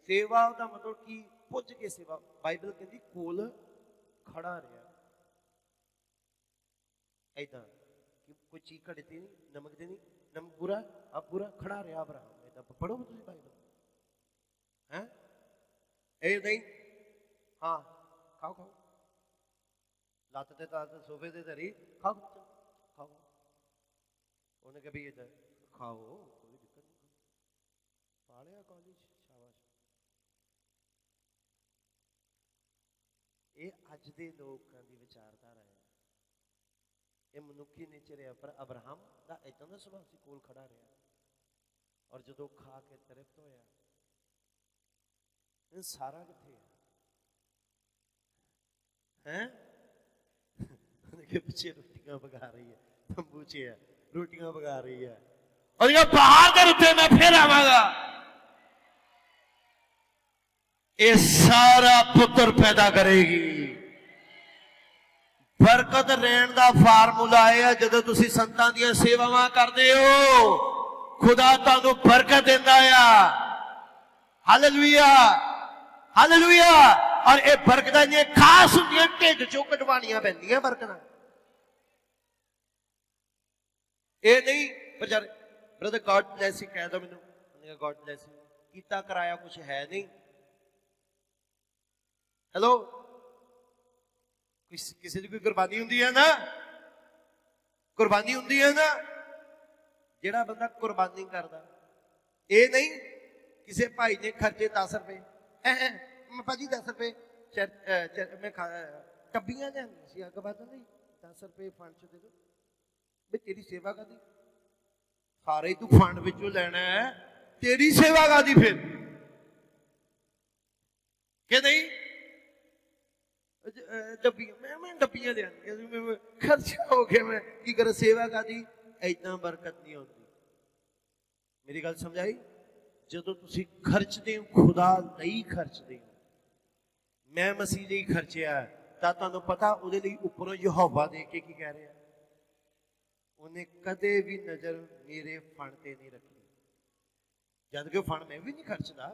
सेवा का मतलब की पुज के सेवा, बाइबल कहती कोल खड़ा रहा, ऐदा कि कोई चीज घटती नहीं, नमक दे नहीं, नमक बुरा, अब बुरा खड़ा रहा अब्राहम, ऐदा पढ़ो तुम बाइबल है? ए नहीं, हाँ खाओ खाओ, लत्त ते तार सोफे ते धरी, खाओ खाओ, उन्हें कभी ये खाओ कोई दिक्कत नहीं, पा लिया कॉलेज, शाबाश। ये अज दे लोगों की विचारधारा है, ये मनुखी नेचर है। पर अब्राहम का इदा का सुभाव से कोल खड़ा रहा, और जो खा के तृप्त होया, सारा किथे है? पिछे रोटियां पका रही है, तंबू च है, रोटियां पका रही है, और ये बहादुर उत्ते मैं फिर आवांगा, ये सारा पुत्र पैदा करेगी। बरकत लेने का फार्मूला है, जो तुसी संतां दी सेवावां करदे हो, खुदा तुहानू बरकत देंदा आ। Hallelujah hallelujah. और ये बरकतां इन्नियां खास हुंदियां, ढिड चों कढवाणियां पैंदियां बरकतां, ये नहीं बेचारे ब्रदर गॉड ब्लेस यू कह दो मैनू, गॉड ब्लेस यू, कीता कराया कुछ है नहीं। हेलो, किसी की कोई कुर्बानी हुंदी है ना, कुर्बानी हुंदी है ना, जेड़ा बंदा कुर्बानी करदा, ये नहीं किसी भाई ने खर्चे 10 रुपए, भाजी 10 रुपए मैं टब्बियां लिया अग बाद नहीं 10 रुपए फंड च दे दो, भाई तेरी सेवा का दी, सारे तू फंड विचों लेना है, तेरी सेवा का दी फिर के नहीं? डब्बियां मैं डब्बियां लिया, खर्चा हो गया, मैं की कर सेवा का दी, इतना बरकत नहीं होती। मेरी गल समझाई? जो तुसी खर्चते हो खुदा नहीं खर्चते, मैं मसीह नहीं खर्चिया, तो तुहानू पता उहदे लई उपरों यहोवा दे के की कह रहा, उन्हें कदे भी नजर मेरे फंड ते नहीं रखी, जबकि फंड मैं भी नहीं खर्चदा,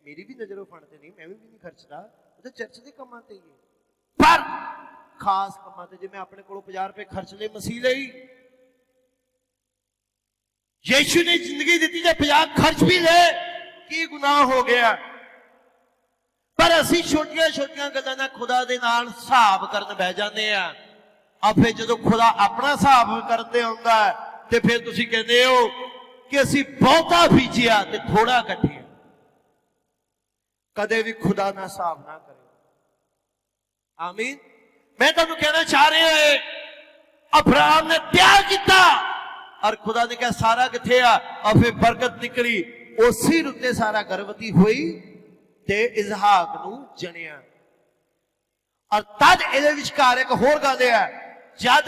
मेरी भी नजर फंड ते नहीं, मैं भी नहीं खर्चदा, तो चर्च के कामां ते ही, पर खास कामां ते जे मैं अपने कोलों 50 रुपए खर्च ले मसीह लई, यीशु ने जिंदगी दी जे 50 खर्च भी ले, की गुनाह हो गया? पर असी छोटियां छोटियां गल्लां नाल खुदा दे नाल हिसाब करन बह जांदे आ, और फिर जो खुदा अपना हिसाब करते आउंदा ते फिर तुसी कहंदे हो कि असी बहुता बीजिया ते थोड़ा कट्ठिया। कदे भी खुदा ना हिसाब ना करे। आमीन। मैं तुहानू कहना चाह रहा है, अब्राहम ने त्याग किया और खुदा ने कहा सारा किथे आ, और फिर बरकत निकली, उसी रुते सारा गर्भवती हुई ते इसहाक नू जनिया। और तद इहदे विचकार एक होर गल है, जद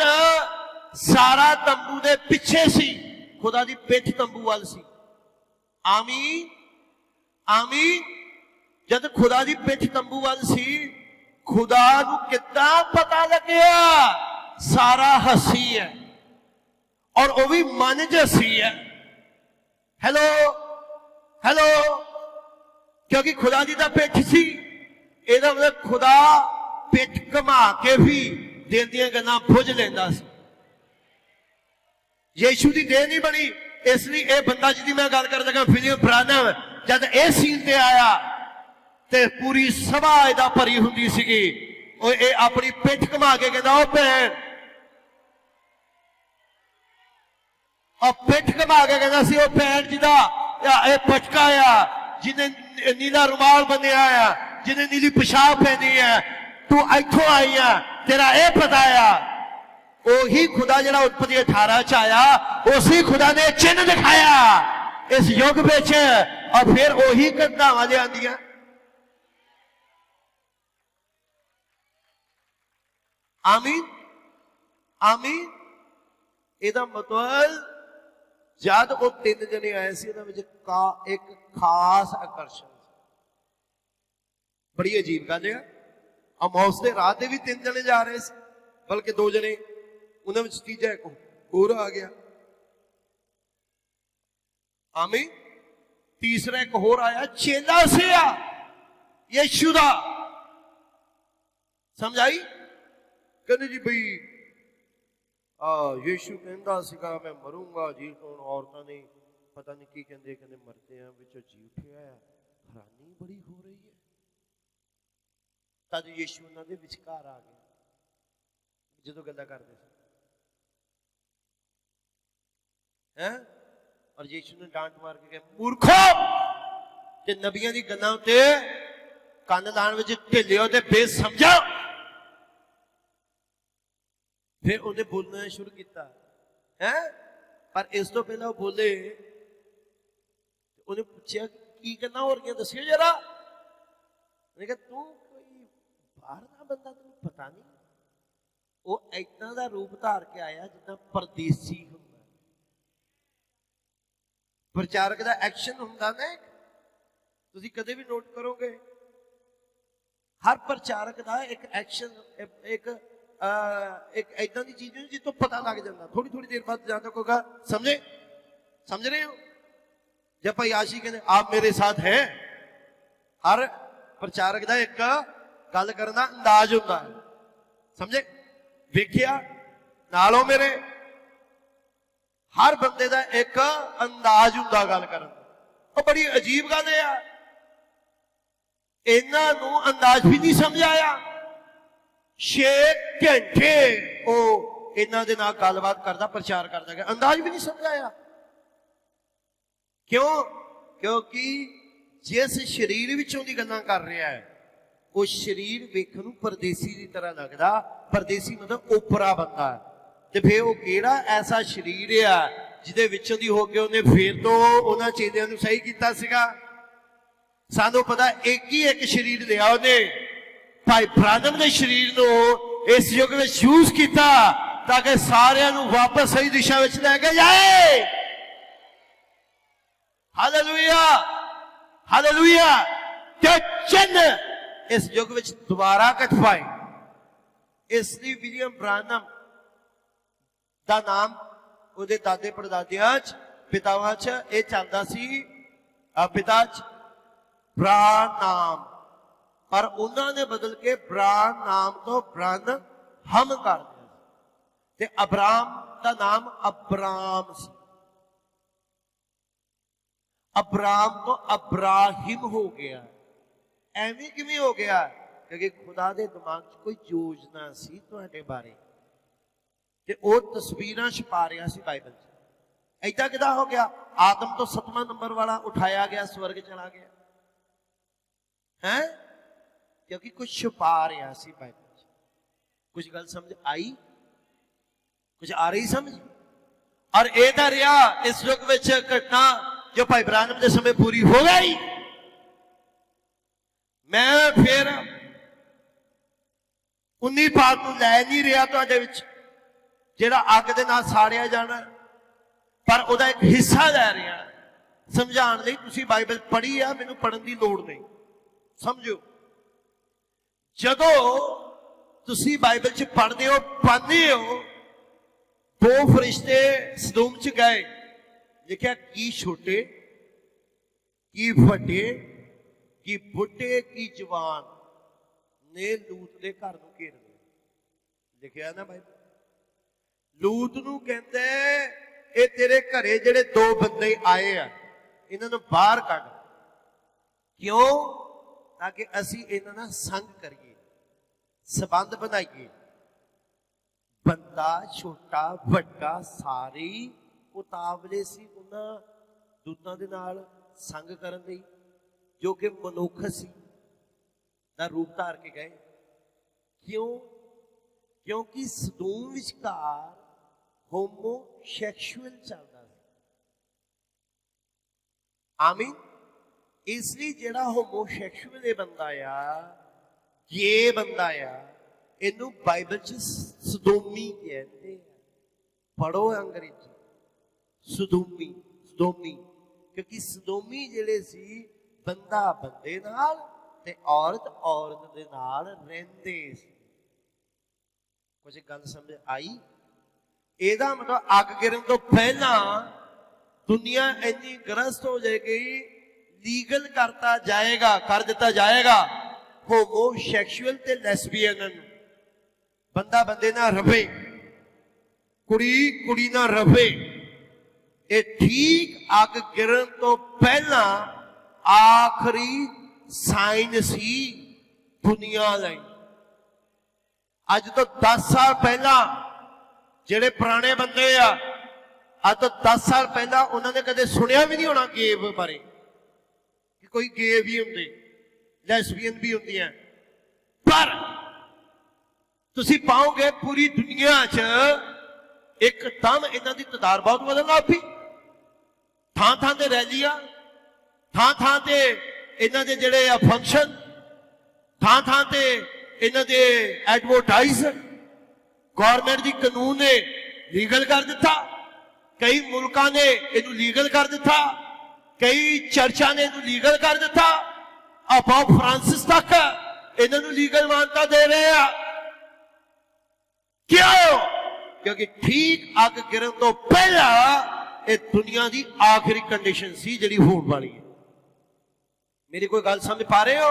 सारा तंबू दे पिछे सी, खुदा दी पिठ तंबू वाल सी। आमीन आमीन। जद खुदा दी पिठ तंबू वाल सी, खुदा नू कितना पता लग्या सारा हसी है, और वह भी मन च हसी है। Hello hello. क्योंकि खुदा दी दा पिठ सी, एदा मतलब खुदा पिठ घुमा के भी दिल दियां गल्लां बुझ लैंदा सी। यीशु दी देह नहीं बनी, इसलिए यह बंदा जिहदी मैं गल कर लगा फिलिप ब्रानम, जद यह सीन ते आया ते पूरी सभा इहदा भरी हुंदी सीगी, और ये अपनी पिठ घुमा के कहंदा ओ भैन, और पिठ घुमा के कहंदा सी ओ भैन जिहदा ये पटका आ, जिन्हें नीला रुमाल बनिया आ, जिन्हें नीली पेशाब पहनी है, तू इथों आई है, तेरा यह पता आ। ओही खुदा जिहड़ा उत्पत्ति 18 च आया, उसी खुदा ने चिन्ह दिखाया इस युग विच, और फिर ओही घटनावां लिआंदियां। आमीन आमीन। इहदा मतलब जद वो 3 जने आए सी, एक खास आकर्षण, बड़ी अजीब गल है। अमौस के राह भी 3 जने जा रहे थे, बल्कि 2 जने, उन्होंने तीजा एक होर आ गया। आमीन। तीसरा एक होर आया, चेला सिया यीशु दा। समझ आई? कहते जी बई यीशु कहता सीगा मैं मरूंगा जी, हुण औरतां ने पता नहीं की कहंदे, कहंदे मरते हैं विचों जी उठिया है। हैरानी बड़ी हो रही है। तद यीशु उन्हां दे विचकार आ गया जदों गल्लां करदे सी हैं। और यीशु ने डांट मार के कहा, मूर्खो, ते नबियां दी गल्लां उत्ते कंन लाण विच ढिल्लिओ ते बेसमझो। फिर उन्हें बोलना शुरू किया है। पर इस तो पहला बोले, उन्हें पूछा की करना हो रही, दसियो जरा। तू कोई बाहर का बंदा, तेन पता नहीं? वो इदा का रूप धार के आया जिदा परदेसी होंदा। प्रचारक का एक्शन होंदा ना, तुसीं कदे भी नोट करोगे, हर प्रचारक का एक एक्शन, एक ऐदा की चीज जितो पता लग जाता। थोड़ी थोड़ी देर बाद जाता होगा, समझे? समझ रहे हो? जब भाई आशी कहते आप मेरे साथ हैं, हर प्रचारक का एक गल करना अंदाज होता है। समझे? वेखिया नालों मेरे, हर बंदे का एक अंदाज होता गल करन दा। बड़ी अजीब गल है, इन्हों अंदाज भी नहीं समझ आया। 6 घंटे वो इन्हों के नाल गलबात करता, प्रचार करता गया, अंदाज भी नहीं समझ आया। क्यों? क्योंकि जिस शरीर विचों दी गल्लां कर रहा है, वो शरीर वेखण नूं परदेसी की तरह लगता। परदेसी मतलब ओपरा बंदा है। ते फिर वो केड़ा ऐसा शरीर है जिहदे विचों दी हो के उन्हें फिर तो उन्हां चेलियां नूं सही कीता सीगा। सानू पता एक ही एक शरीर दिया उन्हें, भाई ब्रानम ने शरीर नूं इस युग में यूज किया ताकि सारियां नूं वापस सही दिशा में लैके जाए। Hallelujah, hallelujah. ते चिन्ह इस युग में दोबारा कटवाए। इसलिए विलियम ब्रानम का नाम उहदे दादे परदादियां च, पितावां च यह चलदा सी, पिता च ब्रानाम, पर उन्होंने बदल के ब्रान नाम तो ब्रन हम कर दिया। ते अब्राम का नाम अब्राम सी, अब्राम तो अब्राहिम हो गया। एवं किवें हो गया? क्योंकि खुदा के दिमाग च कोई योजना सी तुहाडे बारे, ते वो तस्वीरां छपा रहा सी बाइबल च। ऐदा किदा हो गया? आदम तो 7वां नंबर वाला उठाया गया, स्वर्ग चला गया है, क्योंकि कुछ छुपा रहा सी बाइबल च। कुछ गल समझ आई? कुछ आ रही समझ? और एदा रहा इस युग में घटना जो भाई ब्रानम के समय पूरी हो गई। मैं फिर 19 पाठ को लै नहीं रहा तुहाडे विच, जिहड़ा अग दे नाल साड़िया जाना, पर उहदा एक हिस्सा लै रहा समझाने लई। तुसीं बाइबल पढ़ी है, मैनूं पढ़न की लोड़ नहीं। समझो, जदों तुसीं बाइबल च पढ़दे हो, पढ़दे हो, 2 फरिश्ते सदूम च गए, लिखिया की छोटे की वड्डे की बुढ़े की जवान ने लूत के घर नूं घेर लिया। लिखिया ना बाइबल। लूत नूं कहंदे ए तेरे घरे जिहड़े 2 बंदे आए आ, इन्हां नूं बाहर कढ। क्यों? ताकि असीं इन्हां नाल संग करिए, संबंध बनाइए। बंदा छोटा वड्डा सारे उतावले सी उन्हां दूतां दे नाल संग करन लई, जो कि मनुख सी दा रूप धार के गए। क्यों? क्योंकि सदूम विचकार होमोसैक्सुअल चलता है। आमीन। इसलिए जिहड़ा होमोसैक्सुअल बंदा आ, गे बंदा आ, इनू बाइबल च सदोमी कहते हैं। पढ़ो अंग्रेजी, सदोमी, सदोमी। क्योंकि सदोमी जिहड़े सी बंदा बंदे नाल ते औरत औरत दे नाल रहिंदे सी। कुछ गल समझ आई? एदा मतलब अग गिरन तो पहला दुनिया इन्नी ग्रस्त हो जाएगी ਲੀਗਲ ਕਰਤਾ ਜਾਏਗਾ, ਕਰ ਦਿੱਤਾ ਜਾਏਗਾ ਹੋਮੋਸੈਕਸ਼ੂਅਲ ਤੇ ਲੈਸਬੀਅਨ ਨੂੰ। ਬੰਦਾ ਬੰਦੇ ਨਾਲ ਰਵੇ, ਕੁੜੀ ਕੁੜੀ ਨਾਲ ਰਵੇ। ਇਹ ਠੀਕ ਅੱਗ ਗਿਰਨ ਤੋਂ ਪਹਿਲਾਂ ਆਖਰੀ ਸਾਈਨ ਸੀ ਦੁਨੀਆ ਲਈ। ਅੱਜ ਤੋਂ 10 ਸਾਲ ਪਹਿਲਾਂ ਜਿਹੜੇ ਪੁਰਾਣੇ ਬੰਦੇ ਆ, ਅੱਜ ਤੋਂ 10 ਸਾਲ ਪਹਿਲਾਂ ਉਹਨਾਂ ਨੇ ਕਦੇ ਸੁਣਿਆ ਵੀ ਨਹੀਂ ਹੋਣਾ ਗੇ ਬਾਰੇ, ਕਿ ਕੋਈ ਗੇ ਵੀ ਹੁੰਦੇ, ਲੈਸਬੀਅਨ ਵੀ ਹੁੰਦੀਆਂ। ਪਰ ਤੁਸੀਂ ਪਾਓਗੇ ਪੂਰੀ ਦੁਨੀਆ 'ਚ ਇੱਕਦਮ ਇਹਨਾਂ ਦੀ ਤਾਦਾਦ ਬਹੁਤ ਵਧਣ ਲੱਗ ਪਈ। ਥਾਂ ਥਾਂ ਤੇ ਰੈਲੀਆਂ, ਥਾਂ ਥਾਂ ਤੇ ਇਹਨਾਂ ਦੇ ਜਿਹੜੇ ਆ ਫੰਕਸ਼ਨ, ਥਾਂ ਥਾਂ ਤੇ ਇਹਨਾਂ ਦੇ ਐਡਵਰਟਾਈਜ਼। ਗੌਰਮੈਂਟ ਦੀ ਕਾਨੂੰਨ ਨੇ ਲੀਗਲ ਕਰ ਦਿੱਤਾ, ਕਈ ਮੁਲਕਾਂ ਨੇ ਇਹਨੂੰ ਲੀਗਲ ਕਰ ਦਿੱਤਾ, ਕਈ ਚਰਚਾਂ ਨੇ ਇਹਨੂੰ ਲੀਗਲ ਕਰ ਦਿੱਤਾ। ਆਪਾਂ ਫਰਾਂਸਿਸ ਤੱਕ ਇਹਨਾਂ ਨੂੰ ਲੀਗਲ ਮਾਨਤਾ ਦੇ ਰਹੇ ਆ। ਕਿਉਂ? ਕਿਉਂਕਿ ਠੀਕ ਅੱਗ ਗਿਰਨ ਤੋਂ ਪਹਿਲਾਂ ਇਹ ਦੁਨੀਆ ਦੀ ਆਖਰੀ ਕੰਡੀਸ਼ਨ ਸੀ ਜਿਹੜੀ ਹੋਣ ਵਾਲੀ ਹੈ। ਮੇਰੀ ਕੋਈ ਗੱਲ ਸਮਝ ਪਾ ਰਹੇ ਹੋ?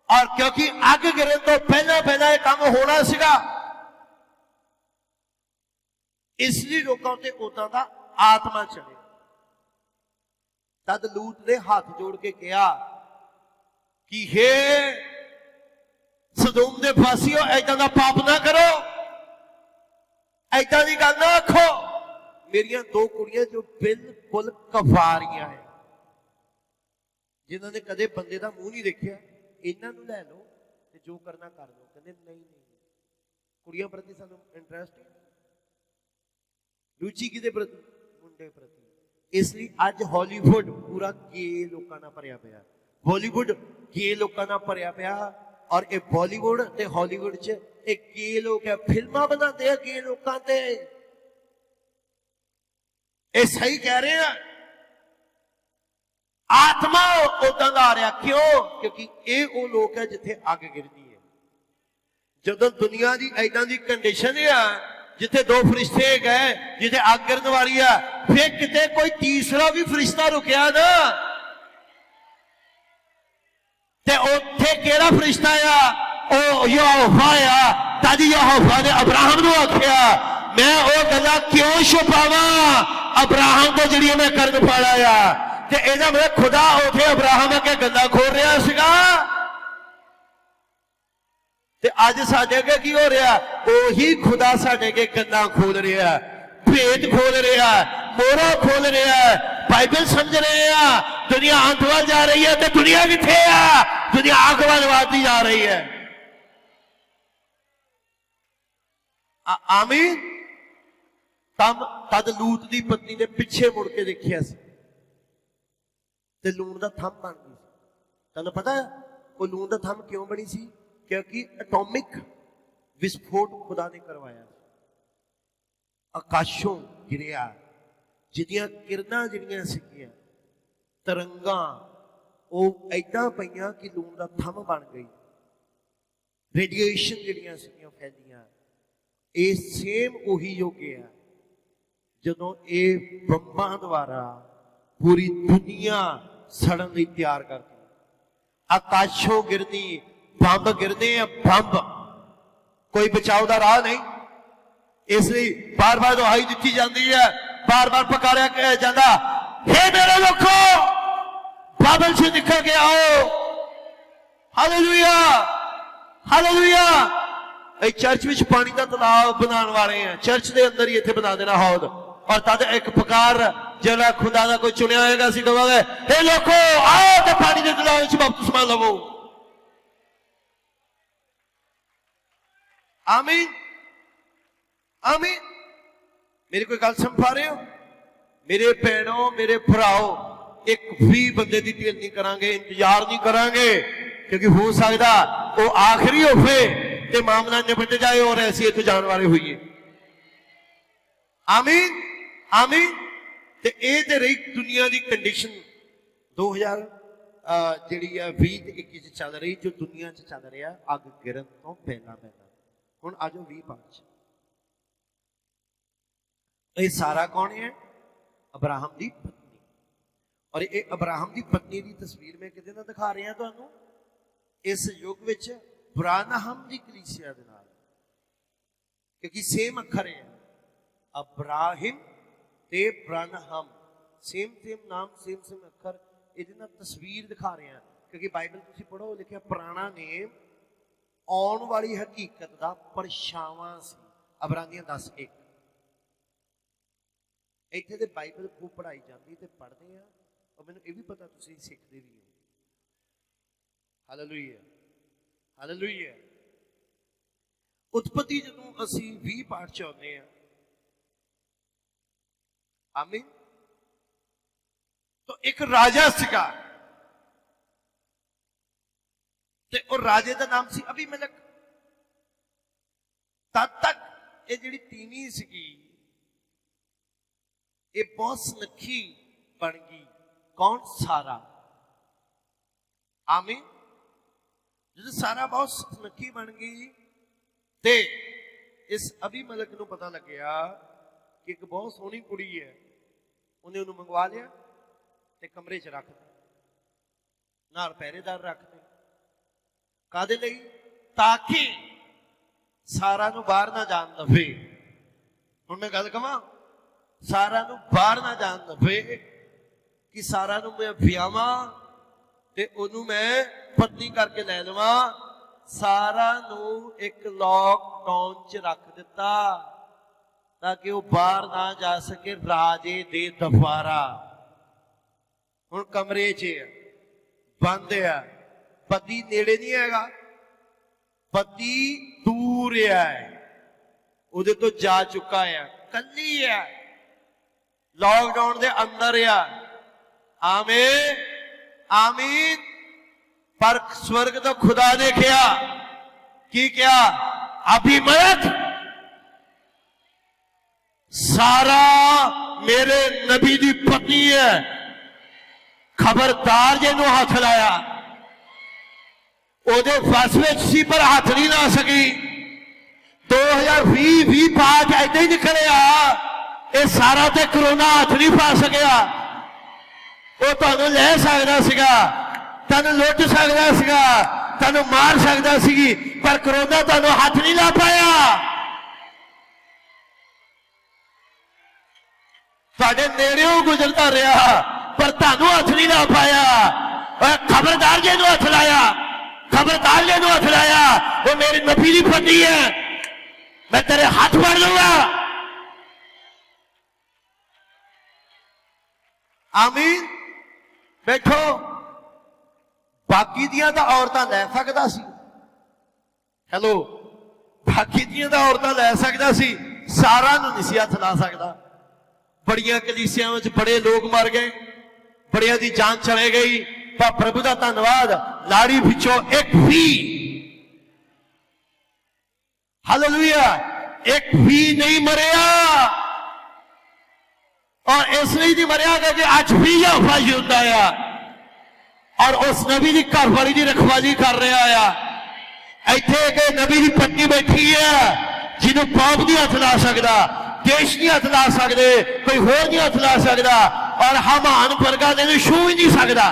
ਔਰ ਕਿਉਂਕਿ ਅੱਗ ਗਿਰਨ ਤੋਂ ਪਹਿਲਾਂ ਪਹਿਲਾਂ ਇਹ ਕੰਮ ਹੋਣਾ ਸੀਗਾ, ਇਸ ਲਈ ਲੋਕਾਂ ਉੱਤੇ ਉਦਾਂ ਦਾ ਆਤਮਾ ਚੜਿਆ। ਤਦ ਲੂਤ ਨੇ ਹੱਥ ਜੋੜ ਕੇ ਕਿਹਾ ਕਿ ਹੇ ਸਦੋਮ ਦੇ ਵਾਸੀਓ, ਏਦਾਂ ਦਾ ਪਾਪ ਨਾ ਕਰੋ, ਏਦਾਂ ਦੀ ਗੱਲ ਨਾ ਆਖੋ। ਮੇਰੀਆਂ 2 ਕੁੜੀਆਂ ਜੋ ਬਿਲਕੁਲ ਕਵਾਰੀਆਂ ਹੈ, ਜਿਨ੍ਹਾਂ ਨੇ ਕਦੇ ਬੰਦੇ ਦਾ ਮੂੰਹ ਨਹੀਂ ਦੇਖਿਆ, ਇਹਨਾਂ ਨੂੰ ਲੈ ਲਓ ਤੇ ਜੋ ਕਰਨਾ ਕਰ ਲਓ। ਕਹਿੰਦੇ ਨਹੀਂ ਨਹੀਂ, ਕੁੜੀਆਂ ਪ੍ਰਤੀ ਸਾਨੂੰ ਇੰਟਰਸਟ ਹੈ, ਰੁਚੀ ਕਿਹਦੇ ਪ੍ਰਤੀ? ਮੁੰਡੇ ਪ੍ਰਤੀ। ਇਸ ਲਈ ਅੱਜ ਹਾਲੀਵੁੱਡ ਪੂਰਾ ਗੇ ਲੋਕਾਂ ਨਾਲ ਭਰਿਆ ਪਿਆ, ਬਾਲੀਵੁੱਡ ਗੇ ਲੋਕਾਂ ਨਾਲ ਭਰਿਆ ਪਿਆ। ਔਰ ਇਹ ਬਾਲੀਵੁੱਡ ਤੇ ਹਾਲੀਵੁੱਡ 'ਚ ਇਹ ਗੇ ਲੋਕ ਹੈ, ਫਿਲਮਾਂ ਬਣਾਉਂਦੇ ਆ ਗੇ ਲੋਕਾਂ ਤੇ। ਇਹ ਸਹੀ ਕਹਿ ਰਹੇ ਆ। ਆਤਮਾ ਉਦਾਂ ਦਾ ਆ ਰਿਹਾ। ਕਿਉਂ? ਕਿਉਂਕਿ ਇਹ ਉਹ ਲੋਕ ਹੈ ਜਿੱਥੇ ਅੱਗ ਗਿਰਦੀ ਹੈ। ਜਦੋਂ ਦੁਨੀਆ ਦੀ ਏਦਾਂ ਦੀ ਕੰਡੀਸ਼ਨ ਆ ਜਿੱਥੇ 2 ਫਰਿਸ਼ਤੇ ਗਏ, ਜਿੱਥੇ ਅੱਗ ਗਿਰਨ ਵਾਲੀ ਆ, ਫਿਰ ਕਿਤੇ ਕੋਈ ਤੀਸਰਾ ਵੀ ਫਰਿਸ਼ਤਾ ਰੁਕਿਆ ਨਾ, ਤੇ ਉੱਥੇ ਕਿਹੜਾ ਫਰਿਸ਼ਤਾ ਆ? ਉਹ ਯਹੋਵਾ ਆ। ਤਦ ਯਹੋਵਾ ਨੇ ਅਬਰਾਹਮ ਨੂੰ ਆਖਿਆ, ਮੈਂ ਉਹ ਗੱਲਾਂ ਕਿਉਂ ਛੁਪਾਵਾਂ ਅਬਰਾਹਮ ਤੋਂ ਜਿਹੜੀਆਂ ਮੈਂ ਕਰਨ ਪਾਲਾ ਆ। ਤੇ ਇਹਦਾ ਮਤਲਬ ਖੁਦਾ ਉਥੇ ਅਬਰਾਹਮ ਅੱਗੇ ਗੱਲਾਂ ਖੋਲ ਰਿਹਾ ਸੀਗਾ। ਤੇ ਅੱਜ ਸਾਡੇ ਅੱਗੇ ਕੀ ਹੋ ਰਿਹਾ? ਉਹੀ ਖੁਦਾ ਸਾਡੇ ਅੱਗੇ ਗੱਲਾਂ ਖੋਲ ਰਿਹਾ, ਭੇਦ ਖੋਲ ਰਿਹਾ, ਮੋਹਰਾਂ ਖੋਲ ਰਿਹਾ, ਬਾਈਬਲ ਸਮਝ ਰਹੇ ਆ। ਦੁਨੀਆ ਅੰਤ ਵੱਲ ਜਾ ਰਹੀ ਹੈ ਤੇ ਦੁਨੀਆ ਕਿੱਥੇ ਆ? ਦੁਨੀਆ ਅੱਗ ਵੱਲ ਵਧਦੀ ਜਾ ਰਹੀ ਹੈ। ਆਮੀਨ। ਤਦ ਲੂਤ ਦੀ ਪਤਨੀ ਨੇ ਪਿੱਛੇ ਮੁੜ ਕੇ ਦੇਖਿਆ ਸੀ ਤੇ ਲੂਣ ਦਾ ਥੰਮ ਬਣ ਗਈ ਸੀ। ਤੁਹਾਨੂੰ ਪਤਾ ਉਹ ਲੂਣ ਦਾ ਥੰਮ ਕਿਉਂ ਬਣੀ ਸੀ? ਕਿਉਂਕਿ ਐਟੋਮਿਕ ਵਿਸਫੋਟ ਖੁਦਾ ਨੇ ਕਰਵਾਇਆ। ਆਕਾਸ਼ੋਂ ਗਿਰਿਆ, ਜਿਹਦੀਆਂ ਕਿਰਨਾਂ ਜਿਹੜੀਆਂ ਸੀਗੀਆਂ, ਤਰੰਗਾਂ, ਉਹ ਏਦਾਂ ਪਈਆਂ ਕਿ ਲੂਣ ਦਾ ਥੰਮ ਬਣ ਗਈ। ਰੇਡੀਏਸ਼ਨ ਜਿਹੜੀਆਂ ਸੀਗੀਆਂ ਫੈਲੀਆਂ। ਇਹ ਸੇਮ ਉਹੀ ਯੁੱਗ ਆ ਜਦੋਂ ਇਹ ਬੰਬਾਂ ਦੁਆਰਾ ਪੂਰੀ ਦੁਨੀਆ ਸੜਨ ਲਈ ਤਿਆਰ ਕਰਦੀ। ਆਕਾਸ਼ੋਂ ਗਿਰਦੀ, ਬੰਬ ਗਿਰਦੇ ਆ, ਬੰਬ। ਕੋਈ ਬਚਾਓ ਦਾ ਰਾਹ ਨਹੀਂ। ਇਸ ਲਈ ਬਾਰ-ਬਾਰ ਦੁਹਾਈ ਦਿੱਤੀ ਜਾਂਦੀ ਹੈ, ਬਾਰ-ਬਾਰ ਪੁਕਾਰਿਆ ਜਾਂਦਾ, ਹੇ ਮੇਰੇ ਲੋਕੋ, ਬਾਬਲ ਸੇ ਨਿਕਲ ਕੇ ਆਓ। Hallelujah, hallelujah. ਇਹ ਚਰਚ ਵਿੱਚ ਪਾਣੀ ਦਾ ਤਲਾਬ ਬਣਾਉਣ ਵਾਲੇ ਆ। ਚਰਚ ਦੇ ਅੰਦਰ ਹੀ ਇੱਥੇ ਬਣਾ ਦੇਣਾ ਹੌਦ। ਔਰ ਤਦ ਇੱਕ ਪੁਕਾਰ ਜਿਹੜਾ ਖੁਦਾ ਦਾ ਕੋਈ ਚੁਣਿਆ ਹੋਏਗਾ, ਅਸੀਂ ਕਹਾਂਗੇ, ਹੇ ਲੋਕੋ ਆਓ ਤੇ ਪਾਣੀ ਦੇ ਤਲਾਬ ਵਿੱਚ ਬਪਤਿਸਮਾ ਲਵੋ। ਆਮੀਨ, ਆਮੀਨ। ਮੇਰੀ ਕੋਈ ਗੱਲ ਸਮਝ ਪਾ ਰਹੇ ਹੋ? ਮੇਰੇ ਭੈਣੋ, ਮੇਰੇ ਭਰਾਓ, ਇੱਕ ਵੀ ਬੰਦੇ ਦੀ ਢੇਰ ਨਹੀਂ ਕਰਾਂਗੇ, ਇੰਤਜ਼ਾਰ ਨਹੀਂ ਕਰਾਂਗੇ, ਕਿਉਂਕਿ ਹੋ ਸਕਦਾ ਉਹ ਆਖਰੀ ਹੋਵੇ ਤੇ ਮਾਮਲਾ ਨਿਬਟ ਜਾਏ ਔਰ ਅਸੀਂ ਇੱਥੇ ਜਾਣ ਵਾਲੇ ਹੋਈਏ। ਆਮੀਨ, ਆਮੀਨ। ਤੇ ਇਹ ਤੇ ਰਹੀ ਦੁਨੀਆ ਦੀ ਕੰਡੀਸ਼ਨ 2000 ਜਿਹੜੀ ਆ 20 ਤੇ 21 ਚ ਚੱਲ ਰਹੀ, ਜੋ ਦੁਨੀਆ ਚ ਚੱਲ ਰਿਹਾ ਅੱਗ ਗਿਰਨ ਤੋਂ ਪਹਿਲਾਂ ਪਹਿਲਾਂ। ਹੁਣ ਆਜੋ 20:5। ਇਹ ਸਾਰਾ ਕੌਣ ਹੈ? ਅਬਰਾਹਮ ਦੀ ਪਤਨੀ। ਔਰ ਇਹ ਅਬਰਾਹਮ ਦੀ ਪਤਨੀ ਦੀ ਤਸਵੀਰ ਮੈਂ ਕਿਤੇ ਨਾ ਦਿਖਾ ਰਿਹਾ ਤੁਹਾਨੂੰ ਇਸ ਯੁੱਗ ਵਿੱਚ ਬ੍ਰਾਨਹਮ ਦੀ ਕਲੀਸਿਆ ਦੇ ਨਾਲ, ਕਿਉਂਕਿ ਸੇਮ ਅੱਖਰ ਹੈ ਅਬਰਾਹਿਮ ਤੇ ਬ੍ਰਾਨਹਮ, ਸੇਮ ਨਾਮ, ਸੇਮ ਅੱਖਰ, ਇਹਦੇ ਨਾਲ ਤਸਵੀਰ ਦਿਖਾ ਰਿਹਾ ਕਿਉਂਕਿ ਬਾਈਬਲ ਤੁਸੀਂ ਪੜ੍ਹੋ ਲਿਖਿਆ ਪੁਰਾਣਾ ਨੇਮ ਆਉਣ ਵਾਲੀ ਹਕੀਕਤ ਦਾ ਪਰਛਾਵਾਂ ਸੀ। ਅਬਰਾਨੀਆਂ 10:1 ਇੱਥੇ ਤੇ ਬਾਈਬਲ ਖੂਬ ਪੜ੍ਹਾਈ ਜਾਂਦੀ ਤੇ ਪੜ੍ਹਦੇ ਆ, ਔਰ ਮੈਨੂੰ ਇਹ ਵੀ ਪਤਾ ਤੁਸੀਂ ਸਿੱਖਦੇ ਵੀ ਹੋ। Hallelujah, hallelujah. ਉਤਪਤੀ ਜਦੋਂ ਅਸੀਂ 20 ਪਾਠ ਚ ਆਉਂਦੇ ਆ, ਆਮੀਨ, ਤਾਂ ਇੱਕ ਰਾਜਾ ਸੀਗਾ ਤੇ ਉਹ ਰਾਜੇ ਦਾ ਨਾਮ ਸੀ ਅਬੀਮੇਲਕ। ਤਦ ਤੱਕ ਇਹ ਜਿਹੜੀ ਤੀਵੀਂ ਸੀਗੀ ਇਹ ਬਹੁਤ ਸੁਨੱਖੀ ਬਣ ਗਈ। ਕੌਣ? ਸਾਰਾ। ਆਮੀਨ। ਜਦੋਂ ਸਾਰਾ ਬਹੁਤ ਸੁਨੱਖੀ ਬਣ ਗਈ ਤੇ ਇਸ ਅਬੀਮੇਲਕ ਨੂੰ ਪਤਾ ਲੱਗਿਆ ਕਿ ਇੱਕ ਬਹੁਤ ਸੋਹਣੀ ਕੁੜੀ ਹੈ। ਉਹਨੇ ਉਹਨੂੰ ਮੰਗਵਾ ਲਿਆ ਤੇ ਕਮਰੇ 'ਚ ਰੱਖ ਦਿੱਤਾ, ਨਾਲ ਪਹਿਰੇਦਾਰ ਰੱਖਦੇ। ਕਾਹਦੇ ਲਈ? ਤਾਂ ਕਿ ਸਾਰਾ ਨੂੰ ਬਾਹਰ ਨਾ ਜਾਣ ਦਵੇ। ਹੁਣ ਮੈਂ ਗੱਲ ਕਵਾਂ, ਸਾਰਾ ਨੂੰ ਬਾਹਰ ਨਾ ਜਾਣ ਦਵੇ ਕਿ ਸਾਰਾ ਨੂੰ ਮੈਂ ਵਿਆਹਾਂ ਤੇ ਉਹਨੂੰ ਮੈਂ ਪਤਨੀ ਕਰਕੇ ਲੈ ਲਵਾਂ। ਸਾਰਾ ਨੂੰ ਇੱਕ ਲੋਕਡਾਊਨ 'ਚ ਰੱਖ ਦਿੱਤਾ ਤਾਂ ਕਿ ਉਹ ਬਾਹਰ ਨਾ ਜਾ ਸਕੇ ਰਾਜੇ ਦੇ ਦਰਬਾਰਾ। ਹੁਣ ਕਮਰੇ 'ਚ ਬੰਦ ਆ, ਪਤੀ ਨੇੜੇ ਨਹੀਂ ਹੈਗਾ, ਪਤੀ ਦੂਰ ਹੈ, ਉਹਦੇ ਤੋਂ ਜਾ ਚੁੱਕਾ ਆ, ਕੱਲੀ ਹੈ, ਲਾਕਡਾਊਨ ਦੇ ਅੰਦਰ ਆ। ਆਮੀਨ, ਆਮੀਨ। ਪਰ स्वर्ग तो खुदा ने किया कि क्या? अबीमेलेक, सारा मेरे नबी दी पत्नी है, खबरदार जिन्हों हाथ लाया। ओदे फस विच सी पर हाथ नहीं ला सकी। 2020 पाठ ऐसे ही निकलिया, ये सारा ते कोरोना हाथ नहीं पा सकिया। वो तुहानू ले सकदा सीगा, तुहानू लुट सकदा सीगा, तुहानू मार सकदा सी, पर कोरोना तुहानू हाथ नहीं ला पाया। तुहाडे नेड़ेओं गुजरता रहा पर तुहानू हाथ नहीं ला पाया। खबरदार जिन्हों हाथ लाया, खबरदार जिन्हों हाथ लाया, वो मेरी नबी दी पत्नी है, मैं तेरे हाथ मार लूंगा। आमीन। बैठो। बाकी दियां तां औरतां लै सकदा सी, हेलो, बाकी दियां तां औरतां लै सकदा सी, सारा नूं नहीं सी हथ ला सकदा। बड़ियां कलीसियां विच बड़े लोग मर गए, बड़ियां दी जान चले गई, पर प्रभु दा धन्नवाद, लाड़ी विचों एक भी, हालेलुया, एक भी नहीं मरिया। और इसलिए नहीं मरिया कि अज भी यहोवा जिंदा आ और उस नबी की घरवाली की रखवाली कर रहा है। इत्थे के नबी की पत्नी बैठी है जिन्हों पाप नहीं हथ ला सकता, देश नहीं हथ ला सकते, कोई होर नहीं हथ ला सकता, और हमान वर्गा ने छू ही नहीं सकता।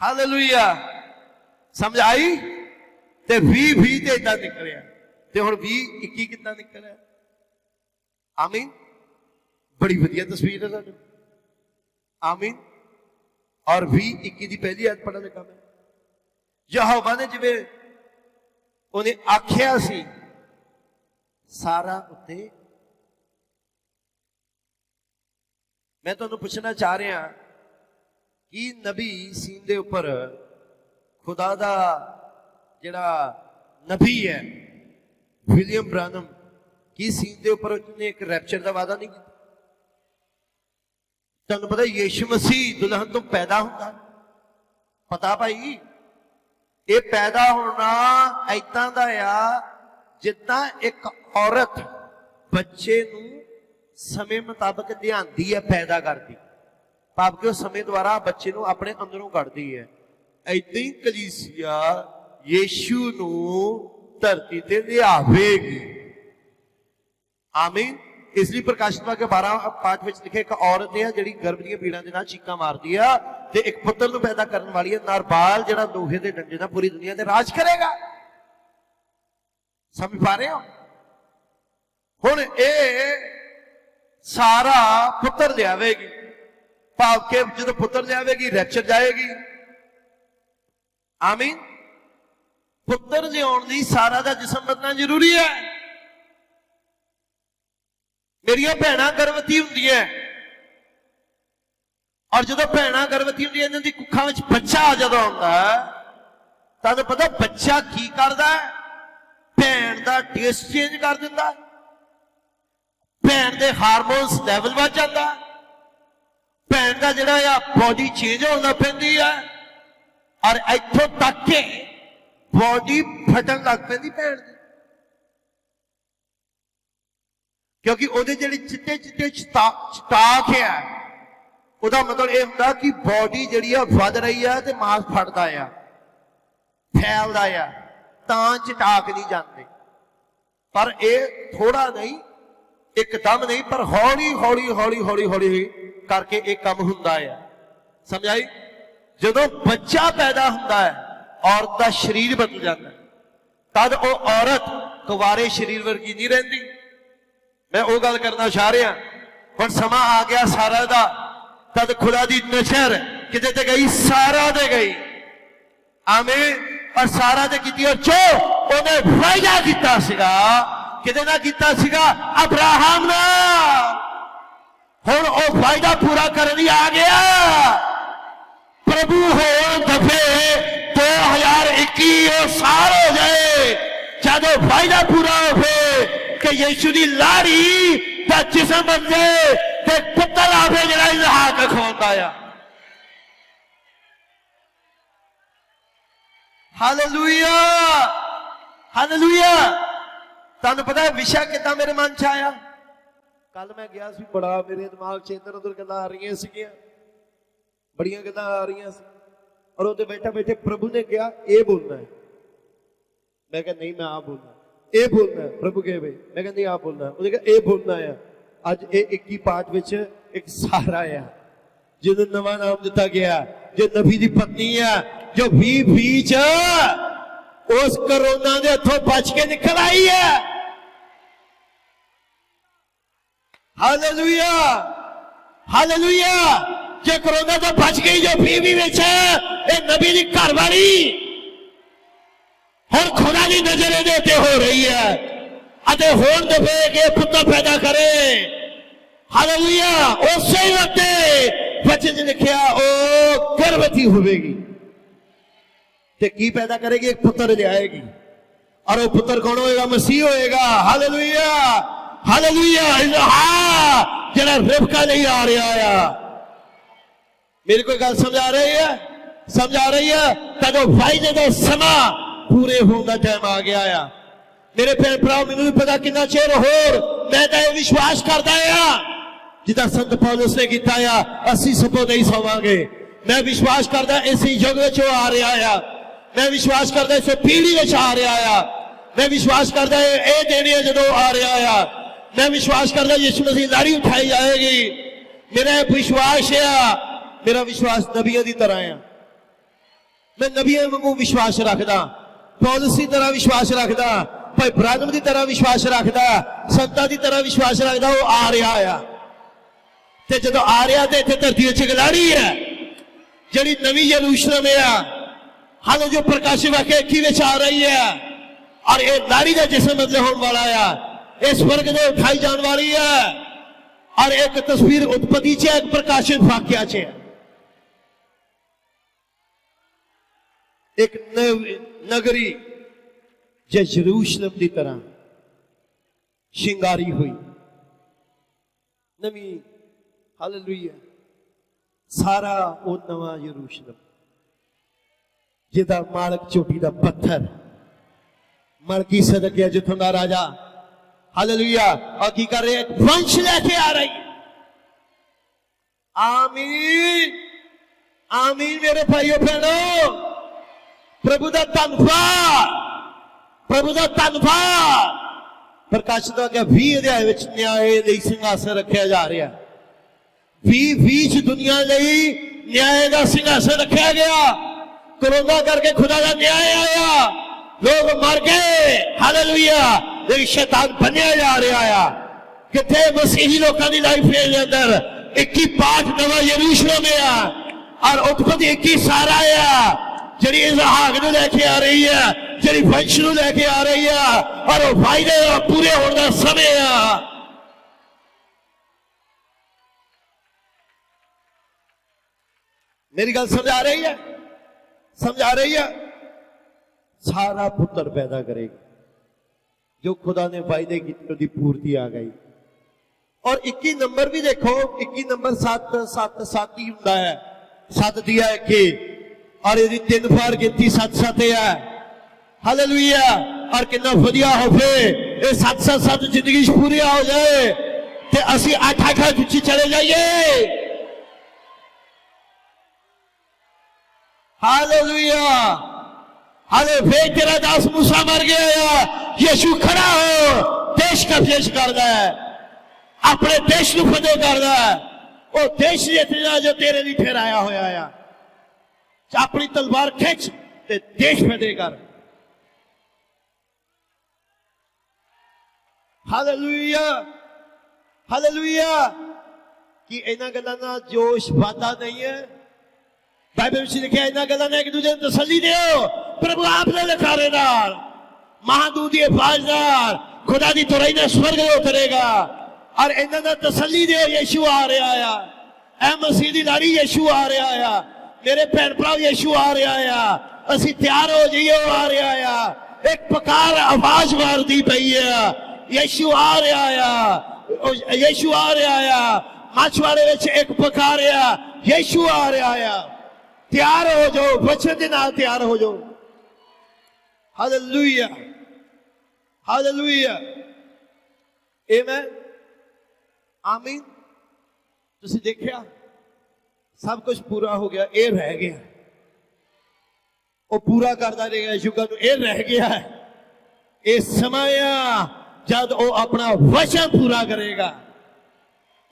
हालेलुया। समझ आई? ते 20 ते इदा निकलिया, ते हुण 20-21 कितना निकलिया। आमीन। बड़ी वधिया तस्वीर है सानू। आमीन। और 20-21 की पहली आयत पढ़न लगा मैं। यहोवा ने जिवें उन्हें आख्या सी सारा उत्ते। मैं तुहानू पुछना चाह रहा कि नबी सीन दे उपर खुदा दा जिहड़ा नबी है विलियम ब्रानम की सीन दे उपर उसने एक रैप्चर का वादा नहीं किया। तुहानू पता यीशु मसीह दुल्हन तो पैदा होता, पता भाई, ये पैदा होना ऐदां दा आ जिद्दां एक औरत बच्चे नू समय मुताबिक लियांदी है, पैदा करती, भाव कि समय द्वारा बच्चे नू अपने अंदरों कढ़दी है। ऐदां ही कलीसिया यीशु नू धरती ते लियावेगी। आमीन। इसलिए प्रकाशित वाक्य 12 पाठ में लिखे एक औरत है जिहड़ी गर्भ दी पीड़ां दे नाल चीकां मारदी है ते एक पुत्र नूं पैदा करन वाली है, नारबाल जिहड़ा लोहे दे डंडे नाल पूरी दुनिया ते राज करेगा। समझ पा रहे हो? हुण ए सारा पुत्र लियावेगी, भाव के जो पुत्र लियावेगी रैप्चर जाएगी। आमीन। पुत्र लियाउण लई सारा दा जिस्म बदलना जरूरी है। मेरिया भैणां गर्भवती हुंदियां और जो भैणां गर्भवती हुंदियां इन्हां दी कुखां विच बच्चा जदों आउंदा तां पता बच्चा की करदा है? भैण दा टेस्ट चेंज कर दिंदा, भैण दे हारमोन्स लैवल वध जांदा, भैण दा जिहड़ा आ बॉडी चेंज होण लग पैंदी है और इत्थों तक के बॉडी फटन लग पैंदी भैण दी, क्योंकि ਉਹਦੇ ਜਿਹੜੇ ਚਿੱਟੇ ਚਿੱਟੇ ਚਟਾਕ ਹੈ ਉਹਦਾ ਮਤਲਬ ਇਹ ਹੁੰਦਾ ਕਿ ਬੋਡੀ ਜਿਹੜੀ ਆ ਵੱਧ ਰਹੀ ਆ ਤੇ ਮਾਸ ਫਟਦਾ ਆ, ਫੈਲਦਾ ਆ, ਤਾਂ ਚਟਾਕ ਨਹੀਂ ਜਾਂਦੇ। ਪਰ ਇਹ ਥੋੜਾ ਨਹੀਂ, ਇੱਕਦਮ ਨਹੀਂ, ਪਰ ਹੌਲੀ ਹੌਲੀ ਹੌਲੀ ਹੌਲੀ ਹੌਲੀ ਕਰਕੇ ਇਹ ਕੰਮ ਹੁੰਦਾ ਆ। ਸਮਝ ਆਈ? ਜਦੋਂ ਬੱਚਾ ਪੈਦਾ ਹੁੰਦਾ ਹੈ ਔਰਤ ਦਾ ਸਰੀਰ ਬਦਲ ਜਾਂਦਾ, ਤਦ ਉਹ ਔਰਤ ਕੁਵਾਰੇ ਸਰੀਰ ਵਰਗੀ ਨਹੀਂ ਰਹਿੰਦੀ। मैं वो गल करना चाह रहा हूं। समा आ गया सारा दा, तद खुदा दी नजर किते ते गई, सारा दे गई। आमीन। और सारा दे कीती और जो उन्हें वायदा कीता सीगा, किते ना कीता सीगा अब्राहम ना, हुण ओ वायदा पूरा करन लई आ गया। प्रभु हो दफे 2021 साल हो जाए जदों वायदा पूरा हो कि यीशु दी लाड़ी दा जिस्म बन जाए ते पुत्र आवे जिहड़ा इसहाक खवांदा आ। Hallelujah, hallelujah. तुहानूं पता है विषय किदां मेरे मन च आया? कल मैं गया सी, बड़ा मेरे दिमाग च इधर उधर गल्लां आ रही सीगियां, बड़ियां गल्लां आ रही सी, और उहदे बैठे बैठे प्रभु ने कहा ये बोलना है। मैं कहा नहीं, मैं आप बोलना, ਇਹ ਬੋਲਣਾ ਹੈ। ਪ੍ਰਭੂ ਕਹੇ ਵੇ, ਮੈਂ ਕਹਿੰਦੀ ਆਪ ਬੋਲਣਾ। ਉਹਨੇ ਕਿਹਾ ਇਹ ਬੋਲਣਾ ਆ। ਅੱਜ ਇਹ 21 ਪਾਠ ਵਿੱਚ ਇੱਕ ਸਾਰਾ ਆ ਜਿਹਨੂੰ ਨਵਾਂ ਨਾਮ ਦਿੱਤਾ ਗਿਆ, ਜੋ ਨਬੀ ਦੀ ਪਤਨੀ ਆ, ਜੋ 2020 ਚ ਉਸ ਕਰੋਨਾ ਦੇ ਹੱਥੋਂ ਬਚ ਕੇ ਨਿਕਲ ਆਈ ਹੈ। Hallelujah, hallelujah. ਜੇ ਕਰੋਨਾ ਤੋਂ ਬਚ ਗਈ ਜੋ 2020 ਵਿੱਚ, ਇਹ ਨਬੀ ਦੀ ਘਰ ਵਾਲੀ हुण खुदा की नजर ये हो रही है, अते होण दे के पुत्र पैदा करे। हालेलुया। उसे वक्त बच्चे च लिखिया ओ गर्भवती होगी ते की पैदा करेगी? एक पुत्र ले आएगी, और वो पुत्र कौन होएगा? मसीह होएगा। Hallelujah, hallelujah. जिहड़ा रिबका नहीं आ रहा आ। मेरी कोई गल समझ आ रही है? समझ आ रही है? तदों वायदे दा समा पूरे होने का टाइम आ गया आ। मेरे भैन भराओ, मैनूं भी पता कितना चिर होर मैं तो विश्वास करता आ जिदा संत पौलुस ने किया आ, असीं सबों नहीं सोवांगे। मैं विश्वास करता इस युग विच आ रहा आ, मैं विश्वास करता इस पीढ़ी विच आ रहा आ, मैं विश्वास करता ये देने जदों आ रहा आ, मैं विश्वास करता यीशु मसीह लाड़ी उठाई जाएगी। मेरा विश्वास आ, मेरा विश्वास नबियों की तरह आ। मैं नबियों वांगू विश्वास रखदा, पौलुस की तरह विश्वास रखदा, भाई ब्रानम की तरह विश्वास रखदा, संतां की तरह विश्वास रखदा। वो आ रहा आ ते जदों आ रहा ते इत्थे धरती विच इक लाड़ी है जिहड़ी नवीं यरूशलेम है, हाले जो प्रकाशित वाक्य 21 विच आ रही है, और ये लाड़ी का जिस्म बदले होने वाला है, इस वर्ग में उठाई जाने वाली है। और एक तस्वीर उत्पत्ति च, एक प्रकाशित वाक्य च एक नगरी जो यरूशलेम की तरह शिंगारी हुई नवी। हालेलुया। सारा वो नवा यरूशलेम जिदा मालक चोटी का पत्थर मलकी सदकिया जिथों का राजा। हालेलुया। और की कर रहे? एक वंश लेके आ रही। आमीन, आमीन। मेरे भाइयों बहनों, प्रभु का धन्यवाद, प्रभु का धन्यवाद, प्रकाशित हो गया 20 अध्याय विच न्याय लई सिंहासन रखिया जा रहा। 20 दुनिया लई न्याय का सिंहासन रखा गया। कोरोना करके खुदा का न्याय आया, लोग मर गए, हालेलुया, लेकिन शैतान बनया जा रहा है। किथे मसीही लोगों की लाइफ के अंदर 21 पाठ नवा यरूशलेम है और उत्पत्ति 21 सारा है, जी इसहाक नूं लेके आ रही है, जी वंश नूं लेके आ रही है और वो वायदे पूरे होने का समय है। मेरी गल समझ आ रही है? समझ आ रही है? सारा पुत्र पैदा करेगा, जो खुदा ने वायदे की उसकी पूर्ति आ गई। और 21 नंबर भी देखो, 21 नंबर 7 ही होता है, 7 दिया है कि और यदि 3 बार गिनती 7 है, हालेलुया। और कितना वधिया होवे ये 7 जिंदगी पूरी हो जाए ते असी 8 विच चले जाइए, हालेलुया। हाले वे तेरा दास मूसा मर गया, यीशु खड़ा हो देश का पेश करता है, अपने देश को फतेह करता है। वो देश जितना जो तेरे लिए ठहराया होया है, अपनी तलवार खिंच ते देश फतेह कर। Hallelujah, hallelujah. कि इन्हां गल्लां दा जोश वादा नहीं है? बाइबल में लिखा इन्हां गल्लां ने एक दूसरे को तसल्ली दियो, प्रभु आपने लिखारे नाल महादूत दी आवाज नाल खुदा दी तुरई ने स्वर्ग में उतरेगा और इन्हां दा तसल्ली दियो, यीशु आ रहा है, ऐ मसीह दी लाड़ी यीशु आ रहा है, मेरे भैन भरा यीशु आ रहा है, असी तैयार हो जाइए, वो आ रहा है। एक पकार आवाज मारती पई है, यीशु आ रहा है, यीशु आ रहा है। मछुआरे विच एक पकार है, यीशु आ रहा है। तैयार हो जाओ, वचन के नाल तैयार हो जाओ। हालेलुया, हालेलुया, आमीन, आमीन। तुसी देखिया सब कुछ पूरा हो गया, ये रह गया, वो पूरा करता रहेगा युगां नूं, ये रह गया है। ये समय जब वो अपना वचन पूरा करेगा,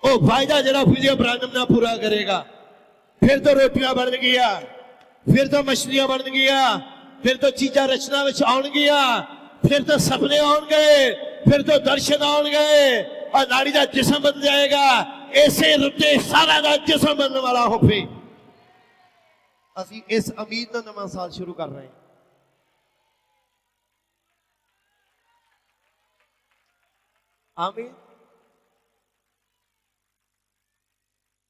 वो वायदा जरा फिलिप ब्रानम ना पूरा करेगा। फिर तो रोटियां बन गया, फिर तो मछलियां बन गया, फिर तो चीजा रचना में आन गया, फिर तो सपने आन गए, फिर तो दर्शन आन गए और नारी का जिस्म बन जाएगा। ऐसे रुते सारा का जिस्म बनने वाला हो। फिर असी इस उम्मीद का नवा साल शुरू कर रहे हैं। आमीन।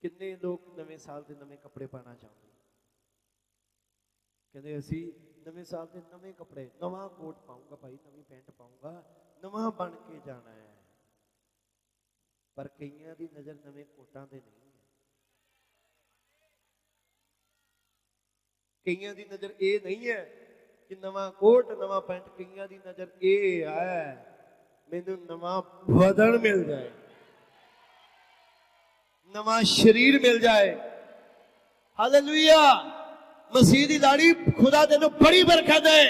कितने लोग नवे साल के नवे कपड़े पाना चाहते हैं? कहते असी नवे साल के नवे कपड़े, नवा कोट पाऊंगा भाई, नवी पैंट पाऊंगा, नवा बन के जाना है। पर कईयां दी नजर नवे कोटां ते नहीं है, कईयां दी नजर ये नहीं है कि नवा कोट नवा पैंट, कईयां दी नजर ये है मैनू नवा बदन मिल जाए, नवा शरीर मिल जाए। हालेलुया। मसीह दी लाड़ी खुदा तेनू बड़ी बरकत है।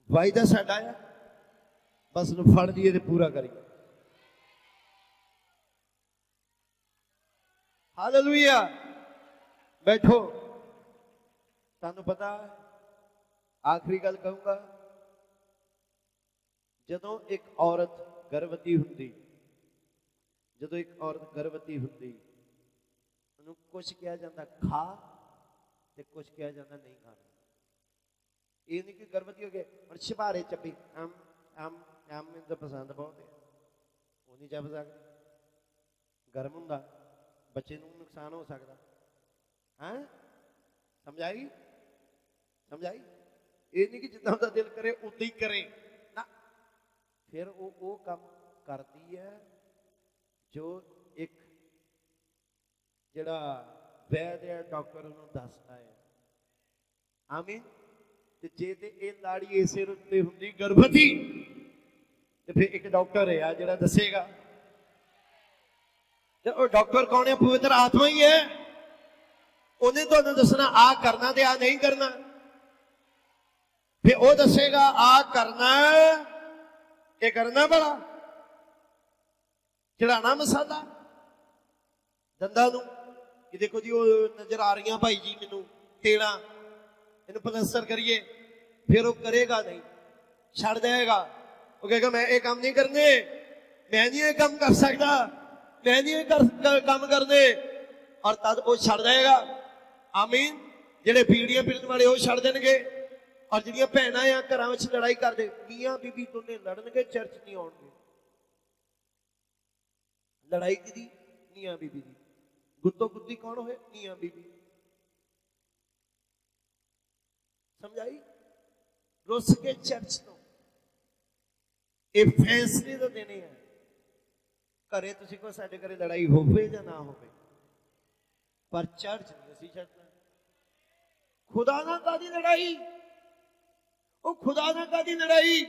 वायदा साडा है, बस उन्हें फड़ दिए पूरा करिए। हालेलुया। बैठो, तानू पता है आखिरी गल कहूंगा, जदों एक औरत गर्भवती हुंदी, जदों एक औरत गर्भवती हुंदी, उन्हें कुछ कहा जाता खा ते कुछ कहा जाता नहीं खाना। ये नहीं कि गर्भवती हो गए और छिपारे चपी आम आम आम में तो पसंद बहुत है, वो नहीं चप सकते, गर्म होंदा, बच्चे नूं नुकसान हो सकता। हाँ समझाई, समझाई। ये नहीं कि जितना उनका दिल करे उदा ही करे ना, फिर वो काम करती है जो ਇੱਕ ਜਿਹੜਾ ਵੈਦ ਹੈ ਡਾਕਟਰ ਉਹਨੂੰ ਦੱਸਦਾ ਹੈ। ਆਮੀਨ। ਤੇ ਜੇ ਤੇ ਇਹ ਲਾੜੀ ਇਸੇ ਉੱਤੇ ਹੁੰਦੀ ਗਰਭਵਤੀ ਤੇ ਫਿਰ ਇੱਕ ਡਾਕਟਰ ਹੈ ਜਿਹੜਾ ਦੱਸੇਗਾ। ਤੇ ਉਹ ਡਾਕਟਰ ਕੌਣ ਹੈ? ਪਵਿੱਤਰ ਆਤਮਾ ਹੀ ਹੈ। ਉਹਨੇ ਤੁਹਾਨੂੰ ਦੱਸਣਾ ਆ ਕਰਨਾ ਤੇ ਆ ਨਹੀਂ ਕਰਨਾ। ਫਿਰ ਉਹ ਦੱਸੇਗਾ ਆ ਕਰਨਾ ਇਹ ਕਰਨਾ ਭਲਾ ਚੜਾਣਾ ਮਸਾਲਾ ਦੰਦਾਂ ਨੂੰ ਕਿ ਦੇਖੋ ਜੀ ਉਹ ਨਜ਼ਰ ਆ ਰਹੀਆਂ ਭਾਈ ਜੀ ਮੈਨੂੰ ਤੇੜਾ, ਇਹਨੂੰ ਪਲਸਤਰ ਕਰੀਏ। ਫਿਰ ਉਹ ਕਰੇਗਾ ਨਹੀਂ, ਛੱਡ ਦੇਗਾ। ਉਹ ਕਹੇਗਾ ਮੈਂ ਇਹ ਕੰਮ ਨਹੀਂ ਕਰਨੇ, ਮੈਂ ਨਹੀਂ ਇਹ ਕੰਮ ਕਰ ਸਕਦਾ, ਮੈਂ ਨਹੀਂ ਇਹ ਕੰਮ ਕਰਨੇ। ਔਰ ਤਦ ਉਹ ਛੱਡ ਦੇਗਾ। ਆਮੀਨ। ਜਿਹੜੇ ਬੀੜੀਆਂ ਪੀਣ ਵਾਲੇ ਉਹ ਛੱਡ ਦੇਣਗੇ। ਔਰ ਜਿਹੜੀਆਂ ਭੈਣਾਂ ਆ ਘਰਾਂ ਵਿੱਚ ਲੜਾਈ ਕਰਦੇ, ਮੀਆਂ ਬੀਬੀ ਦੋਨੇ ਲੜਨਗੇ, ਚਰਚ ਨਹੀਂ ਆਉਣਗੇ। ਲੜਾਈ ਕਿਹਦੀ? ਮੀਆਂ ਬੀਬੀ ਦੀ। ਗੁੱਤੋ ਗੁੱਤੀ ਕੌਣ ਹੋਏ? ਮੀਆਂ ਬੀਬੀ। ਸਮਝਾਈ? ਰੁੱਸ ਕੇ ਚਰਚ ਤੋਂ ਇਹ ਫੈਸਲੇ ਤਾਂ ਦੇਣੇ ਆ। ਘਰੇ ਤੁਸੀਂ ਕਹੋ ਸਾਡੇ ਘਰੇ ਲੜਾਈ ਹੋਵੇ ਜਾਂ ਨਾ ਹੋਵੇ, ਪਰ ਚਰਚ ਨਹੀਂ ਅਸੀਂ ਛੱਡਣਾ। ਖੁਦਾ ਨਾਲ ਕਾਹਦੀ ਲੜਾਈ? ਉਹ ਖੁਦਾ ਨਾਲ ਕਾਹਦੀ ਲੜਾਈ?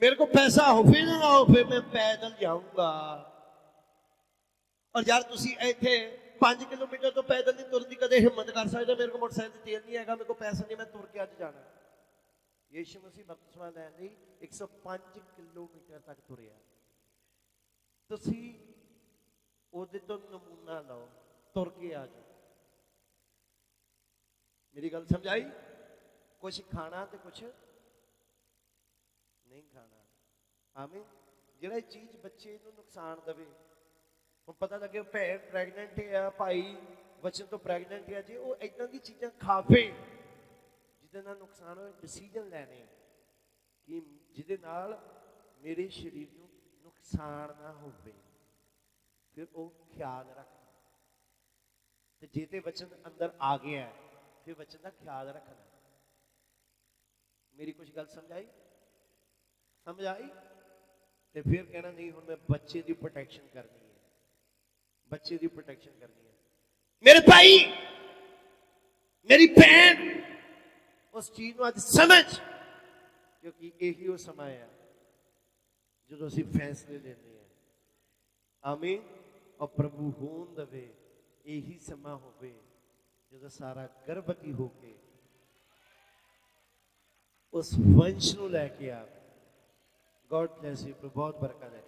ਮੇਰੇ को पैसा होवे ना होवे मैं पैदल जाऊंगा। और यार तुसी इत्थे 5 किलोमीटर तो पैदल नहीं तुरन दी कदे हिम्मत कर सकदे। मेरे को मोटरसाइकिल ते तेल नहीं हैगा, मेरे को पैसा नहीं, मैं तुर के अज जाना। यीशु मसीह बपतिस्मा लैण लई 105 किलोमीटर तक तुरिया। तुसी ओदे तो नमूना लो, तुर के आ जाओ। मेरी गल समझ आई? कुछ खाना तो कुछ नहीं खाना। आमीन। ਜਿਹੜਾ ਚੀਜ਼ ਬੱਚੇ ਨੂੰ ਨੁਕਸਾਨ ਦੇਵੇ, ਹੁਣ ਪਤਾ ਲੱਗੇ ਭੈਣ ਪ੍ਰੈਗਨੈਂਟ ਹੈ, ਭਾਈ ਵਚਨ ਤੋਂ ਪ੍ਰੈਗਨੈਂਟ ਹੈ, ਜੇ ਉਹ ਇਦਾਂ ਦੀ ਚੀਜ਼ਾਂ ਖਾਵੇ ਜਿਹਦੇ ਨਾਲ ਨੁਕਸਾਨ ਹੋਵੇ, ਡਿਸੀਜਨ ਲੈਣੇ ਕਿ ਜਿਹਦੇ ਨਾਲ ਮੇਰੇ ਸਰੀਰ ਨੂੰ ਨੁਕਸਾਨ ਨਾ ਹੋਵੇ, ਫਿਰ ਉਹ ਖਿਆਲ ਰੱਖਣਾ। ਤੇ ਜੇ ਤੇ ਵਚਨ ਅੰਦਰ ਆ ਗਿਆ ਫਿਰ ਵਚਨ ਦਾ ਖਿਆਲ ਰੱਖਣਾ। मेरी कुछ गल समझ आई? समझ आई? तो फिर कहना नहीं हुण मैं बच्चे की प्रोटेक्शन करनी है, बच्चे की प्रोटेक्शन करनी है। मेरे भाई मेरी बहन उस चीज को अज समझ, क्योंकि यही वो समय है जो असीं फैसले लेने हैं। आमीन। और प्रभु होन दवे यही समा होवे जो सारा गर्भवती होके उस वंश ਨੂੰ ਲੈ ਕੇ ਆ। God bless you. बहुत बरकत है।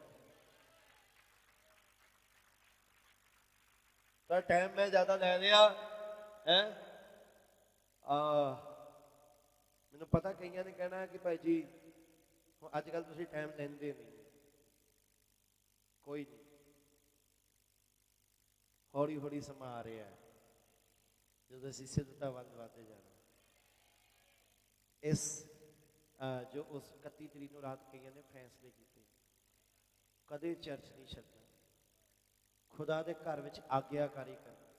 तो टाइम मैं ज्यादा ले लिया है। मैंने पता कईयां ने कहना है कि भाई जी अजकल तुसीं टाइम लेंदे नहीं। कोई नहीं, हौली हौली समा आ रहा है जो असीं सिद्धता वल वधदे जाना। इस जो उस 31 तरीक ਨੂੰ रात कई ने फैसले किए, कदे चर्च नहीं छड्डना, खुदा दे घर विच आग्याकारी करनी,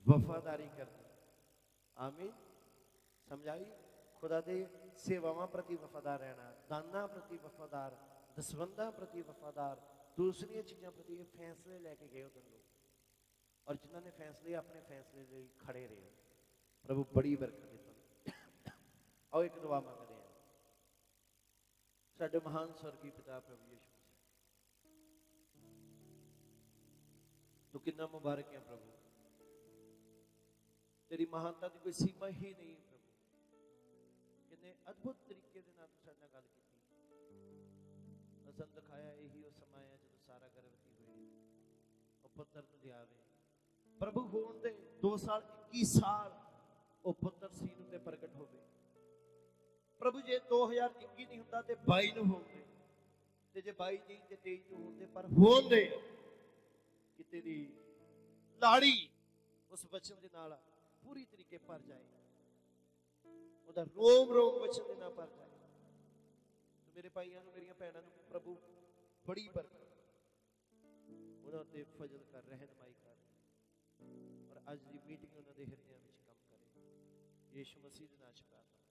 वफादारी करनी। आमीन। समझाई? खुदा दे सेवावां प्रति वफादार रहना, दाना प्रति वफादार, दसवंदा प्रति वफादार, दूसरी चीज़ों प्रति फैसले लैके गए उधर लोग। और जिन्होंने फैसले अपने फैसले लिए खड़े रहे, प्रभु बड़ी बरकत देता। आओ एक दुआ मंगते हैं। साडे महान स्वर्गीय पिता प्रभु यीशु मसीह, तू कितना मुबारक है प्रभु। तेरी महानता की कोई सीमा ही नहीं है प्रभु। कितने अद्भुत तरीके से तू साडे नाल गल कीती। असन दिखाया यही वो समय है जो सारा गर्भवती हुई और पुत्र नूं लियावे। प्रभु होण दे 2 साल 21 साल वो पुत्र सीन उत्ते प्रगट होवे। प्रभु जे 2021 नहीं हुंदा ते 22 ਨੂੰ ਹੋਂਦੇ, ਤੇ ਜੇ 22 ਨਹੀਂ ਤੇ 23 ਨੂੰ ਹੋਂਦੇ, ਪਰ ਹੋਂਦੇ ਕਿ ਤੇਰੀ ਲਾੜੀ ਉਸ ਵਚਨ ਦੇ ਨਾਲ ਪੂਰੀ ਤਰੀਕੇ ਭਰ ਜਾਏ, ਉਹਦਾ ਰੋਮ ਰੋਮ ਵਚਨ ਦੇ ਨਾਲ ਭਰ ਜਾਏ। ਤੇ ਮੇਰੇ ਭਾਈਆਂ ਨੂੰ, ਮੇਰੀਆਂ ਭੈਣਾਂ ਨੂੰ ਪ੍ਰਭੂ ਬੜੀ ਬਰਕਤ, ਉਹਨਾਂ ਤੇ ਫਜ਼ਲ ਕਰ, ਰਹਿਨਮਾਈ ਕਰ, ਔਰ ਅੱਜ ਦੀ ਮੀਟਿੰਗ ਉਹਨਾਂ ਦੇ ਹਿਰਦਿਆਂ ਵਿੱਚ ਕੰਮ ਕਰੇ। ਯੀਸ਼ੂ ਮਸੀਹ ਦੇ ਨਾਮ 'ਚ ਪ੍ਰਾਰਥਨਾ।